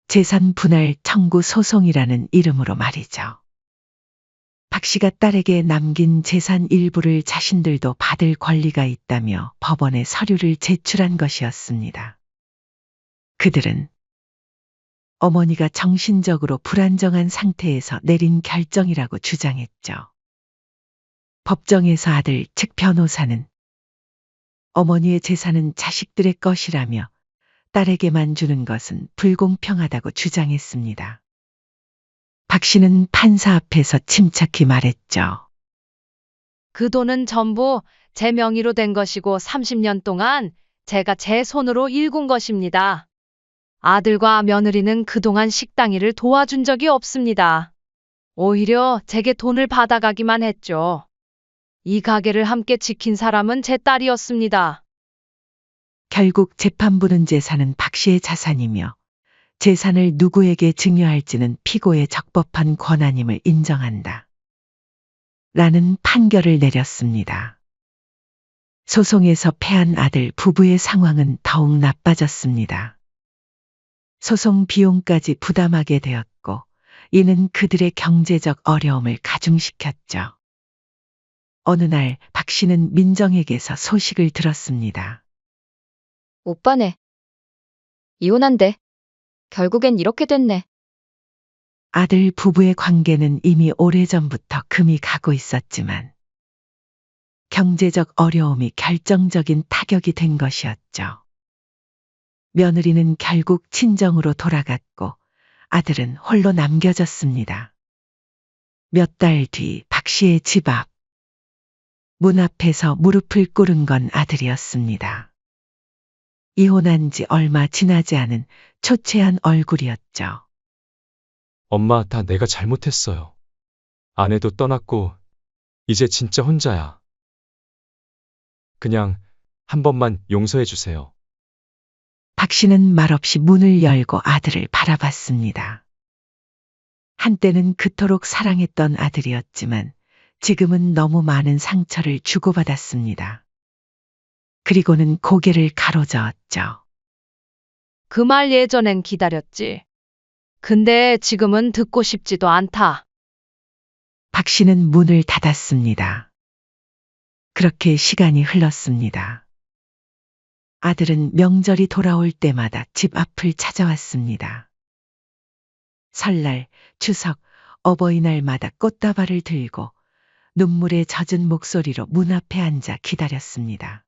재산 분할 청구 소송이라는 이름으로 말이죠. 박 씨가 딸에게 남긴 재산 일부를 자신들도 받을 권리가 있다며 법원에 서류를 제출한 것이었습니다. 그들은 어머니가 정신적으로 불안정한 상태에서 내린 결정이라고 주장했죠. 법정에서 아들 측 변호사는 어머니의 재산은 자식들의 것이라며 딸에게만 주는 것은 불공평하다고 주장했습니다. 박 씨는 판사 앞에서 침착히 말했죠.
그 돈은 전부 제 명의로 된 것이고 30년 동안 제가 제 손으로 일군 것입니다. 아들과 며느리는 그동안 식당 일을 도와준 적이 없습니다. 오히려 제게 돈을 받아가기만 했죠. 이 가게를 함께 지킨 사람은 제 딸이었습니다.
결국 재판부는 재산은 박 씨의 자산이며 재산을 누구에게 증여할지는 피고의 적법한 권한임을 인정한다. 라는 판결을 내렸습니다. 소송에서 패한 아들 부부의 상황은 더욱 나빠졌습니다. 소송 비용까지 부담하게 되었고, 이는 그들의 경제적 어려움을 가중시켰죠. 어느 날 박 씨는 민정에게서 소식을 들었습니다.
오빠네. 이혼한대. 결국엔 이렇게 됐네.
아들 부부의 관계는 이미 오래전부터 금이 가고 있었지만 경제적 어려움이 결정적인 타격이 된 것이었죠. 며느리는 결국 친정으로 돌아갔고 아들은 홀로 남겨졌습니다. 몇 달 뒤 박 씨의 집 앞. 문 앞에서 무릎을 꿇은 건 아들이었습니다. 이혼한 지 얼마 지나지 않은 초췌한 얼굴이었죠.
엄마, 다 내가 잘못했어요. 아내도 떠났고, 이제 진짜 혼자야. 그냥 한 번만 용서해 주세요.
박 씨는 말없이 문을 열고 아들을 바라봤습니다. 한때는 그토록 사랑했던 아들이었지만 지금은 너무 많은 상처를 주고받았습니다. 그리고는 고개를 가로저었죠.
그 말 예전엔 기다렸지. 근데 지금은 듣고 싶지도 않다.
박 씨는 문을 닫았습니다. 그렇게 시간이 흘렀습니다. 아들은 명절이 돌아올 때마다 집 앞을 찾아왔습니다. 설날, 추석, 어버이날마다 꽃다발을 들고 눈물에 젖은 목소리로 문 앞에 앉아 기다렸습니다.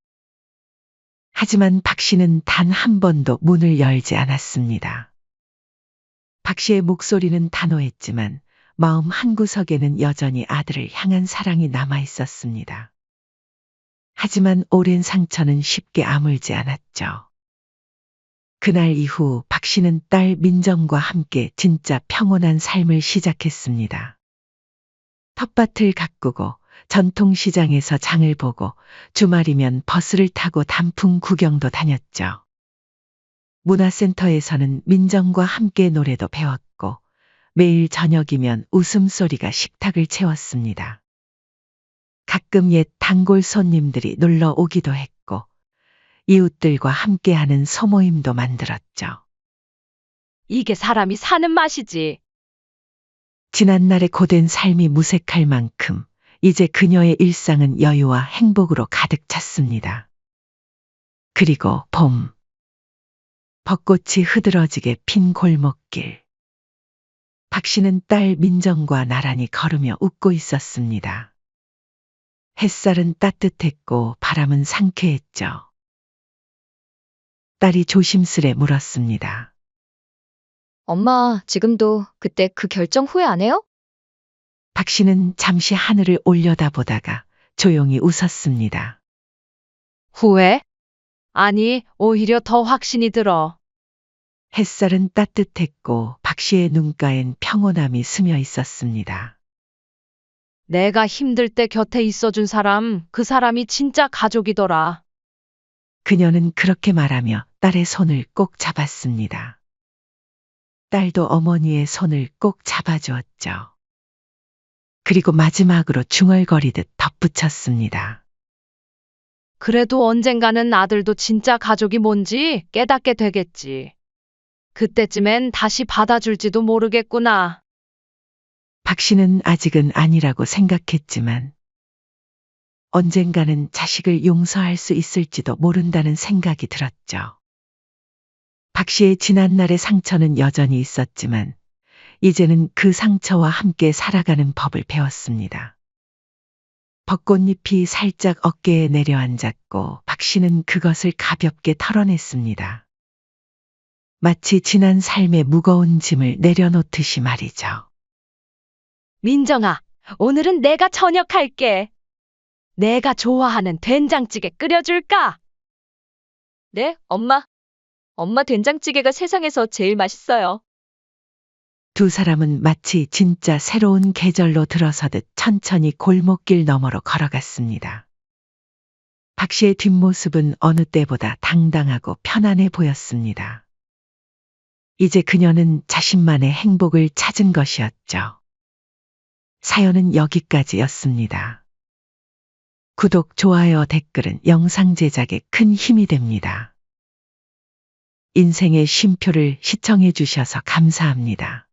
하지만 박 씨는 단 한 번도 문을 열지 않았습니다. 박 씨의 목소리는 단호했지만 마음 한구석에는 여전히 아들을 향한 사랑이 남아 있었습니다. 하지만 오랜 상처는 쉽게 아물지 않았죠. 그날 이후 박 씨는 딸 민정과 함께 진짜 평온한 삶을 시작했습니다. 텃밭을 가꾸고 전통시장에서 장을 보고 주말이면 버스를 타고 단풍 구경도 다녔죠. 문화센터에서는 민정과 함께 노래도 배웠고 매일 저녁이면 웃음소리가 식탁을 채웠습니다. 가끔 옛 단골 손님들이 놀러 오기도 했고 이웃들과 함께하는 소모임도 만들었죠.
이게 사람이 사는 맛이지.
지난날의 고된 삶이 무색할 만큼 이제 그녀의 일상은 여유와 행복으로 가득 찼습니다. 그리고 봄. 벚꽃이 흐드러지게 핀 골목길. 박 씨는 딸 민정과 나란히 걸으며 웃고 있었습니다. 햇살은 따뜻했고 바람은 상쾌했죠. 딸이 조심스레 물었습니다.
엄마, 지금도 그때 그 결정 후회 안 해요?
박 씨는 잠시 하늘을 올려다보다가 조용히 웃었습니다.
후회? 아니, 오히려 더 확신이 들어.
햇살은 따뜻했고 박 씨의 눈가엔 평온함이 스며 있었습니다.
내가 힘들 때 곁에 있어준 사람, 그 사람이 진짜 가족이더라.
그녀는 그렇게 말하며 딸의 손을 꼭 잡았습니다. 딸도 어머니의 손을 꼭 잡아주었죠. 그리고 마지막으로 중얼거리듯 덧붙였습니다.
그래도 언젠가는 아들도 진짜 가족이 뭔지 깨닫게 되겠지. 그때쯤엔 다시 받아줄지도 모르겠구나.
박 씨는 아직은 아니라고 생각했지만 언젠가는 자식을 용서할 수 있을지도 모른다는 생각이 들었죠. 박 씨의 지난날의 상처는 여전히 있었지만 이제는 그 상처와 함께 살아가는 법을 배웠습니다. 벚꽃잎이 살짝 어깨에 내려앉았고 박 씨는 그것을 가볍게 털어냈습니다. 마치 지난 삶의 무거운 짐을 내려놓듯이 말이죠.
민정아, 오늘은 내가 저녁할게. 내가 좋아하는 된장찌개 끓여줄까?
네, 엄마. 엄마 된장찌개가 세상에서 제일 맛있어요.
두 사람은 마치 진짜 새로운 계절로 들어서듯 천천히 골목길 너머로 걸어갔습니다. 박 씨의 뒷모습은 어느 때보다 당당하고 편안해 보였습니다. 이제 그녀는 자신만의 행복을 찾은 것이었죠. 사연은 여기까지였습니다. 구독, 좋아요, 댓글은 영상 제작에 큰 힘이 됩니다. 인생의 쉼표를 시청해 주셔서 감사합니다.